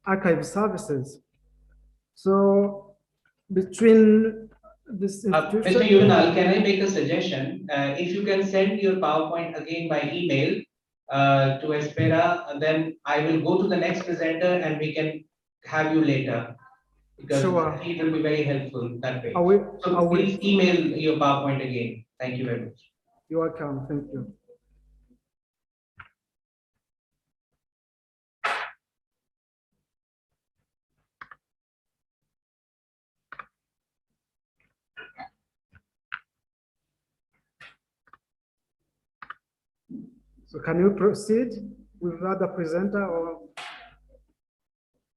archive services. So between this institution— Mr. Yunal, can I make a suggestion? If you can send your PowerPoint again by email to Espera, then I will go to the next presenter and we can have you later, because Sure. it will be very helpful that way. I will, So please email your PowerPoint again. Thank you very much. You're welcome. Thank you. So can you proceed with the other presenter, or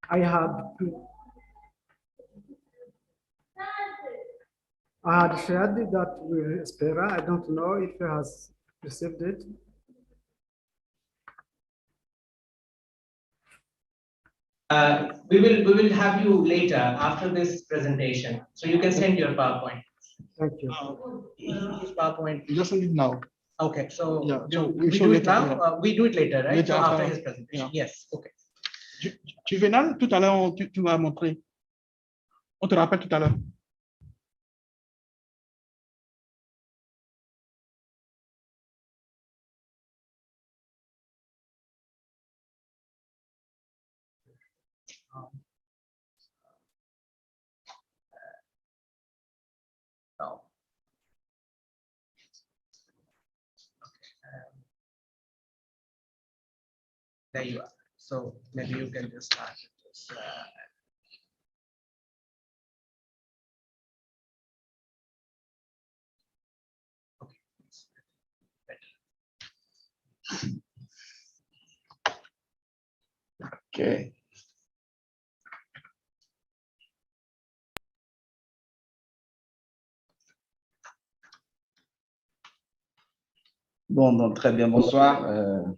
I had shared that with Spera. I don't know if he has received it. We will have you later after this presentation, so you can send your PowerPoint. Thank you. His PowerPoint. Just send it now. Okay, so Yeah, so we show do it later, now. yeah. We do it later, right? Later So after after, his presentation. yeah. Yes. Okay. Juvenal, tout à l'heure, tu m'as montré. On te rappelle tout à l'heure. No. There you are. So maybe you can just start this. Okay. Bon, donc très bien, bonsoir.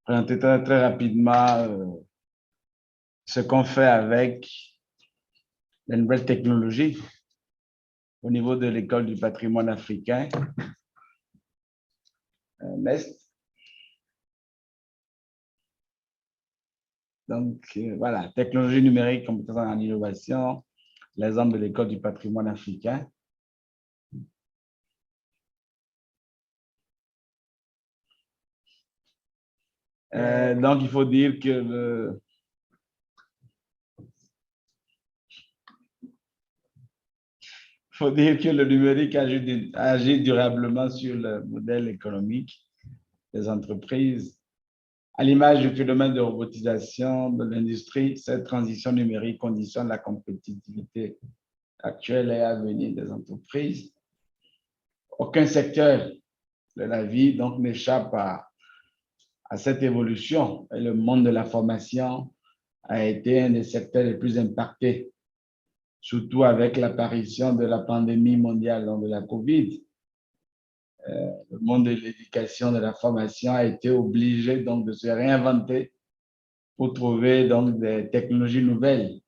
Présenter très rapidement ce qu'on fait avec les nouvelles technologies au niveau de l'école du patrimoine africain. Next. Donc, voilà, technologie numérique, compétences en innovation, l'exemple de l'école du patrimoine africain. Donc, il faut dire que le numérique agit durablement sur le modèle économique des entreprises. À l'image du phénomène de robotisation de l'industrie, cette transition numérique conditionne la compétitivité actuelle et à venir des entreprises. Aucun secteur de la vie donc n'échappe à cette évolution, et le monde de la formation a été un des secteurs les plus impactés, surtout avec l'apparition de la pandémie mondiale, donc de la COVID. Le monde de l'éducation, de la formation a été obligé donc de se réinventer pour trouver donc des technologies nouvelles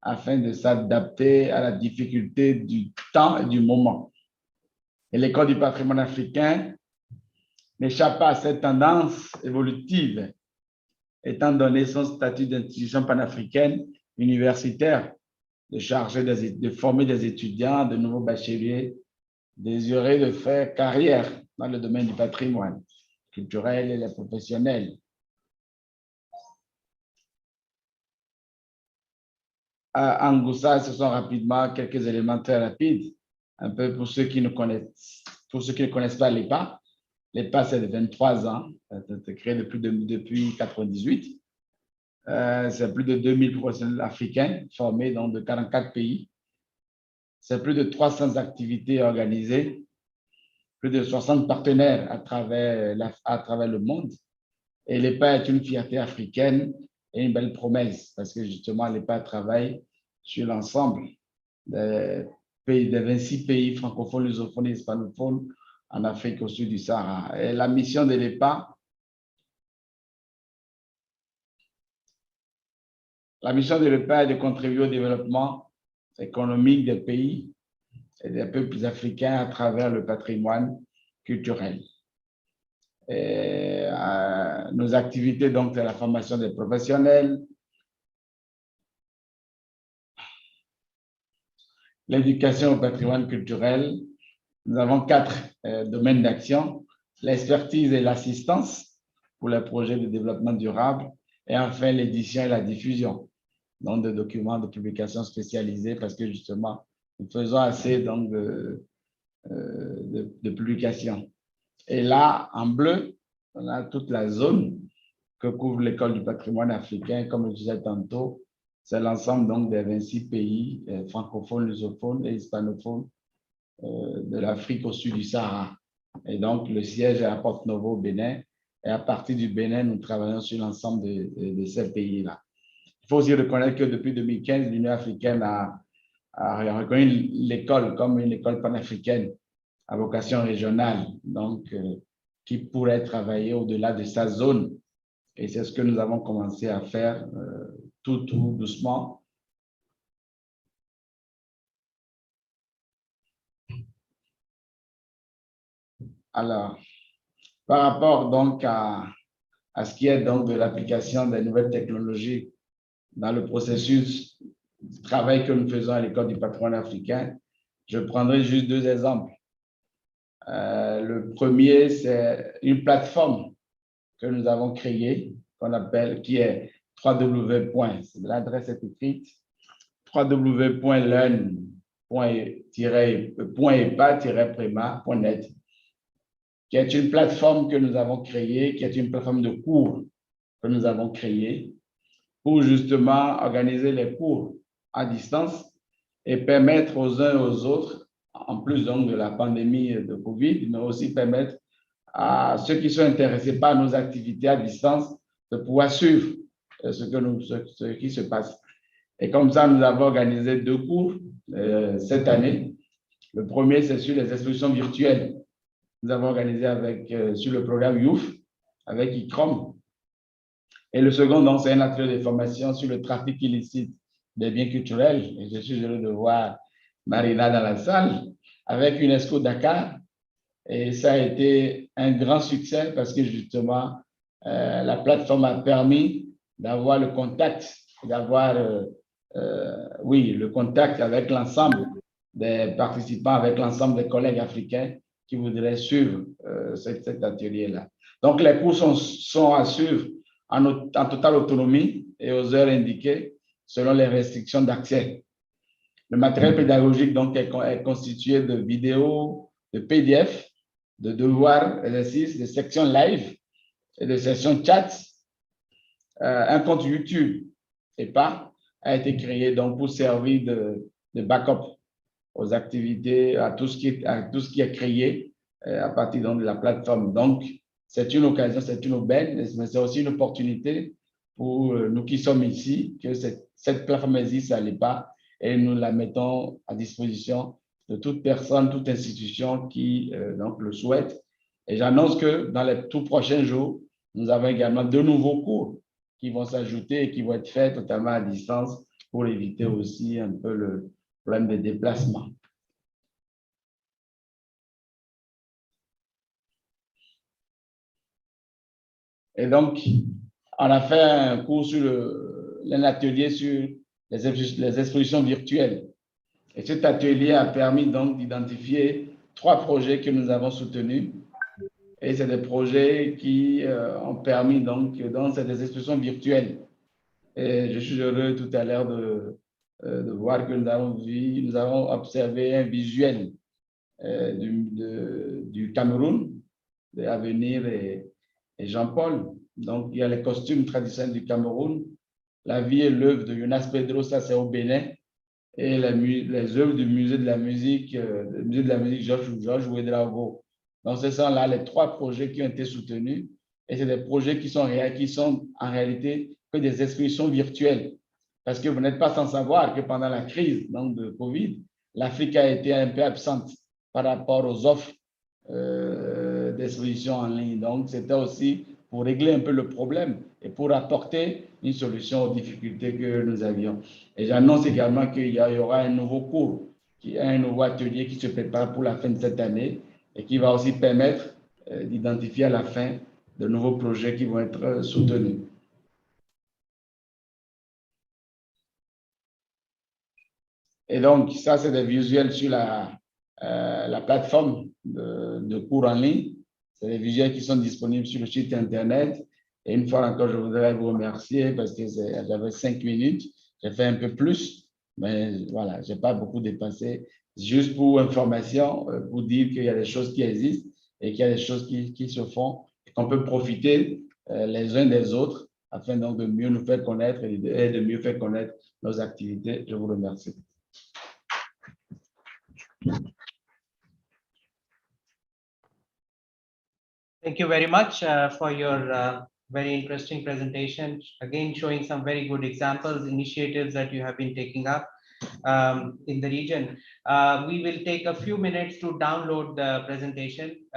afin de s'adapter à la difficulté du temps et du moment. Et l'école du patrimoine africain n'échappe pas à cette tendance évolutive, étant donné son statut d'institution panafricaine universitaire, de charger de former des étudiants, de nouveaux bacheliers, désireux de faire carrière dans le domaine du patrimoine culturel et les professionnels. À Angoussa, ce sont rapidement quelques éléments très rapides, un peu pour ceux qui ne connaissent pas l'EPA. L'EPA, c'est de 23 ans, c'est créé depuis 1998. C'est plus de 2000 professionnels africains formés dans de 44 pays. C'est plus de 300 activités organisées, plus de 60 partenaires à travers le monde. Et l'EPA est une fierté africaine et une belle promesse parce que justement, l'EPA travaille sur l'ensemble des 26 pays francophones, lusophones et hispanophones en Afrique au sud du Sahara. Et la mission de l'EPA, est de contribuer au développement économique des pays et des peuples africains à travers le patrimoine culturel. Et, nos activités, donc, c'est la formation des professionnels, l'éducation au patrimoine culturel. Nous avons 4 domaines d'action: l'expertise et l'assistance pour les projets de développement durable, et enfin l'édition et la diffusion. donc de documents de publication spécialisés parce que justement, nous faisons assez donc, de publications. Et là, en bleu, on a toute la zone que couvre l'École du patrimoine africain, comme je disais tantôt. C'est l'ensemble donc des 26 pays francophones, lusophones et hispanophones de l'Afrique au sud du Sahara. Et donc, le siège est à Porto-Novo au Bénin. Et à partir du Bénin, nous travaillons sur l'ensemble de ces pays-là. Il faut aussi reconnaître que depuis 2015, l'Union africaine a reconnu l'école comme une école panafricaine à vocation régionale, donc qui pourrait travailler au-delà de sa zone. Et c'est ce que nous avons commencé à faire tout doucement. Alors, par rapport donc à ce qui est donc de l'application des nouvelles technologies dans le processus de travail que nous faisons à l'École du patrimoine africain, je prendrai juste deux exemples. Le premier, c'est une plateforme que nous avons créée, qu'on appelle, qui est c'est de l'adresse est écrite, www.learn.epa-prema.net, qui est une plateforme que nous avons créée, qui est une plateforme de cours que nous avons créée pour justement organiser les cours à distance et permettre aux uns et aux autres, en plus donc de la pandémie de Covid, mais aussi permettre à ceux qui sont intéressés par nos activités à distance de pouvoir suivre ce qui se passe. Et comme ça, nous avons organisé deux cours cette année. Le premier, c'est sur les expositions virtuelles. Nous avons organisé sur le programme Youth avec ICROM. Et le second, donc, c'est un atelier de formation sur le trafic illicite des biens culturels. Et je suis heureux de voir Marina dans la salle avec UNESCO Dakar. Et ça a été un grand succès parce que justement, la plateforme a permis d'avoir le contact, le contact avec l'ensemble des participants, avec l'ensemble des collègues africains qui voudraient suivre cet atelier-là. Donc, les cours sont à suivre en totale autonomie et aux heures indiquées selon les restrictions d'accès. Le matériel pédagogique donc, est constitué de vidéos, de PDF, de devoirs, exercices, de sections live et de sessions chat. Un compte YouTube EPA a été créé donc, pour servir de backup aux activités, à tout ce qui est créé à partir donc, de la plateforme. Donc, c'est une occasion, c'est une aubaine, mais c'est aussi une opportunité pour nous qui sommes ici, que cette plateforme existe à l'EPA et nous la mettons à disposition de toute personne, toute institution qui donc, le souhaite. Et j'annonce que dans les tout prochains jours, nous avons également de nouveaux cours qui vont s'ajouter et qui vont être faits totalement à distance pour éviter aussi un peu le problème de déplacement. Et donc, on a fait un cours un atelier sur les expositions virtuelles. Et cet atelier a permis donc d'identifier 3 projets que nous avons soutenus. Et c'est des projets qui ont permis donc c'est des expositions virtuelles. Et je suis heureux tout à l'heure de voir que nous avons observé un visuel du Cameroun, d'Avenir et Jean-Paul. Donc, il y a les costumes traditionnels du Cameroun, la vie et l'œuvre de Jonas Pedro, ça c'est au Bénin, et les œuvres du musée de la musique, Georges Ouedraogo. Donc, ce sont là les 3 projets qui ont été soutenus, et c'est des projets qui sont en réalité que des expositions virtuelles. Parce que vous n'êtes pas sans savoir que pendant la crise donc, de Covid, l'Afrique a été un peu absente par rapport aux offres d'exposition en ligne. Donc, c'était aussi pour régler un peu le problème et pour apporter une solution aux difficultés que nous avions. Et j'annonce également qu'il y aura un nouveau cours, un nouveau atelier qui se prépare pour la fin de cette année et qui va aussi permettre d'identifier à la fin de nouveaux projets qui vont être soutenus. Et donc, ça, c'est des visuels sur la plateforme de cours en ligne. C'est des visuels qui sont disponibles sur le site Internet. Et une fois encore, je voudrais vous remercier parce que j'avais 5 minutes. j'ai fait un peu plus, mais voilà, j'ai pas beaucoup dépensé. Juste pour information, pour dire qu'il y a des choses qui existent et qu'il y a des choses qui se font et qu'on peut profiter les uns des autres afin donc de mieux nous faire connaître et de mieux faire connaître nos activités. Je vous remercie. Thank you very much for your very interesting presentation. Again, showing some very good examples, initiatives that you have been taking up in the region. We will take a few minutes to download the presentation.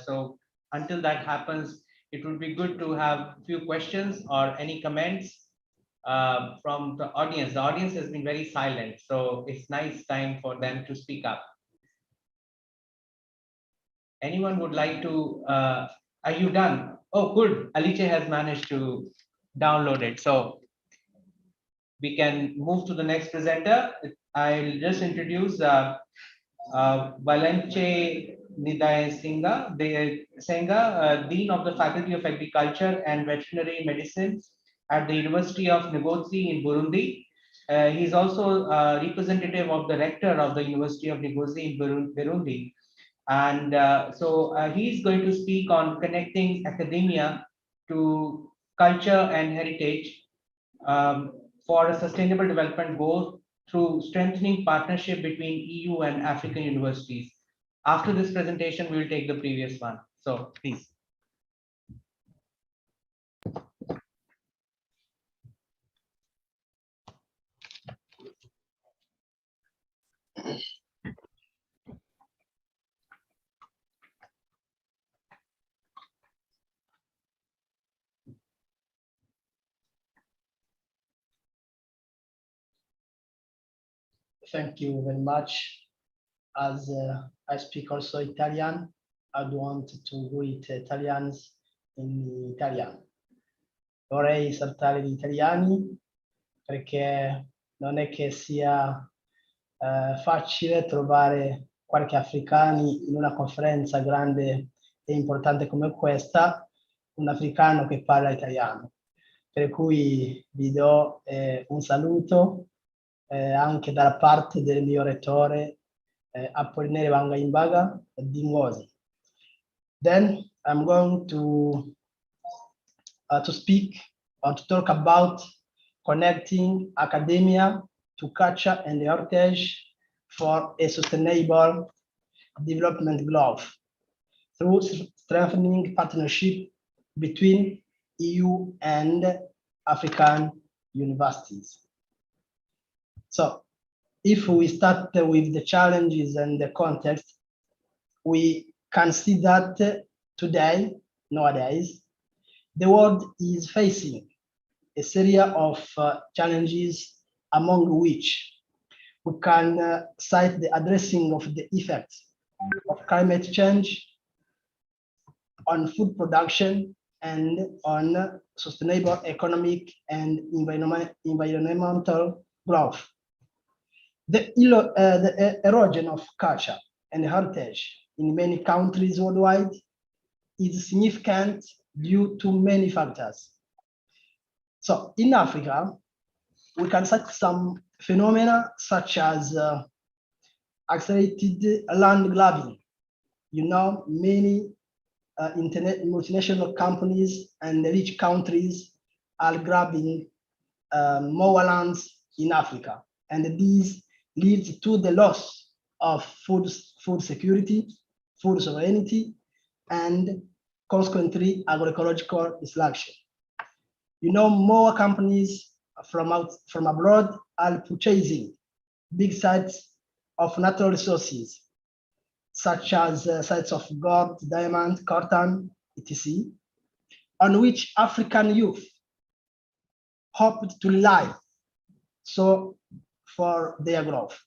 So until that happens, it would be good to have a few questions or any comments from the audience. The audience has been very silent, so it's nice time for them to speak up. Anyone would like to, are you done? Oh, good. Alice has managed to download it. So we can move to the next presenter. I'll just introduce Valenche Nidaya Senga, Dean of the Faculty of Agriculture and Veterinary Medicine at the University of Ngozi in Burundi. He's also representative of the rector of the University of Ngozi in Burundi. And so he's going to speak on connecting academia to culture and heritage for a sustainable development goal through strengthening partnership between EU and African universities. After this presentation, we will take the previous one. So please. Thank you very much. As I speak also Italian, I want to greet Italians in Italian. Vorrei salutare gli italiani perché non è che sia facile trovare qualche africani in una conferenza grande e importante come questa, un africano che parla italiano. Per cui vi do un saluto anche dalla parte del mio rettore Apollinare Bangaimbaga di Ngozi. Then I'm going to speak or to talk about connecting academia to culture and heritage for a sustainable development goal through strengthening partnership between EU and African universities. So if we start with the challenges and the context, we can see that today, nowadays, the world is facing a series of challenges, among which we can cite the addressing of the effects of climate change on food production and on sustainable economic and environmental growth. The erosion of culture and heritage in many countries worldwide is significant due to many factors. So in Africa, we can cite some phenomena such as accelerated land grabbing. You know, many multinational companies and rich countries are grabbing more lands in Africa, and these leads to the loss of food security, food sovereignty, and consequently agroecological destruction. You know, more companies from abroad are purchasing big sites of natural resources, such as sites of gold, diamond, cotton, etc., on which African youth hoped to rely so for their growth.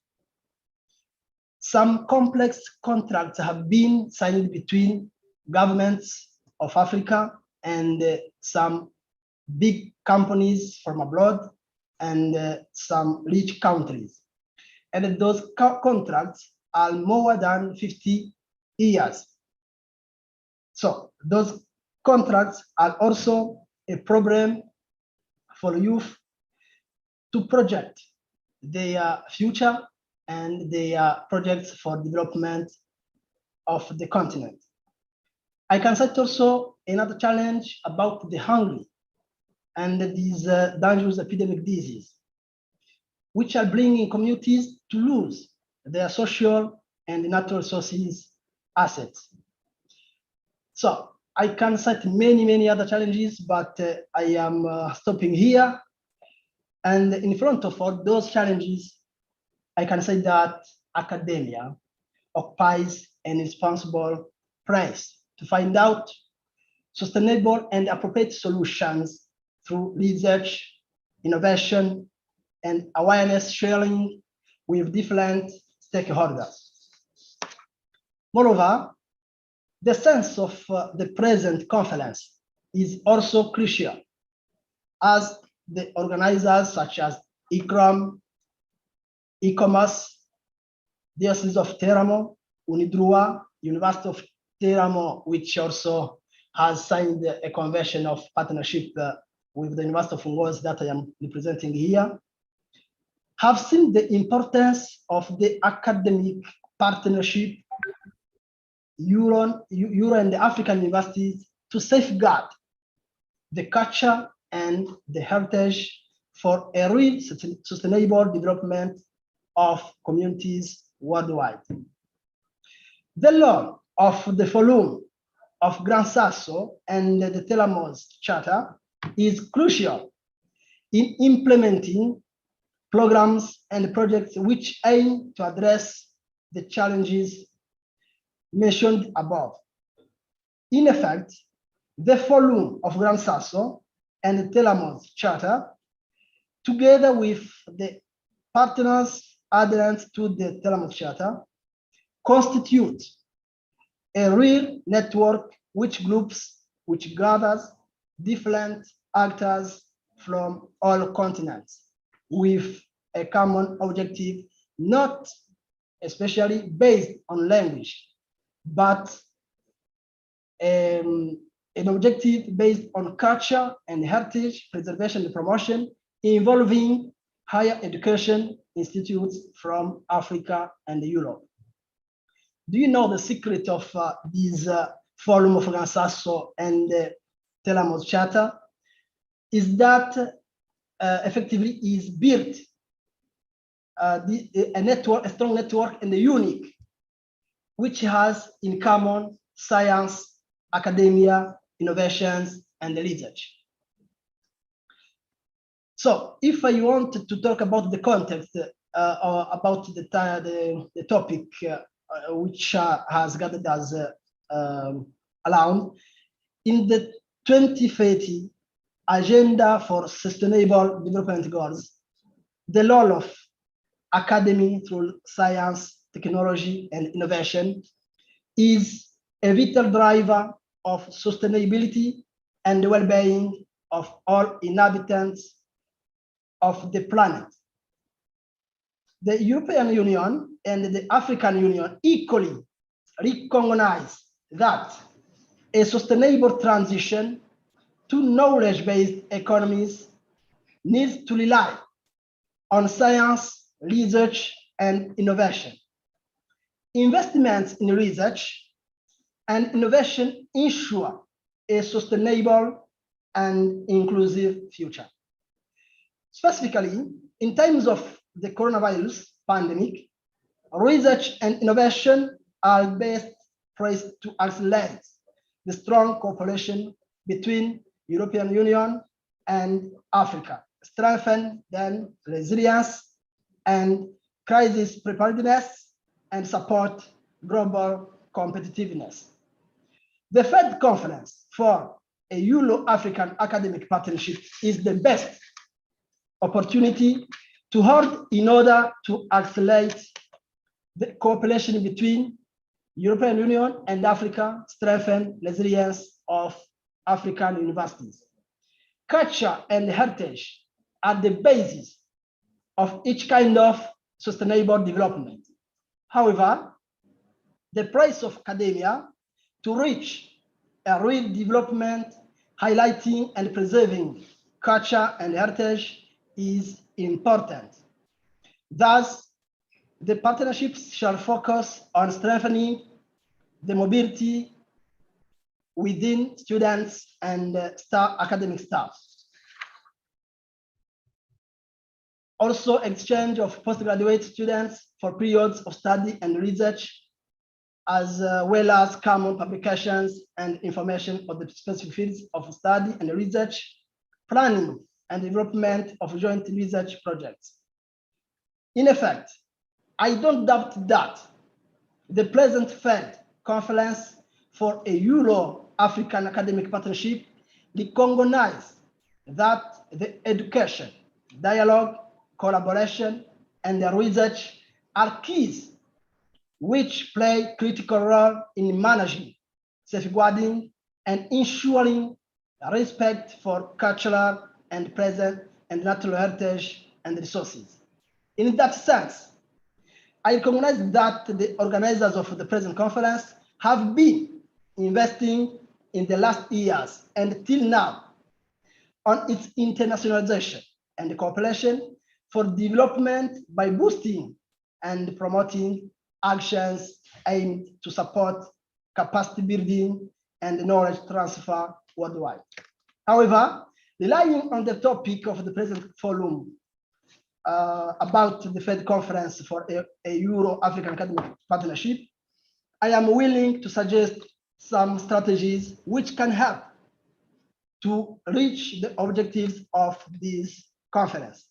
Some complex contracts have been signed between governments of Africa and some big companies from abroad and some rich countries. And those contracts are more than 50 years. So those contracts are also a problem for youth to project their future and their projects for development of the continent. I can cite also another challenge about the hunger and these dangerous epidemic diseases, which are bringing communities to lose their social and natural resources assets. So I can cite many other challenges, but I am stopping here. And in front of all those challenges, I can say that academia occupies an responsible place to find out sustainable and appropriate solutions through research, innovation, and awareness sharing with different stakeholders. Moreover, the sense of the present conference is also crucial, as the organizers such as ICROM, e-commerce, Diocese of Teramo, UNIDROIT, University of Teramo, which also has signed a convention of partnership with the University of Ngozi that I am representing here, have seen the importance of the academic partnership, Euro and the African universities, to safeguard the culture and the heritage for a real sustainable development of communities worldwide. The law of the Forum of Gran Sasso and the Telamos Charter is crucial in implementing programs and projects which aim to address the challenges mentioned above. In effect, the Forum of Gran Sasso and the Telamos Charter, together with the partners adherent to the Telamos Charter, constitute a real network which gathers different actors from all continents with a common objective, not especially based on language, but an objective based on culture and heritage preservation and promotion, involving higher education institutes from Africa and Europe. Do you know the secret of this Forum of Gran Sasso and the Telamos Charter? Is that effectively is built a strong network and a unique, which has in common science, academia, innovations, and research. So if I wanted to talk about the context or about the topic which has gathered us around, in the 2030 Agenda for Sustainable Development Goals, the role of academy through science, technology, and innovation is a vital driver of sustainability and the well-being of all inhabitants of the planet. The European Union and the African Union equally recognize that a sustainable transition to knowledge-based economies needs to rely on science, research, and innovation. Investments in research and innovation ensure a sustainable and inclusive future. Specifically, in times of the coronavirus pandemic, research and innovation are best placed to accelerate the strong cooperation between European Union and Africa, strengthen then resilience and crisis preparedness, and support global competitiveness. The third conference for a Euro-African academic partnership is the best opportunity to hold in order to accelerate the cooperation between European Union and Africa, strengthen resilience of African universities. Culture and heritage are the basis of each kind of sustainable development. However, the price of academia to reach a real development, highlighting and preserving culture and heritage is important. Thus, the partnerships shall focus on strengthening the mobility within students and academic staff. Also, exchange of postgraduate students for periods of study and research, as well as common publications and information on the specific fields of study and research, planning and development of joint research projects. In effect, I don't doubt that the present Fed conference for a Euro-African academic partnership recognizes that the education, dialogue, collaboration, and the research are keys which play critical role in managing, safeguarding, and ensuring respect for cultural and present and natural heritage and resources. In that sense, I recognize that the organizers of the present conference have been investing in the last years and till now on its internationalization and cooperation for development by boosting and promoting actions aimed to support capacity building and knowledge transfer worldwide. However, relying on the topic of the present forum about the Fed conference for a Euro-African academic partnership, I am willing to suggest some strategies which can help to reach the objectives of this conference.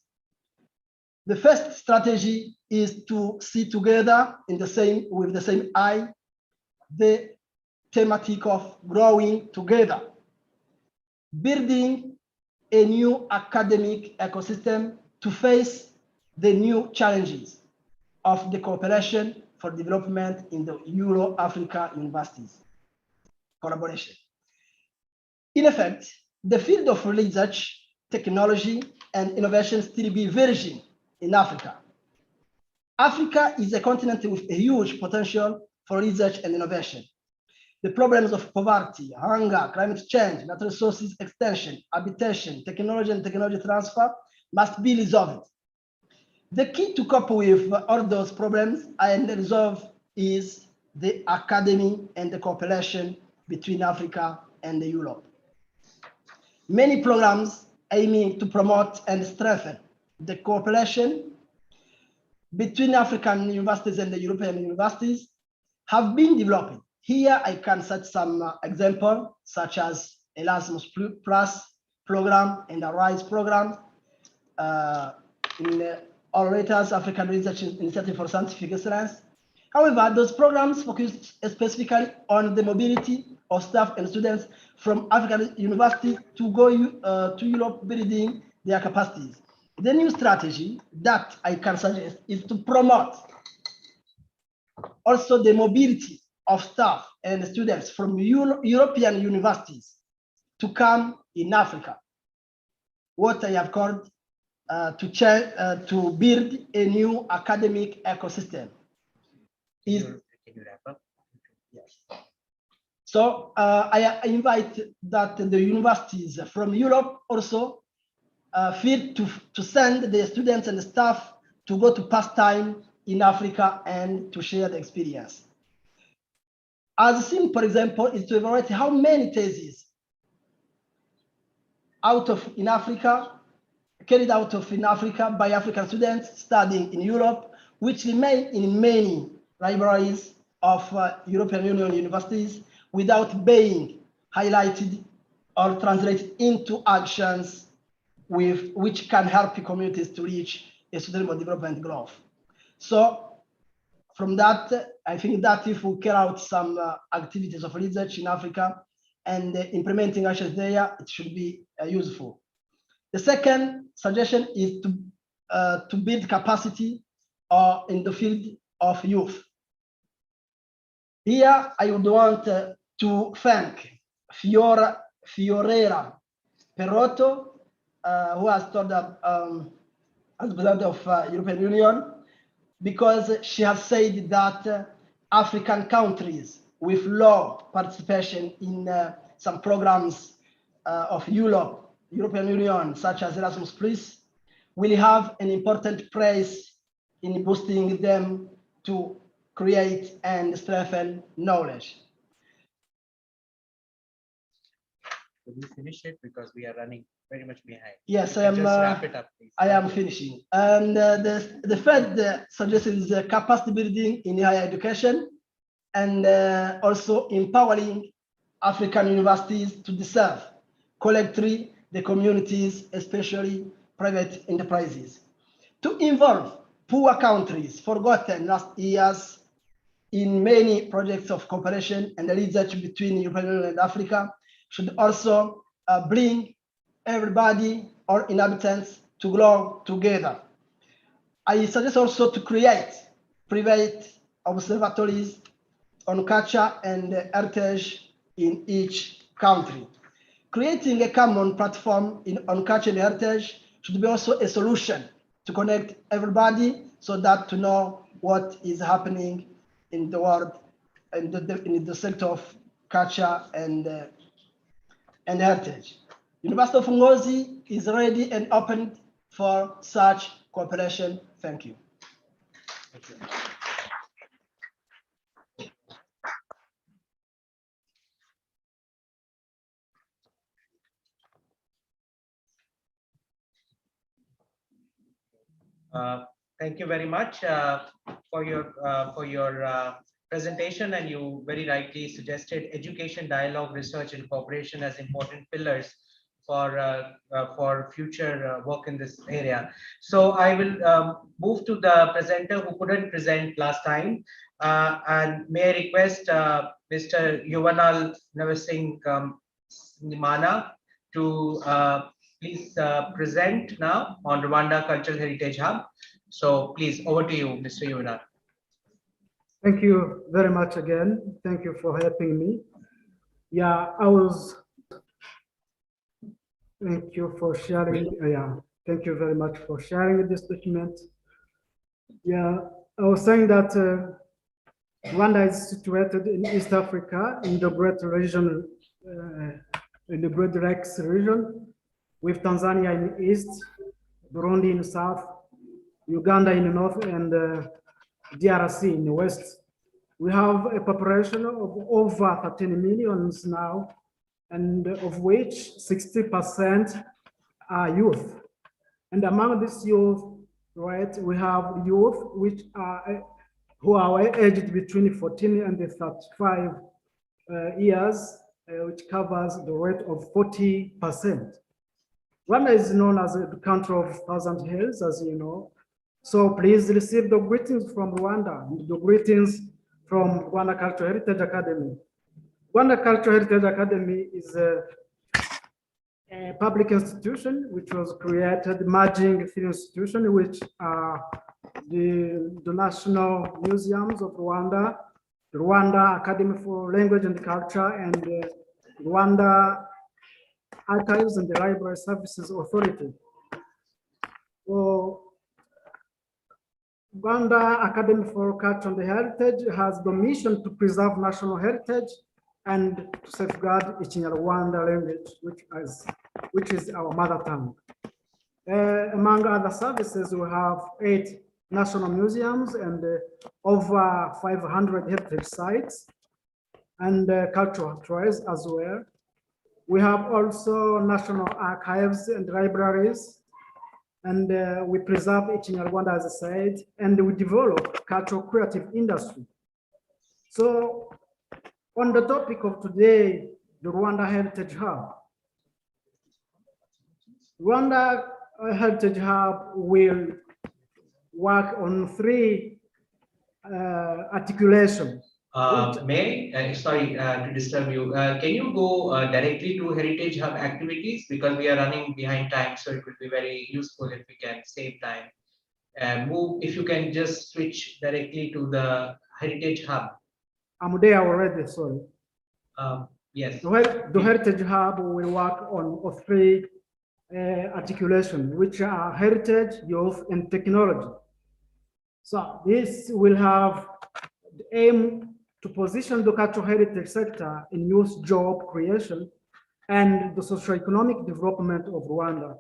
The first strategy is to see together with the same eye the thematic of growing together, building a new academic ecosystem to face the new challenges of the cooperation for development in the Euro-Africa universities. Collaboration. In effect, the field of research, technology, and innovation still be virgin in Africa. Africa is a continent with a huge potential for research and innovation. The problems of poverty, hunger, climate change, natural resources extension, habitation, technology and technology transfer must be resolved. The key to cope with all those problems and resolve is the academy and the cooperation between Africa and Europe. Many programs aiming to promote and strengthen the cooperation between African universities and the European universities have been developing. Here I can cite some examples, such as Erasmus Plus program and the RISE program, in Orators African Research Initiative for Scientific Excellence. However, those programs focus specifically on the mobility of staff and students from African universities to go to Europe, building their capacities. The new strategy that I can suggest is to promote also the mobility of staff and students from European universities to come in Africa. What I have called to build a new academic ecosystem. Yes. So I invite that the universities from Europe also feel to send their students and staff to go to pass time in Africa and to share the experience. As seen, for example, is to evaluate how many theses carried out in Africa by African students studying in Europe, which remain in many libraries of European Union universities without being highlighted or translated into actions which can help the communities to reach a sustainable development growth. So from that, I think that if we carry out some activities of research in Africa and implementing actions there, it should be useful. The second suggestion is to build capacity in the field of youth. Here, I would want to thank Fiorella Perotto, who has told as president of European Union, because she has said that African countries with low participation in some programs of European Union, such as Erasmus Plus, will have an important place in boosting them to create and strengthen knowledge. Will you finish it because we are running very much behind? Yes, I am. Just wrap it up, please. I am finishing. And the third suggestion is capacity building in higher education, and also empowering African universities to serve collectively the communities, especially private enterprises, to involve poor countries forgotten last years in many projects of cooperation and research between European Union and Africa, should also bring everybody or inhabitants to grow together. I suggest also to create private observatories on culture and heritage in each country. Creating a common platform on culture and heritage should be also a solution to connect everybody so that to know what is happening in the world and in the sector of culture and heritage. University of Ngozi is ready and open for such cooperation. Thank you. Thank you. Thank you very much for your presentation, and you very rightly suggested education, dialogue, research, and cooperation as important pillars for future work in this area. So I will move to the presenter who couldn't present last time, and may I request Mr. Yuvanal Navasingh Nimana to please present now on Rwanda Cultural Heritage Hub. So please, over to you, Mr. Yuvanal. Thank you very much again. Thank you for helping me. Yeah, thank you for sharing. Thank you very much for sharing this document. Yeah, I was saying that Rwanda is situated in East Africa in the Great region, in the Great Lakes region, with Tanzania in the east, Burundi in the south, Uganda in the north, and DRC in the west. We have a population of over 13 million now, and of which 60% are youth. And among this youth, right, we have youth who are aged between 14 and 35 years, which covers the rate of 40%. Rwanda is known as the country of 1,000 hills, as you know. So please receive the greetings from Rwanda, and the greetings from Rwanda Cultural Heritage Academy. Rwanda Cultural Heritage Academy is a public institution which was created, merging three institutions, which are the National Museums of Rwanda, the Rwanda Academy for Language and Culture, and the Rwanda Archives and the Library Services Authority. So, Rwanda Academy for Culture and Heritage has the mission to preserve national heritage and to safeguard Ikinyarwanda language, which is our mother tongue. Among other services, we have 8 national museums and over 500 heritage sites and cultural trails as well. We have also national archives and libraries, and we preserve Ikinyarwanda, as I said, and we develop cultural creative industry. So on the topic of today, the Rwanda Heritage Hub. Rwanda Heritage Hub will work on 3 articulations. Sorry to disturb you. Can you go directly to Heritage Hub activities, because we are running behind time, so it will be very useful if we can save time. If you can just switch directly to the Heritage Hub. I'm there already, sorry. Yes. The Heritage Hub will work on 3 articulations, which are heritage, youth, and technology. So this will have the aim to position the cultural heritage sector in youth job creation and the socio-economic development of Rwanda.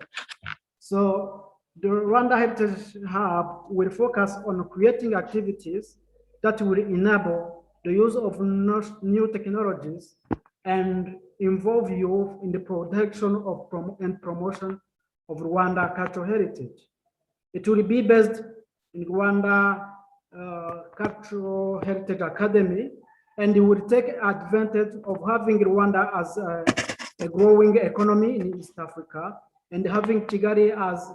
So The Rwanda Heritage Hub will focus on creating activities that will enable the use of new technologies and involve youth in the protection of and promotion of Rwanda cultural heritage. It will be based in Rwanda Cultural Heritage Academy, and it will take advantage of having Rwanda as a growing economy in East Africa and having Kigali as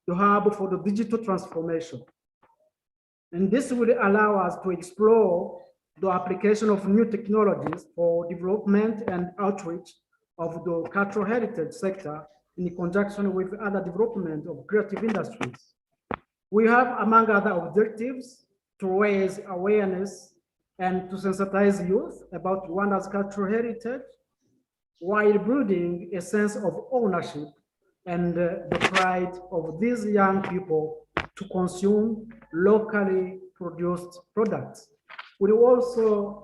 the hub for the digital transformation. And this will allow us to explore the application of new technologies for development and outreach of the cultural heritage sector in conjunction with other development of creative industries. We have, among other objectives, to raise awareness and to sensitize youth about Rwanda's cultural heritage while building a sense of ownership and the pride of these young people to consume locally produced products. We also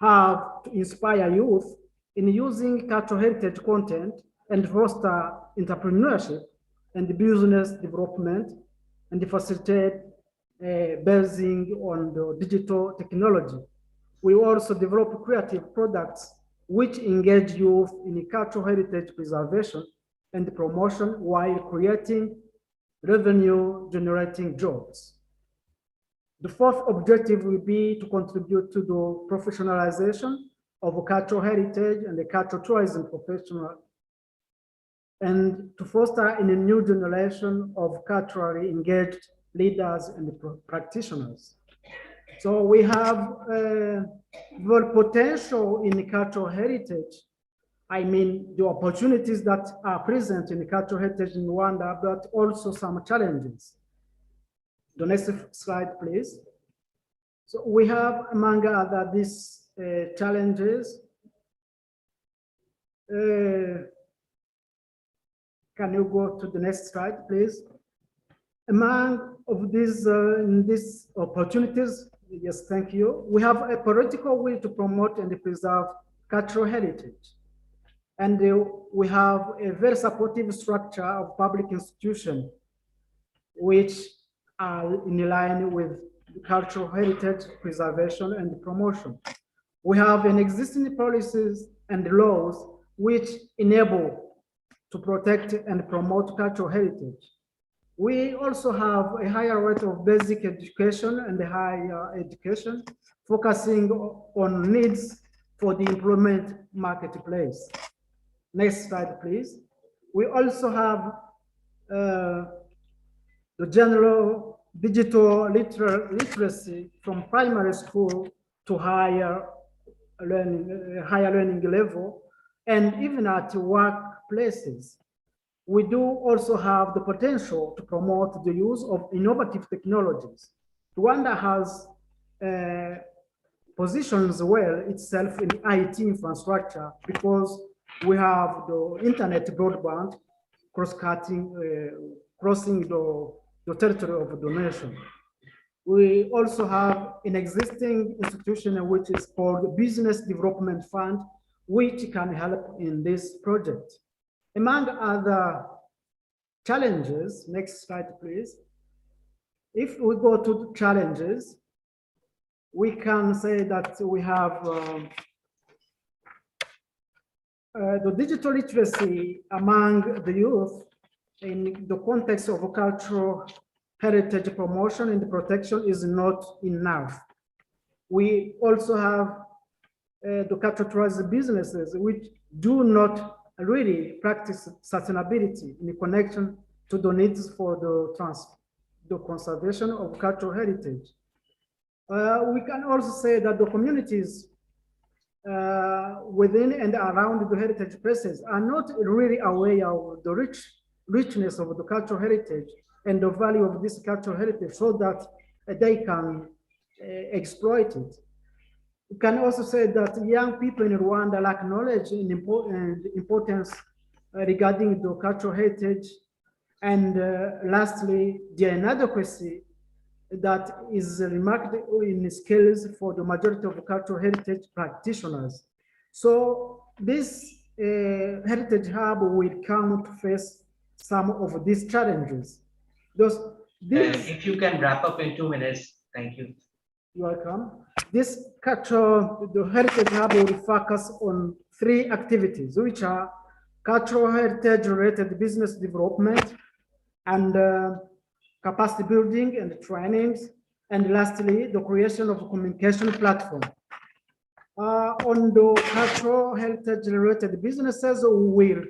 have to inspire youth in using cultural heritage content and foster entrepreneurship and business development and facilitate basing on the digital technology. We also develop creative products which engage youth in cultural heritage preservation and promotion while creating revenue-generating jobs. The fourth objective will be to contribute to the professionalization of cultural heritage and the cultural tourism professional, and to foster in a new generation of culturally engaged leaders and practitioners. So we have the potential in cultural heritage. I mean, the opportunities that are present in cultural heritage in Rwanda, but also some challenges. The next slide, please. So we have, among other, these challenges. Can you go to the next slide, please? Among of these opportunities, yes, thank you. We have a political will to promote and preserve cultural heritage. And we have a very supportive structure of public institutions, which are in line with cultural heritage preservation and promotion. We have an existing policies and laws which enable to protect and promote cultural heritage. We also have a higher rate of basic education and higher education, focusing on needs for the employment marketplace. Next slide, please. We also have the general digital literacy from primary school to higher learning level, and even at workplaces. We do also have the potential to promote the use of innovative technologies. Rwanda has positions well itself in IT infrastructure because we have the internet broadband crossing the territory of the nation. We also have an existing institution which is called the Business Development Fund, which can help in this project. Among other challenges, next slide, please. If we go to the challenges, we can say that we have the digital literacy among the youth in the context of cultural heritage promotion and protection is not enough. We also have the cultural tourism businesses which do not really practice sustainability in connection to the needs for the conservation of cultural heritage. We can also say that the communities within and around the heritage places are not really aware of the richness of the cultural heritage and the value of this cultural heritage so that they can exploit it. We can also say that young people in Rwanda lack knowledge and importance regarding the cultural heritage. And lastly, the inadequacy that is remarked in skills for the majority of cultural heritage practitioners. So this heritage hub will come to face some of these challenges. If you can wrap up in 2 minutes, thank you. You're welcome. This the Heritage Hub will focus on 3 activities, which are cultural heritage related business development and capacity building and trainings, and lastly, the creation of a communication platform. On the cultural heritage related businesses, we will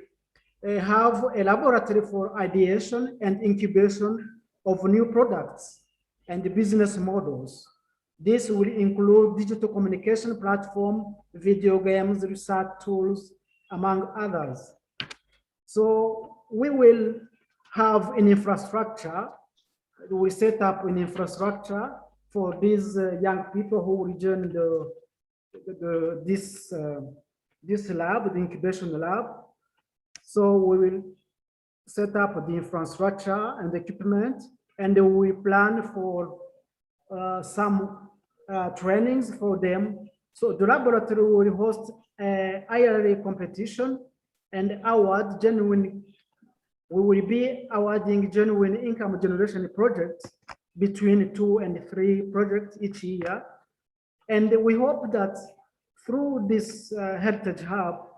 have a laboratory for ideation and incubation of new products and business models. This will include digital communication platform, video games, research tools, among others. So we will have an infrastructure. We set up an infrastructure for these young people who will join this lab, the incubation lab. So we will set up the infrastructure and the equipment, and we plan for some trainings for them. So the laboratory will host a IRA competition and award genuine. We will be awarding genuine income generation projects between 2 and 3 projects each year. And we hope that through this Heritage Hub,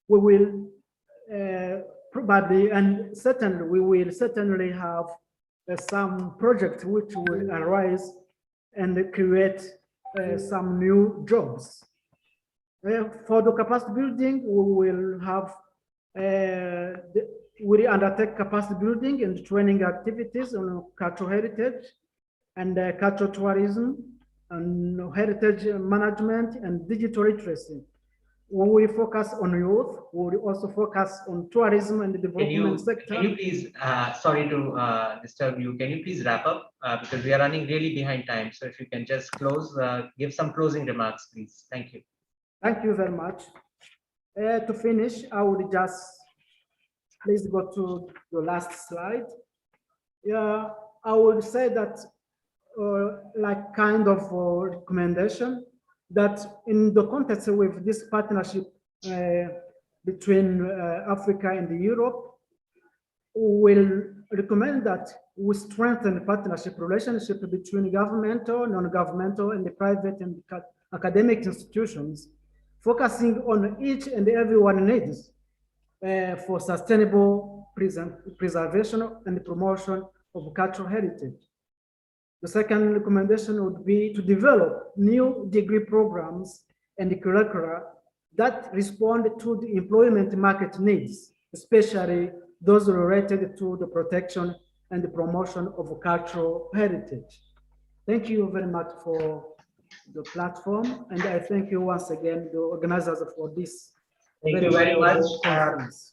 we will probably and certainly we will certainly have some projects which will arise and create some new jobs. For the capacity building, we will have we undertake capacity building and training activities on cultural heritage and cultural tourism and heritage management and digital literacy. When we focus on youth, we will also focus on tourism and the development sector. Can you please, sorry to disturb you, can you please wrap up? Because we are running really behind time. So if you can just close, give some closing remarks, please. Thank you. Thank you very much. To finish, I would just please go to the last slide. Yeah, I would say that like kind of recommendation that in the context with this partnership between Africa and Europe, we will recommend that we strengthen the partnership relationship between governmental, non-governmental, and the private and academic institutions, focusing on each and every one needs for sustainable preservation and promotion of cultural heritage. The second recommendation would be to develop new degree programs and curricula that respond to the employment market needs, especially those related to the protection and the promotion of cultural heritage. Thank you very much for the platform, and I thank you once again, the organizers for this. Thank you very much.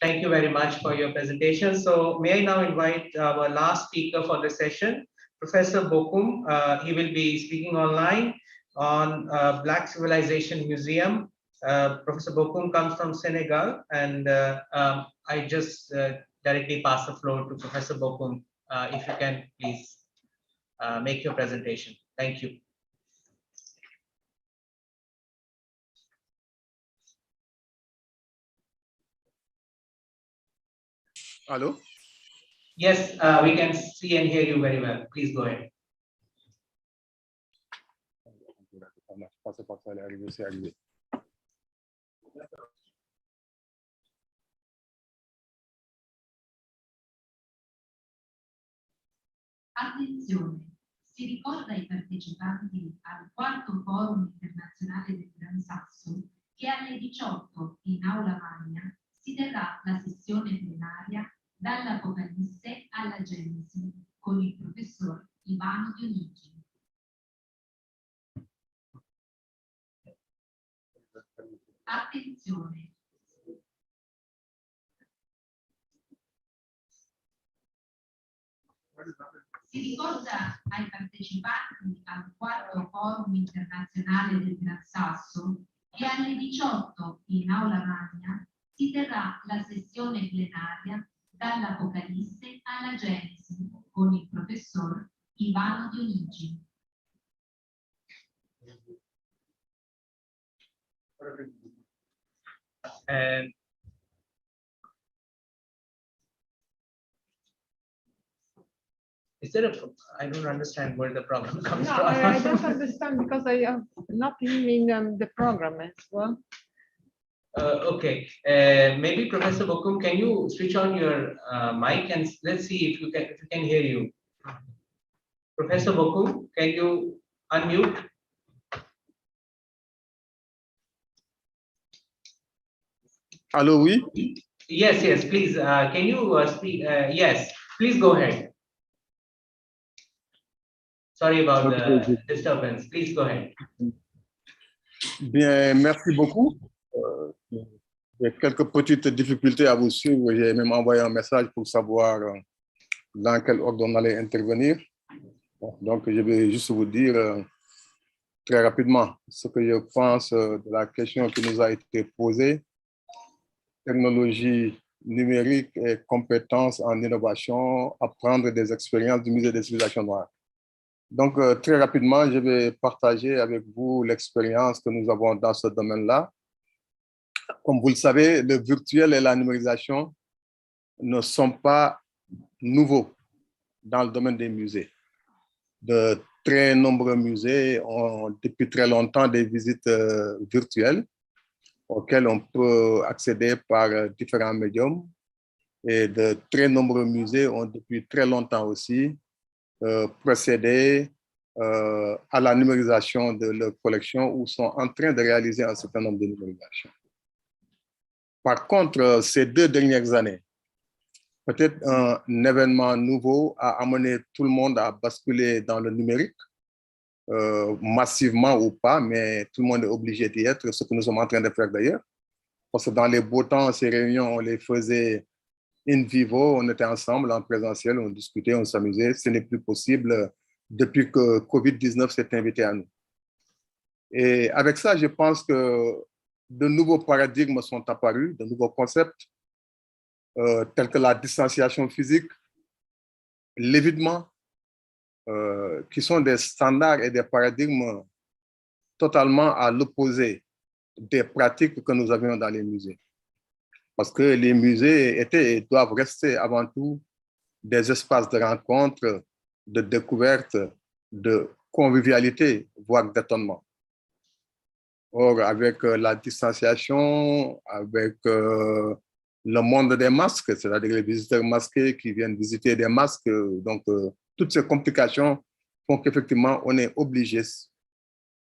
Thank you very much for your presentation. So may I now invite our last speaker for the session, Professor Bokum. He will be speaking online on Black Civilization Museum. Professor Bokum comes from Senegal, and I just directly pass the floor to Professor Bokum. If you can please make your presentation. Thank you. Hello? Yes, we can see and hear you very well. Please go ahead. Attenzione, si ricorda ai partecipanti al 4º Forum Internazionale del Gran Sasso che alle 18 in Aula Magna si terrà la sessione plenaria dall'Apocalisse alla Genesi con il professor Ivano Dionigi. Attenzione. Si ricorda ai partecipanti al 4º Forum Internazionale del Gran Sasso che alle 18 in Aula Magna si terrà la sessione plenaria dall'Apocalisse alla Genesi con il professor Ivano Dionigi. Is there a, I don't understand where the problem comes No, from. I don't understand because I am not in the program as well. Okay, maybe Professor Bokum, can you switch on your mic and let's see if you can hear you. Professor Bokum, can you unmute? Hello, oui? Yes, yes, please. Can you speak? Yes, please go ahead. Sorry about the disturbance. Please go ahead. Bien, merci beaucoup. J'ai quelques petites difficultés à vous suivre. J'ai même envoyé un message pour savoir dans quel ordre on allait intervenir. Donc, je vais juste vous dire très rapidement ce que je pense de la question qui nous a été posée. Technologie numérique et compétences en innovation, apprendre des expériences du musée des civilisations noires. Donc, très rapidement, je vais partager avec vous l'expérience que nous avons dans ce domaine-là. Comme vous le savez, le virtuel et la numérisation ne sont pas nouveaux dans le domaine des musées. De très nombreux musées ont depuis très longtemps des visites virtuelles auxquelles on peut accéder par différents médiums. Et de très nombreux musées ont depuis très longtemps aussi procédé à la numérisation de leurs collections ou sont en train de réaliser un certain nombre de numérisations. Par contre, ces 2 dernières années, peut-être un événement nouveau a amené tout le monde à basculer dans le numérique, massivement ou pas, mais tout le monde est obligé d'y être, ce que nous sommes en train de faire d'ailleurs. Parce que dans les beaux temps, ces réunions, on les faisait in vivo, on était ensemble en présentiel, on discutait, on s'amusait. Ce n'est plus possible depuis que COVID-19 s'est invité à nous. Et avec ça, je pense que de nouveaux paradigmes sont apparus, de nouveaux concepts, tels que la distanciation physique, l'évitement, qui sont des standards et des paradigmes totalement à l'opposé des pratiques que nous avions dans les musées. Parce que les musées étaient et doivent rester avant tout des espaces de rencontre, de découverte, de convivialité, voire d'étonnement. Or, avec la distanciation, avec le monde des masques, c'est-à-dire les visiteurs masqués qui viennent visiter des masques, donc toutes ces complications font qu'effectivement, on est obligé,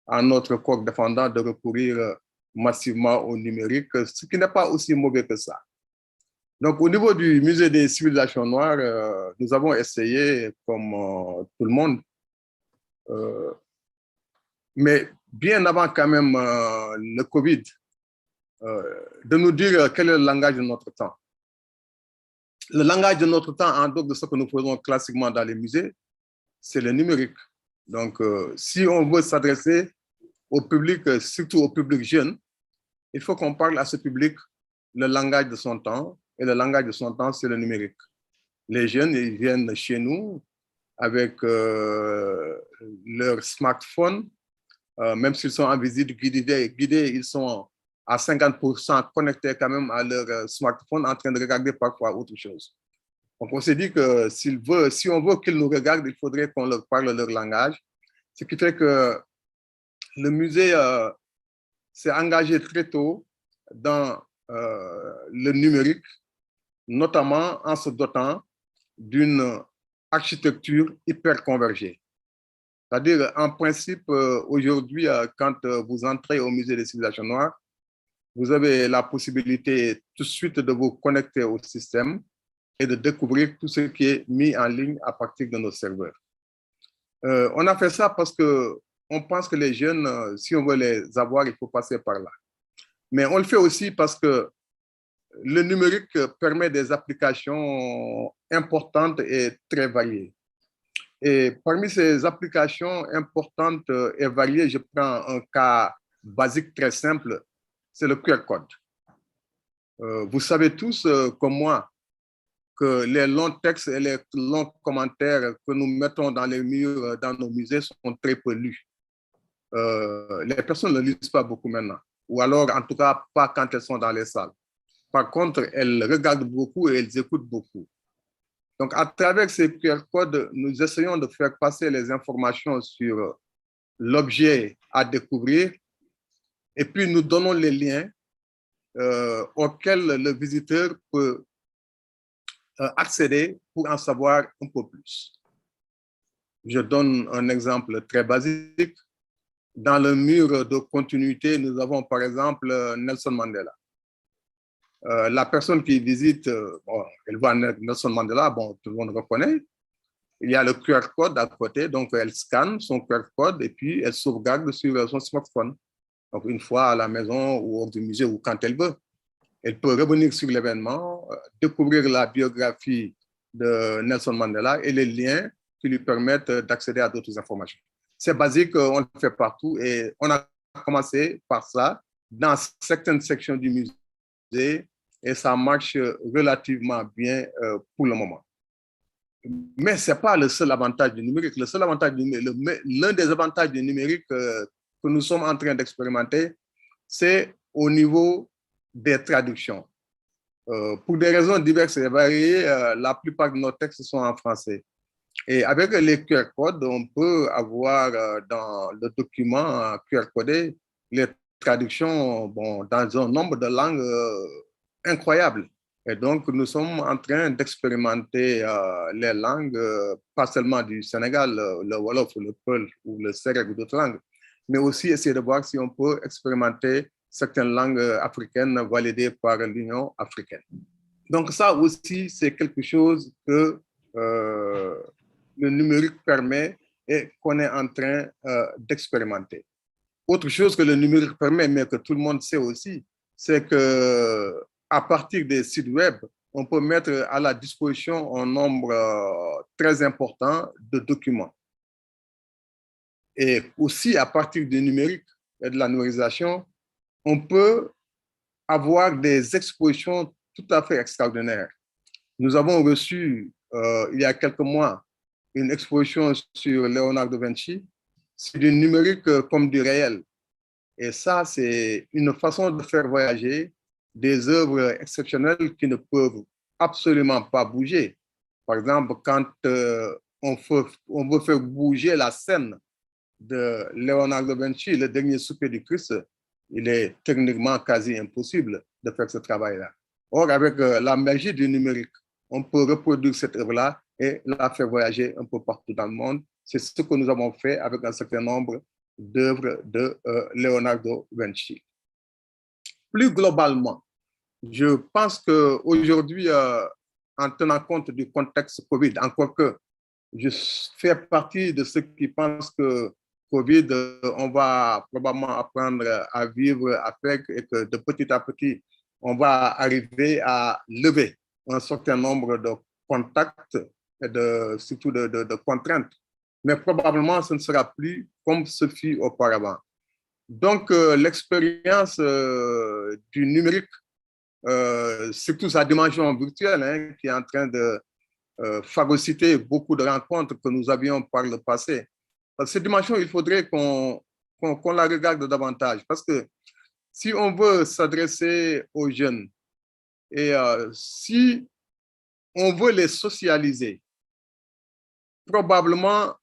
à notre corps défendant, de recourir massivement au numérique, ce qui n'est pas aussi mauvais que ça. Donc, au niveau du musée des civilisations noires, nous avons essayé, comme tout le monde, mais bien avant quand même le Covid, de nous dire quel est le langage de notre temps. Le langage de notre temps, en dehors de ce que nous faisons classiquement dans les musées, c'est le numérique. Donc, si on veut s'adresser au public, surtout au public jeune, il faut qu'on parle à ce public le langage de son temps, et le langage de son temps, c'est le numérique. Les jeunes, ils viennent chez nous avec leur smartphone, même s'ils sont en visite guidée, ils sont à 50% connectés quand même à leur smartphone, en train de regarder parfois autre chose. Donc, on s'est dit que si on veut qu'ils nous regardent, il faudrait qu'on leur parle leur langage. Ce qui fait que le musée s'est engagé très tôt dans le numérique, notamment en se dotant d'une architecture hyper convergée. C'est-à-dire, en principe, aujourd'hui, quand vous entrez au musée des civilisations noires, vous avez la possibilité tout de suite de vous connecter au système et de découvrir tout ce qui est mis en ligne à partir de nos serveurs. On a fait ça parce qu'on pense que les jeunes, si on veut les avoir, il faut passer par là. Mais on le fait aussi parce que le numérique permet des applications importantes et très variées. Et parmi ces applications importantes et variées, je prends un cas basique très simple, c'est le QR code. Vous savez tous, comme moi, que les longs textes et les longs commentaires que nous mettons dans les murs, dans nos musées, sont très peu lus. Les personnes ne lisent pas beaucoup maintenant, ou alors en tout cas pas quand elles sont dans les salles. Par contre, elles regardent beaucoup et elles écoutent beaucoup. Donc, à travers ces QR codes, nous essayons de faire passer les informations sur l'objet à découvrir et puis nous donnons les liens auxquels le visiteur peut accéder pour en savoir un peu plus. Je donne un exemple très basique. Dans le mur de continuité, nous avons par exemple Nelson Mandela. La personne qui visite, bon, elle voit Nelson Mandela, bon, tout le monde reconnaît. Il y a le QR code à côté, donc elle scanne son QR code et puis elle sauvegarde sur son smartphone. Donc une fois à la maison ou hors du musée ou quand elle veut. Elle peut revenir sur l'événement, découvrir la biographie de Nelson Mandela et les liens qui lui permettent d'accéder à d'autres informations. C'est basique, on le fait partout et on a commencé par ça dans certaines sections du musée et ça marche relativement bien pour le moment. Mais ce n'est pas le seul avantage du numérique. Le seul avantage du numérique, l'un des avantages du numérique que nous sommes en train d'expérimenter, c'est au niveau des traductions. Pour des raisons diverses et variées, la plupart de nos textes sont en français. Et avec les QR codes, on peut avoir dans le document QR codé les traductions bon, dans un nombre de langues incroyable. Et donc, nous sommes en train d'expérimenter les langues, pas seulement du Sénégal, le Wolof, le Peul ou le Sérère ou d'autres langues, mais aussi essayer de voir si on peut expérimenter certaines langues africaines validées par l'Union africaine. Donc ça aussi, c'est quelque chose que le numérique permet et qu'on est en train d'expérimenter. Autre chose que le numérique permet, mais que tout le monde sait aussi, c'est qu'à partir des sites web, on peut mettre à la disposition un nombre très important de documents. Et aussi, à partir du numérique et de la numérisation, on peut avoir des expositions tout à fait extraordinaires. Nous avons reçu, il y a quelques mois, une exposition sur Léonard de Vinci. C'est du numérique comme du réel. Et ça, c'est une façon de faire voyager des œuvres exceptionnelles qui ne peuvent absolument pas bouger. Par exemple, quand on veut faire bouger la scène de Léonard de Vinci, le dernier souper du Christ, il est techniquement quasi impossible de faire ce travail-là. Or, avec la magie du numérique, on peut reproduire cette œuvre-là et la faire voyager un peu partout dans le monde. C'est ce que nous avons fait avec un certain nombre d'œuvres de Leonardo Vinci. Plus globalement, je pense qu'aujourd'hui, en tenant compte du contexte COVID, encore que je fais partie de ceux qui pensent que COVID, on va probablement apprendre à vivre avec et que de petit à petit, on va arriver à lever un certain nombre de contacts et surtout de contraintes. Mais probablement, ce ne sera plus comme ce fut auparavant. Donc, l'expérience du numérique, surtout sa dimension virtuelle, hein, qui est en train de phagocyter beaucoup de rencontres que nous avions par le passé. Cette dimension, il faudrait qu'on la regarde davantage parce que si on veut s'adresser aux jeunes et si on veut les socialiser, probablement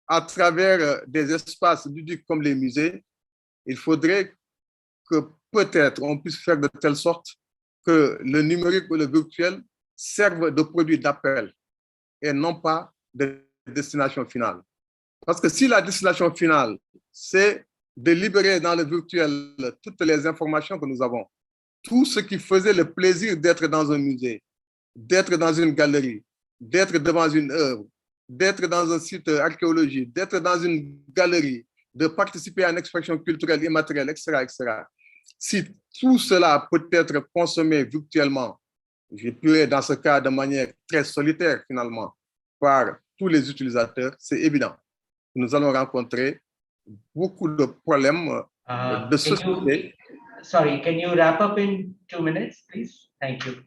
à travers des espaces ludiques comme les musées, il faudrait que peut-être on puisse faire de telle sorte que le numérique ou le virtuel serve de produit d'appel et non pas de destination finale. Parce que si la destination finale, c'est de libérer dans le virtuel toutes les informations que nous avons, tout ce qui faisait le plaisir d'être dans un musée, d'être dans une galerie, d'être devant une œuvre, d'être dans un site archéologique, d'être dans une galerie, de participer à une expression culturelle, immatérielle, etc., etc. Si tout cela peut être consommé virtuellement, je dirais dans ce cas de manière très solitaire finalement, par tous les utilisateurs, c'est évident. Nous allons rencontrer beaucoup de problèmes de société. Sorry, can you wrap up in 2 minutes, please? Thank you.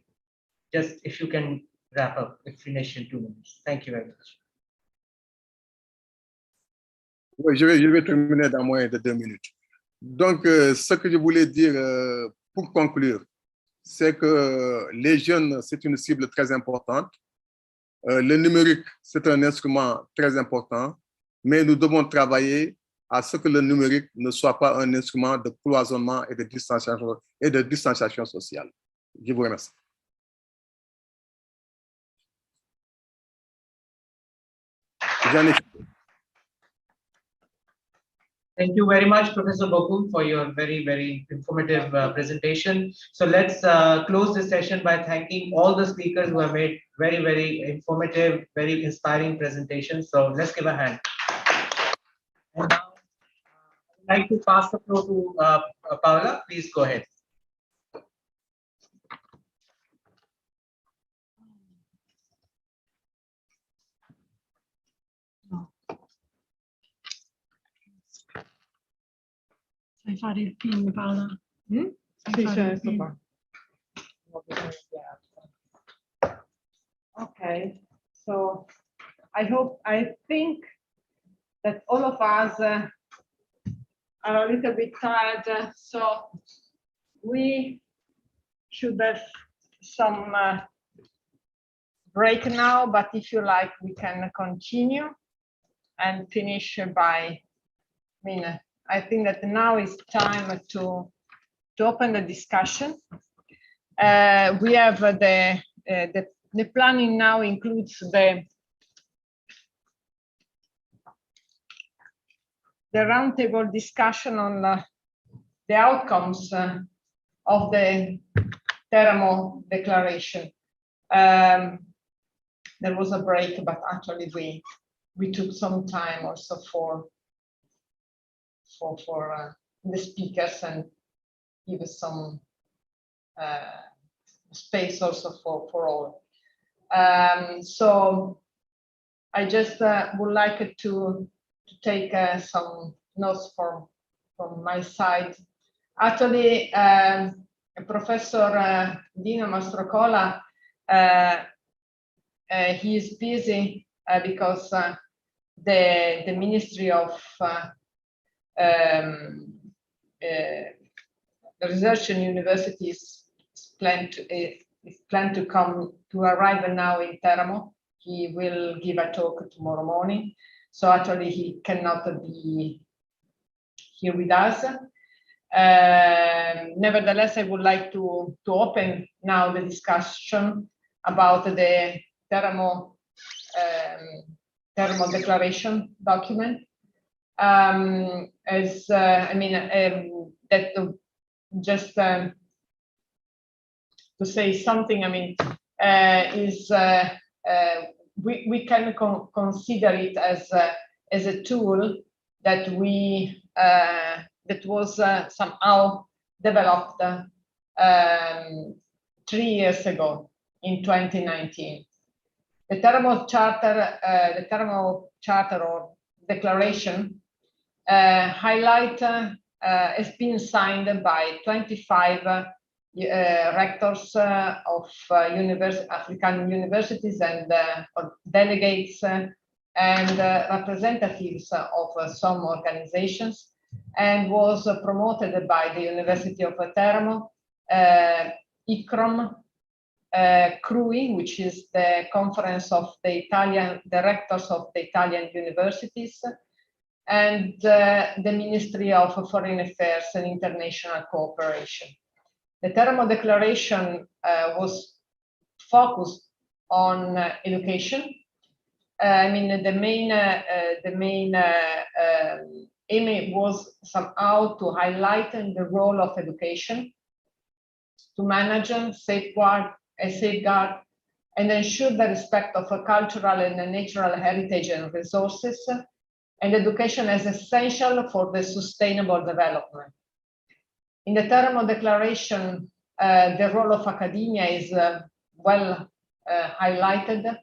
Just if you can wrap up, finish in 2 minutes. Thank you very much. Oui, je vais terminer dans moins de 2 minutes. Donc, ce que je voulais dire pour conclure, c'est que les jeunes, c'est une cible très importante. Le numérique, c'est un instrument très important, mais nous devons travailler à ce que le numérique ne soit pas un instrument de cloisonnement et de distanciation sociale. Je vous remercie. Thank you very much, Professor Bokum, for your very, very informative presentation. So let's close this session by thanking all the speakers who have made very, very informative, very inspiring presentations. So let's give a hand. And now, I'd like to pass the floor to Paula. Please go ahead. Sai fare il film, Paola? Sì, Sai fare il certo. film? Okay, so I think that all of us are a little bit tired, so we should have some break now, but if you like, we can continue and finish by, I think that now is time to open the discussion. We have the planning now includes the roundtable discussion on the outcomes of the Teramo declaration. There was a break, but actually we took some time also for the speakers and give us some space also for all. So I just would like to take some notes from my side. Actually, Professor Dino Mastrocola, he is busy because the Ministry of Research and Universities is planned to arrive now in Teramo. He will give a talk tomorrow morning. So actually he cannot be here with us. Nevertheless, I would like to open now the discussion about the Teramo Declaration document. Just to say something, we can consider it as a tool that that was somehow developed 3 years ago in 2019. The Teramo Charter or Declaration has been signed by 25 rectors of African universities and delegates and representatives of some organizations, and was promoted by the University of Teramo, ICROM, CRUI, which is the Conference of the Italian Directors of the Italian Universities, and the Ministry of Foreign Affairs and International Cooperation. The Teramo Declaration was focused on education. The main aim was somehow to highlight the role of education to manage, safeguard, and ensure the respect of a cultural and natural heritage and resources, and education as essential for the sustainable development. In the Teramo Declaration, the role of academia is well highlighted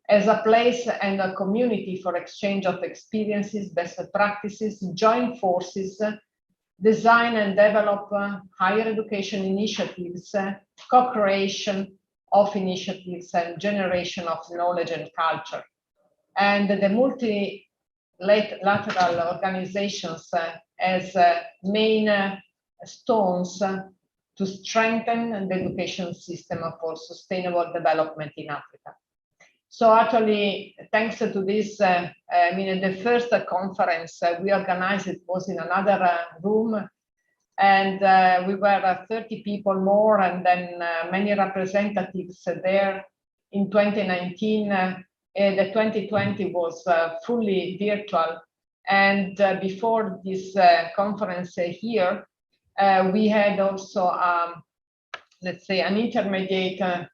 as a place and a community for exchange of experiences, best practices, join forces, design and develop higher education initiatives, co-creation of initiatives, and generation of knowledge and culture. And the multilateral organizations as main stones to strengthen the education system for sustainable development in Africa. So actually, thanks to this, I mean, the first conference we organized, it was in another room, and we were 30 people more, and then many representatives there. In 2019, the 2020 was fully virtual. And before this conference here, we had also, let's say, an intermediate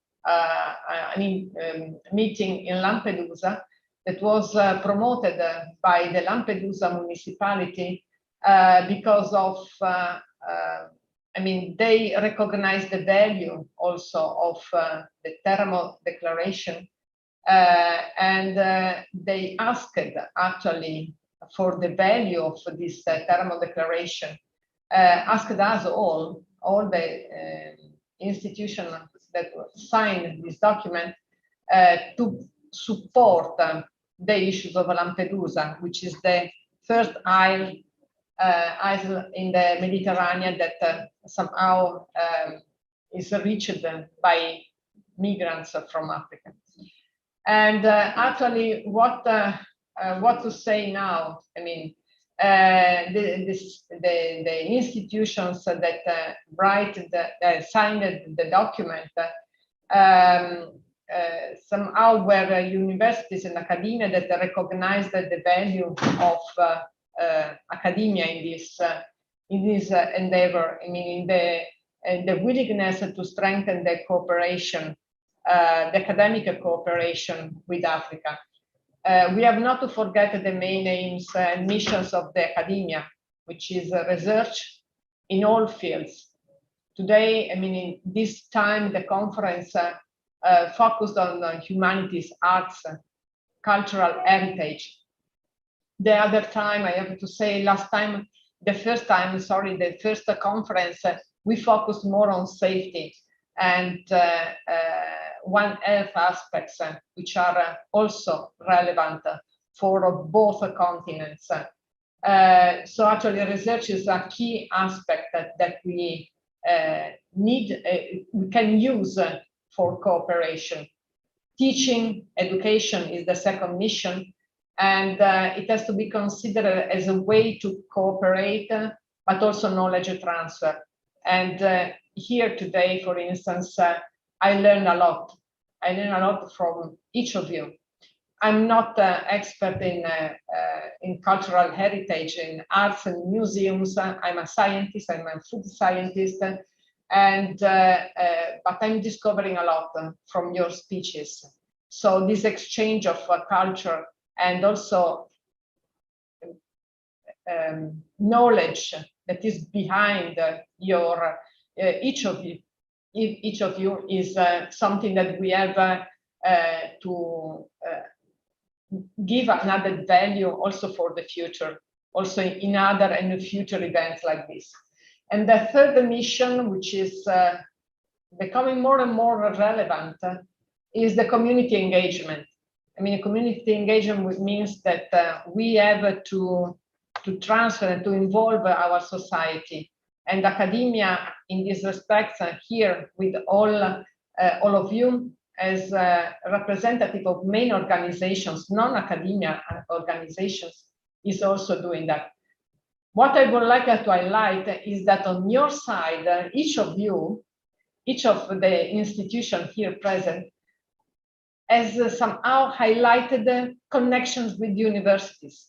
meeting in Lampedusa that was promoted by the Lampedusa municipality because of, I mean, they recognize the value also of the Teramo Declaration, and they asked actually for the value of this Teramo Declaration, asked us all the institutions that signed this document to support the issues of Lampedusa, which is the first island in the Mediterranean that somehow is reached by migrants from Africa. And actually, what to say now? I mean, the institutions that signed the document somehow were universities and academia that recognized the value of academia in this endeavor. I mean, in the willingness to strengthen the cooperation, the academic cooperation with Africa. We have not to forget the main aims and missions of the academia, which is research in all fields. Today, I mean, in this time, the conference focused on humanities, arts, cultural heritage. The other time, I have to say, the first conference, we focused more on safety and One Health aspects, which are also relevant for both continents. So actually, research is a key aspect that we we can use for cooperation. Teaching, education is the second mission, and it has to be considered as a way to cooperate, but also knowledge transfer. And here today, for instance, I learned a lot. I learned a lot from each of you. I'm not an expert in cultural heritage, in arts and museums. I'm a scientist, I'm a food scientist, and but I'm discovering a lot from your speeches. So this exchange of culture and also knowledge that is behind your each of you is something that we have to give another value also for the future, also in other and future events like this. And the third mission, which is becoming more and more relevant, is the community engagement. I mean, community engagement means that we have to transfer and to involve our society. And academia, in this respect, here with all of you, as a representative of main organizations, non-academia organizations, is also doing that. What I would like to highlight is that on your side, each of you, each of the institutions here present, has somehow highlighted the connections with universities.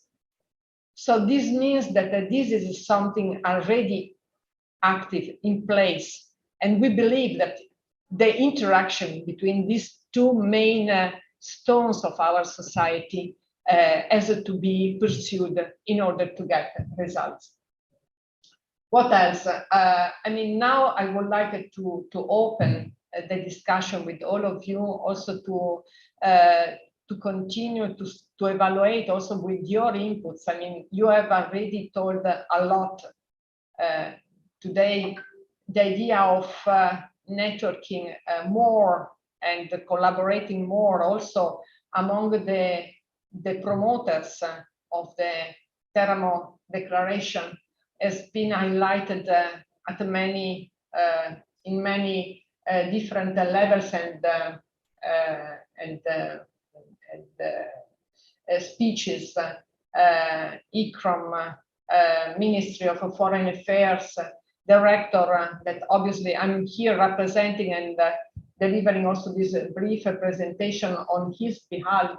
So this means that this is something already active in place. And we believe that the interaction between these two main stones of our society has to be pursued in order to get results. What else? I mean, now I would like to open the discussion with all of you, also to continue to evaluate also with your inputs. I mean, you have already told a lot today. The idea of networking more and collaborating more also among the promoters of the Teramo Declaration has been highlighted at many in many different levels and speeches, ICROM, Ministry of Foreign Affairs director, that obviously I'm here representing and delivering also this brief presentation on his behalf,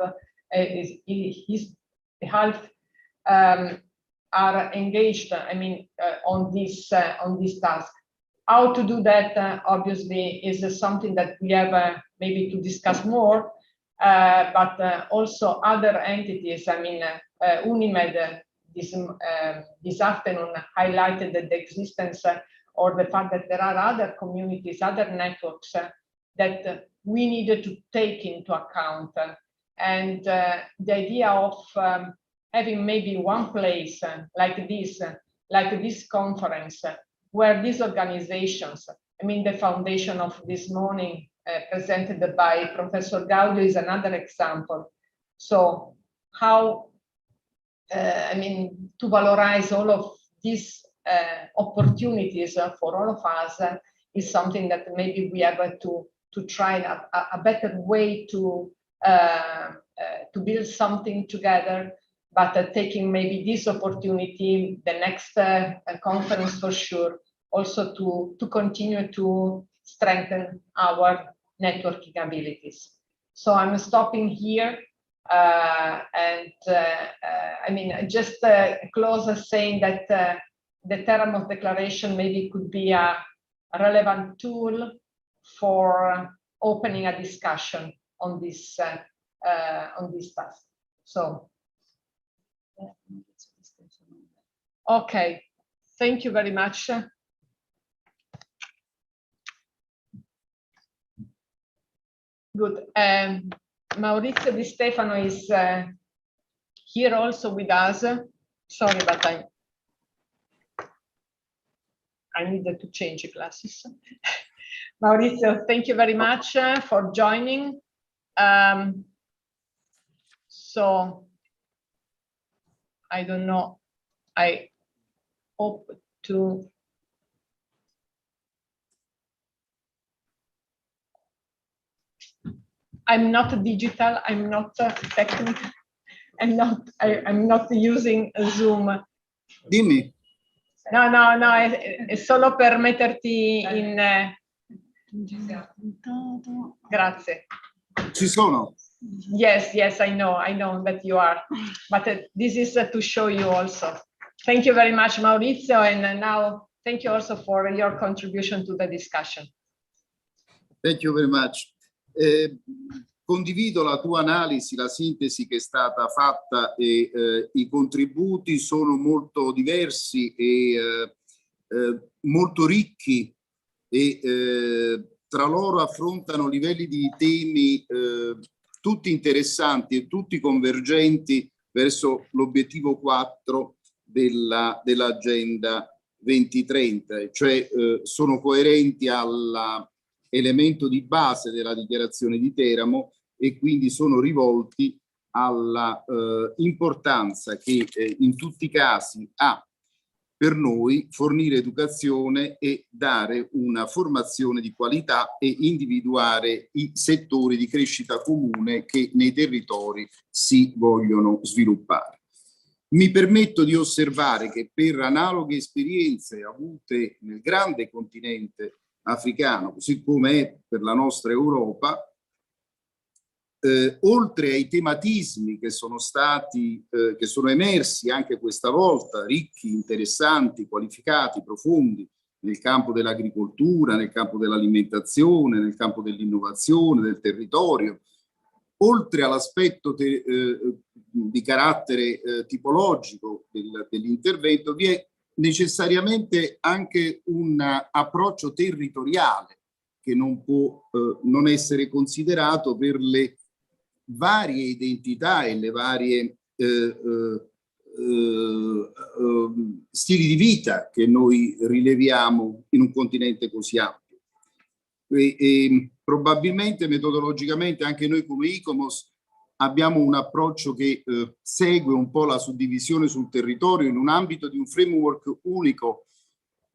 are engaged, I mean, on this task. How to do that, obviously, is something that we have maybe to discuss more, but also other entities. I mean, UNIMED this afternoon highlighted the existence or the fact that there are other communities, other networks that we needed to take into account. And the idea of having maybe one place like this conference, where these organizations, I mean, the foundation of this morning presented by Professor Gaudio is another example. So how, I mean, to valorize all of these opportunities for all of us is something that maybe we have to try a better way to build something together, but taking maybe this opportunity, the next conference for sure, also to continue to strengthen our networking abilities. So I'm stopping here. I mean, just close saying that the Teramos Declaration maybe could be a relevant tool for opening a discussion on this task. So, okay, thank you very much. Good. Maurizio Di Stefano is here also with us. Sorry, but I needed to change the glasses. Maurizio, thank you very much for joining. So, I don't know, I hope to... I'm not digital, I'm not technical, I'm not using Zoom. Dimmi. No, è solo per metterti in... Grazie. Ci sono. Yes, I know that you are, but this is to show you also. Thank you very much, Maurizio, and now thank you also for your contribution to the discussion. Thank you very much. Condivido la tua analisi, la sintesi che è stata fatta e i contributi sono molto diversi e molto ricchi e tra loro affrontano livelli di temi tutti interessanti e tutti convergenti verso l'obiettivo 4 dell'Agenda 2030, cioè sono coerenti all'elemento di base della dichiarazione di Teramo e quindi sono rivolti alla importanza che in tutti i casi ha per noi fornire educazione e dare una formazione di qualità e individuare i settori di crescita comune che nei territori si vogliono sviluppare. Mi permetto di osservare che per analoghe esperienze avute nel grande continente africano, così come è per la nostra Europa, oltre ai tematismi che sono emersi anche questa volta, ricchi, interessanti, qualificati, profondi, nel campo dell'agricoltura, nel campo dell'alimentazione, nel campo dell'innovazione, del territorio, oltre all'aspetto di carattere tipologico dell'intervento, vi è necessariamente anche un approccio territoriale che non può non essere considerato per le varie identità e le varie stili di vita che noi rileviamo in un continente così ampio. E probabilmente metodologicamente anche noi come ICOMOS abbiamo un approccio che segue un po' la suddivisione sul territorio in un ambito di un framework unico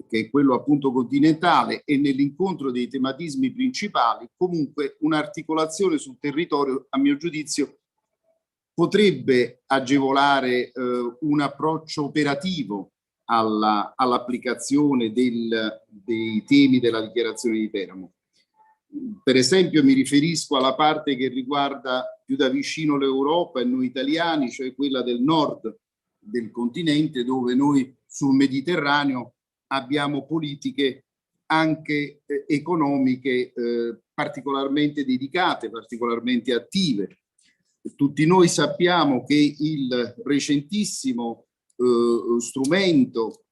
che è quello appunto continentale e nell'incontro dei tematismi principali, comunque un'articolazione sul territorio a mio giudizio potrebbe agevolare un approccio operativo all'applicazione dei temi della dichiarazione di Teramo. Per esempio mi riferisco alla parte che riguarda più da vicino l'Europa e noi italiani, cioè quella del nord del continente, dove noi sul Mediterraneo abbiamo politiche anche economiche particolarmente dedicate, particolarmente attive. Tutti noi sappiamo che il recentissimo strumento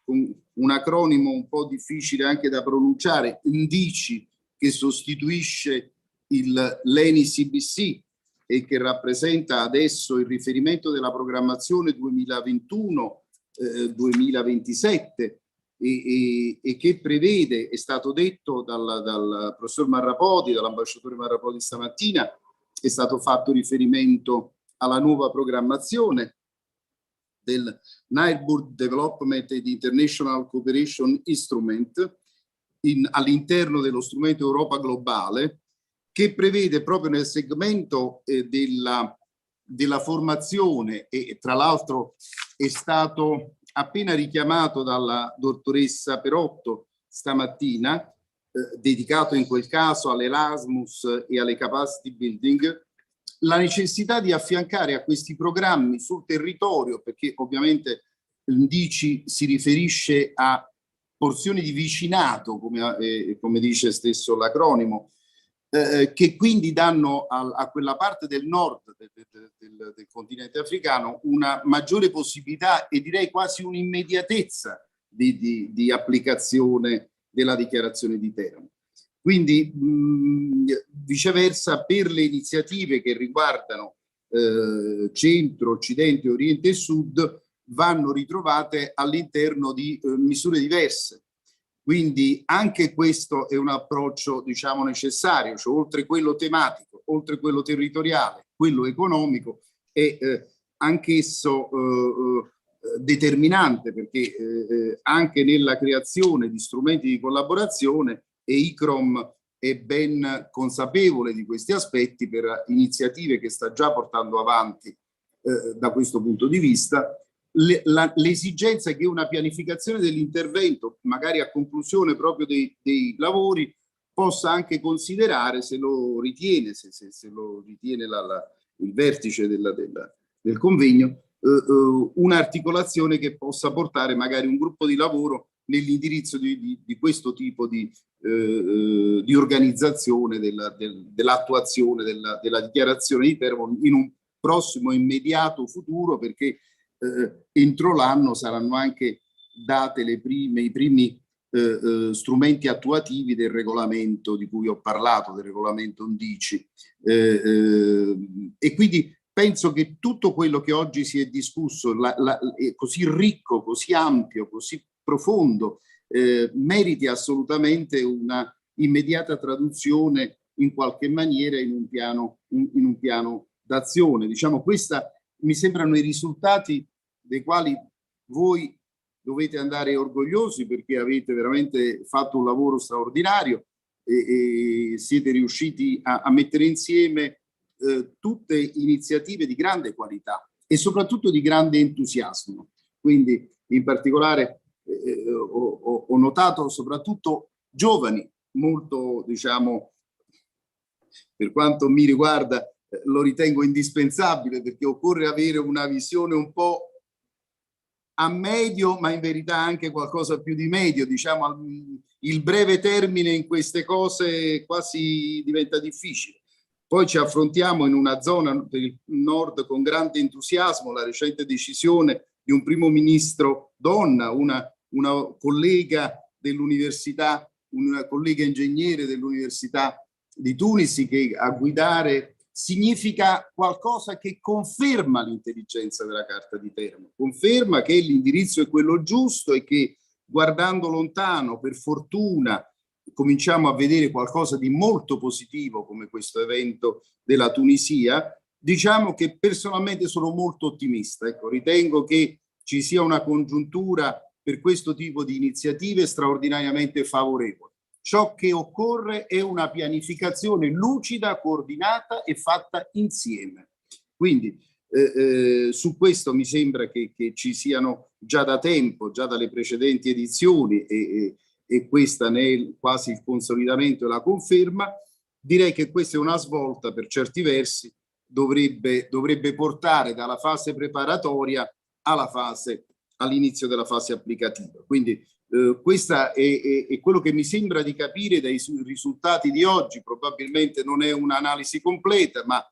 un acronimo un po' difficile anche da pronunciare, NDICI, che sostituisce l'ENI-CBC e che rappresenta adesso il riferimento della programmazione 2021-2027 e che prevede, è stato detto dal professor Marrapodi, dall'ambasciatore Marrapodi stamattina, è stato fatto riferimento alla nuova programmazione del Neighborhood Development and International Cooperation Instrument all'interno dello strumento Europa Globale, che prevede proprio nel segmento della formazione, e tra l'altro è stato appena richiamato dalla dottoressa Perotto stamattina, dedicato in quel caso all'Erasmus e alle capacity building, la necessità di affiancare a questi programmi sul territorio, perché ovviamente l'INDICI si riferisce a porzioni di vicinato, come dice stesso l'acronimo, che quindi danno a quella parte del nord del continente africano una maggiore possibilità e direi quasi un'immediatezza di applicazione della dichiarazione di Teramo. Quindi viceversa, per le iniziative che riguardano centro, occidente, oriente e sud vanno ritrovate all'interno di misure diverse. Quindi anche questo è un approccio, diciamo, necessario, cioè oltre quello tematico, oltre quello territoriale, quello economico è anch'esso determinante, perché anche nella creazione di strumenti di collaborazione ICROM è ben consapevole di questi aspetti per iniziative che sta già portando avanti da questo punto di vista. L'esigenza che una pianificazione dell'intervento, magari a conclusione proprio dei lavori, possa anche considerare, se lo ritiene, se lo ritiene il vertice del convegno, un'articolazione che possa portare magari un gruppo di lavoro nell'indirizzo di questo tipo di organizzazione dell'attuazione della dichiarazione di Teramo in un prossimo immediato futuro, perché entro l'anno saranno anche date i primi strumenti attuativi del regolamento di cui ho parlato, del regolamento UNDICI. E quindi penso che tutto quello che oggi si è discusso è così ricco, così ampio, così profondo, meriti assolutamente una immediata traduzione in qualche maniera in un piano d'azione. Diciamo, questa mi sembrano i risultati dei quali voi dovete andare orgogliosi, perché avete veramente fatto un lavoro straordinario e siete riusciti a mettere insieme tutte iniziative di grande qualità e soprattutto di grande entusiasmo. Quindi in particolare ho notato soprattutto giovani, molto, diciamo, per quanto mi riguarda, lo ritengo indispensabile, perché occorre avere una visione un po' a medio, ma in verità anche qualcosa più di medio, diciamo, il breve termine in queste cose quasi diventa difficile. Poi ci affrontiamo in una zona per il nord con grande entusiasmo la recente decisione di un primo ministro donna, una collega dell'università, una collega ingegnere dell'università di Tunisi, che a guidare significa qualcosa che conferma l'intelligenza della Carta di Teramo, conferma che l'indirizzo è quello giusto e che, guardando lontano, per fortuna cominciamo a vedere qualcosa di molto positivo come questo evento della Tunisia. Diciamo che personalmente sono molto ottimista, ecco, ritengo che ci sia una congiuntura per questo tipo di iniziative straordinariamente favorevole. Ciò che occorre è una pianificazione lucida, coordinata e fatta insieme. Quindi su questo mi sembra che ci siano già da tempo, già dalle precedenti edizioni, e questa ne è quasi il consolidamento e la conferma. Direi che questa è una svolta, per certi versi dovrebbe portare dalla fase preparatoria all'inizio della fase applicativa. Quindi questa è quello che mi sembra di capire dai risultati di oggi. Probabilmente non è un'analisi completa, ma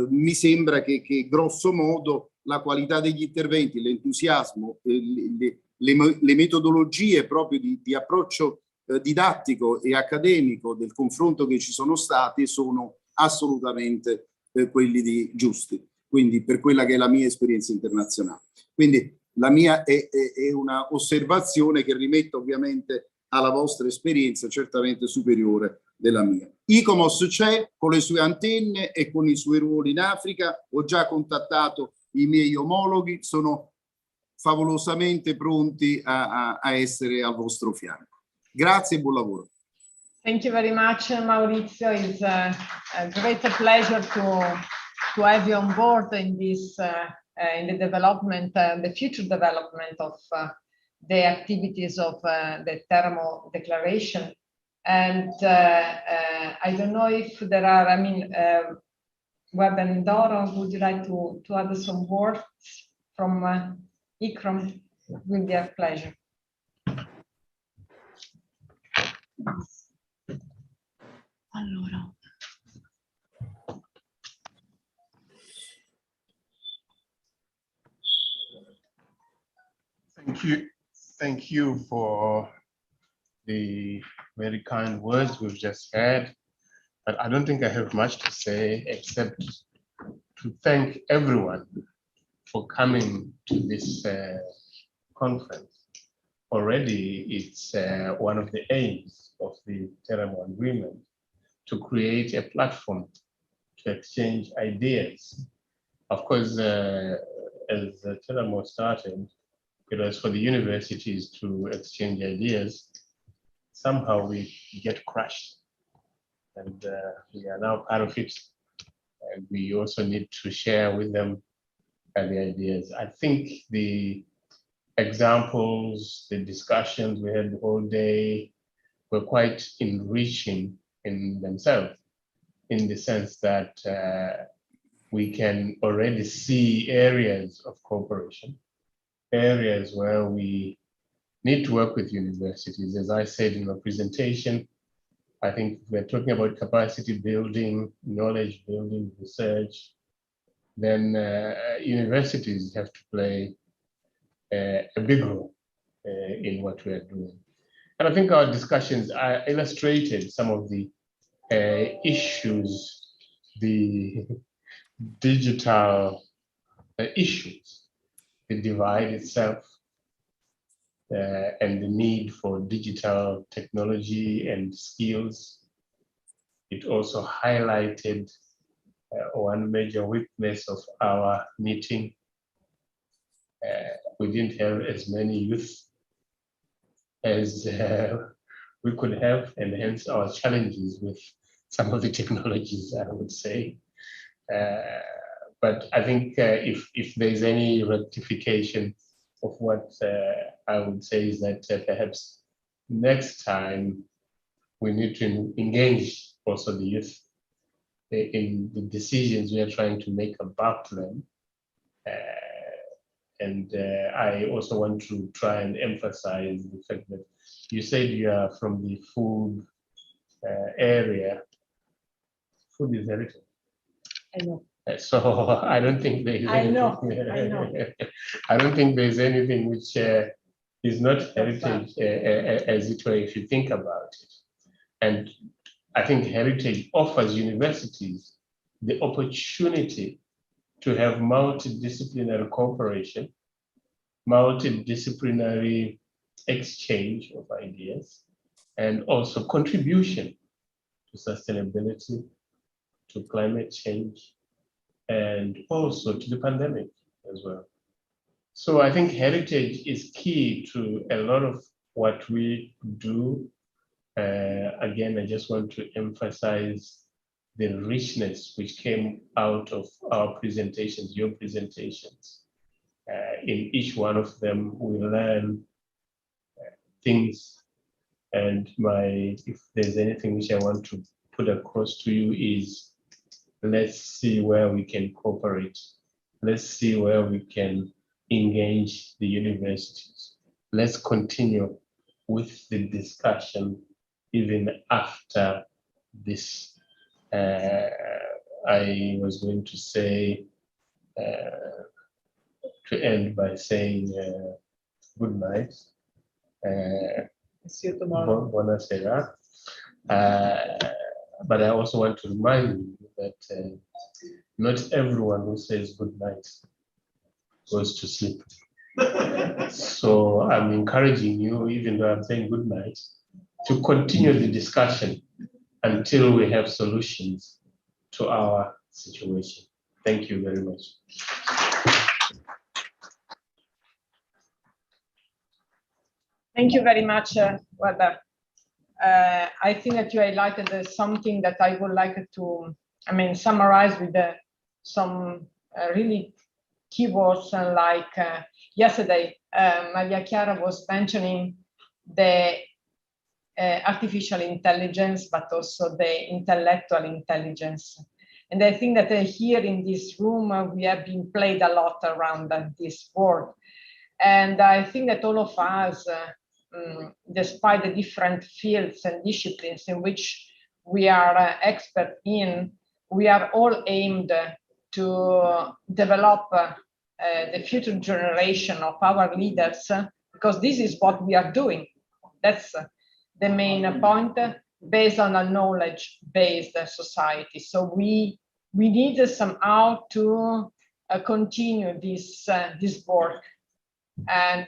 mi sembra che grosso modo la qualità degli interventi, l'entusiasmo, le metodologie proprio di approccio didattico e accademico del confronto che ci sono stati sono assolutamente quelli giusti, quindi per quella che è la mia esperienza internazionale. Quindi la mia è una osservazione che rimetto ovviamente alla vostra esperienza, certamente superiore della mia. ICOMOS c'è con le sue antenne e con i suoi ruoli in Africa. Ho già contattato i miei omologhi, sono favolosamente pronti a essere al vostro fianco. Grazie e buon lavoro. Thank you very much, Maurizio. It's a great pleasure to have you on board in this in the development, the future development of the activities of the Teramo Declaration. And I don't know if there are, I mean, Web and Doro, would you like to add some words from ICROM? It will be a pleasure. Allora. Thank you for the very kind words we've just had. But I don't think I have much to say except to thank everyone for coming to this conference. Already, it's one of the aims of the Teramo Agreement to create a platform to exchange ideas. Of course, as Teramo started, it was for the universities to exchange ideas. Somehow we get crushed, and we are now part of it. And we also need to share with them the ideas. I think the examples, the discussions we had the whole day were quite enriching in themselves, in the sense that we can already see areas of cooperation, areas where we need to work with universities. As I said in my presentation, I think we're talking about capacity building, knowledge building, research, then universities have to play a big role in what we are doing. And I think our discussions illustrated some of the issues, the digital issues, the divide itself, and the need for digital technology and skills. It also highlighted one major weakness of our meeting. We didn't have as many youth as we could have, and hence our challenges with some of the technologies, I would say. But I think if there's any rectification of what I would say is that perhaps next time we need to engage also the youth in the decisions we are trying to make about them. And I also want to try and emphasize the fact that you said you are from the food area. Food is heritage. I know. So I don't think there is anything. I know. I don't think there's anything which is not heritage as it were, if you think about it. And I think heritage offers universities the opportunity to have multidisciplinary cooperation, multidisciplinary exchange of ideas, and also contribution to sustainability, to climate change, and also to the pandemic as well. So I think heritage is key to a lot of what we do. Again, I just want to emphasize the richness which came out of our presentations, your presentations. In each one of them, we learn things. And if there's anything which I want to put across to you is, let's see where we can cooperate. Let's see where we can engage the universities. Let's continue with the discussion even after this. I was going to say, to end by saying good night. See you tomorrow. Buonasera. But I also want to remind you that not everyone who says good night goes to sleep. So I'm encouraging you, even though I'm saying good night, to continue the discussion until we have solutions to our situation. Thank you very much. Thank you very much, Weber. I think that you highlighted something that I would like to, summarize with some really keywords, like yesterday, Maria Chiara was mentioning the artificial intelligence, but also the intellectual intelligence. And I think that here in this room, we have been played a lot around this word. And I think that all of us, despite the different fields and disciplines in which we are expert in, we are all aimed to develop the future generation of our leaders, because this is what we are doing. That's the main point, based on a knowledge-based society. So we need somehow to continue this work and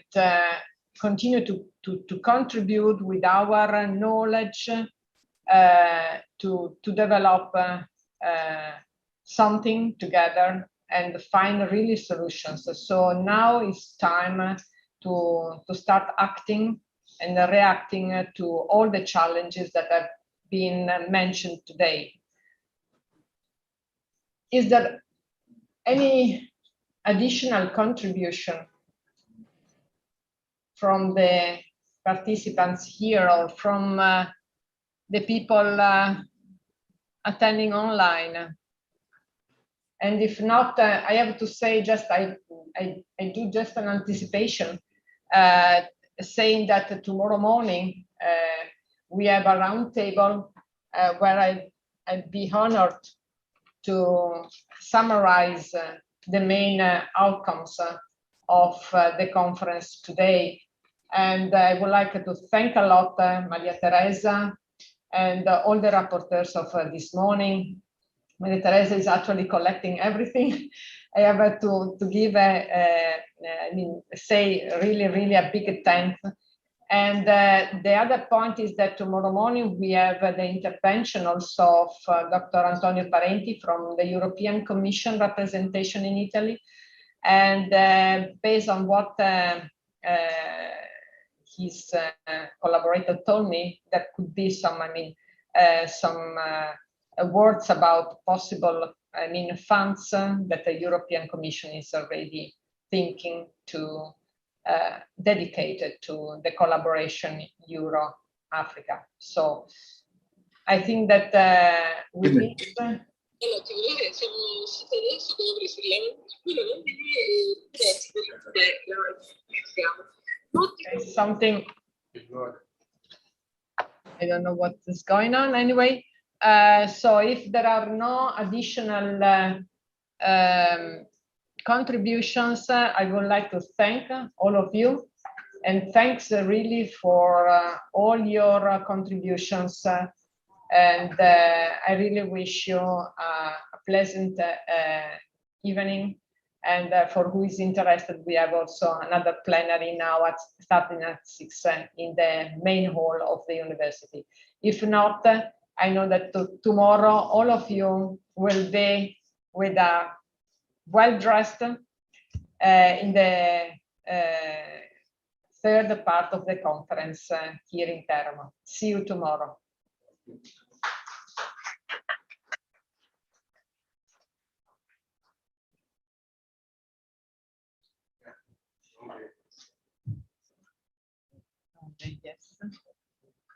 continue to contribute with our knowledge to develop something together and find really solutions. So now it's time to start acting and reacting to all the challenges that have been mentioned today. Is there any additional contribution from the participants here or from the people attending online? And if not, I have to say, I do just an anticipation, saying that tomorrow morning we have a roundtable where I'd be honored to summarize the main outcomes of the conference today. And I would like to thank a lot Maria Teresa and all the rapporteurs of this morning. Maria Teresa is actually collecting everything. I have to give say really a big thanks. And the other point is that tomorrow morning we have the intervention also of Dr. Antonio Parenti from the European Commission representation in Italy. And based on what his collaborator told me, there could be some, words about possible, funds that the European Commission is already thinking to dedicate to the collaboration Euro-Africa. So I think that with this, something, I don't know what is going on anyway. So if there are no additional contributions, I would like to thank all of you, and thanks really for all your contributions. And I really wish you a pleasant evening. And for who is interested, we have also another plenary now starting at 6 in the main hall of the university. If not, I know that tomorrow all of you will be with a well-dressed in the third part of the conference here in Teramo. See you tomorrow. Yes.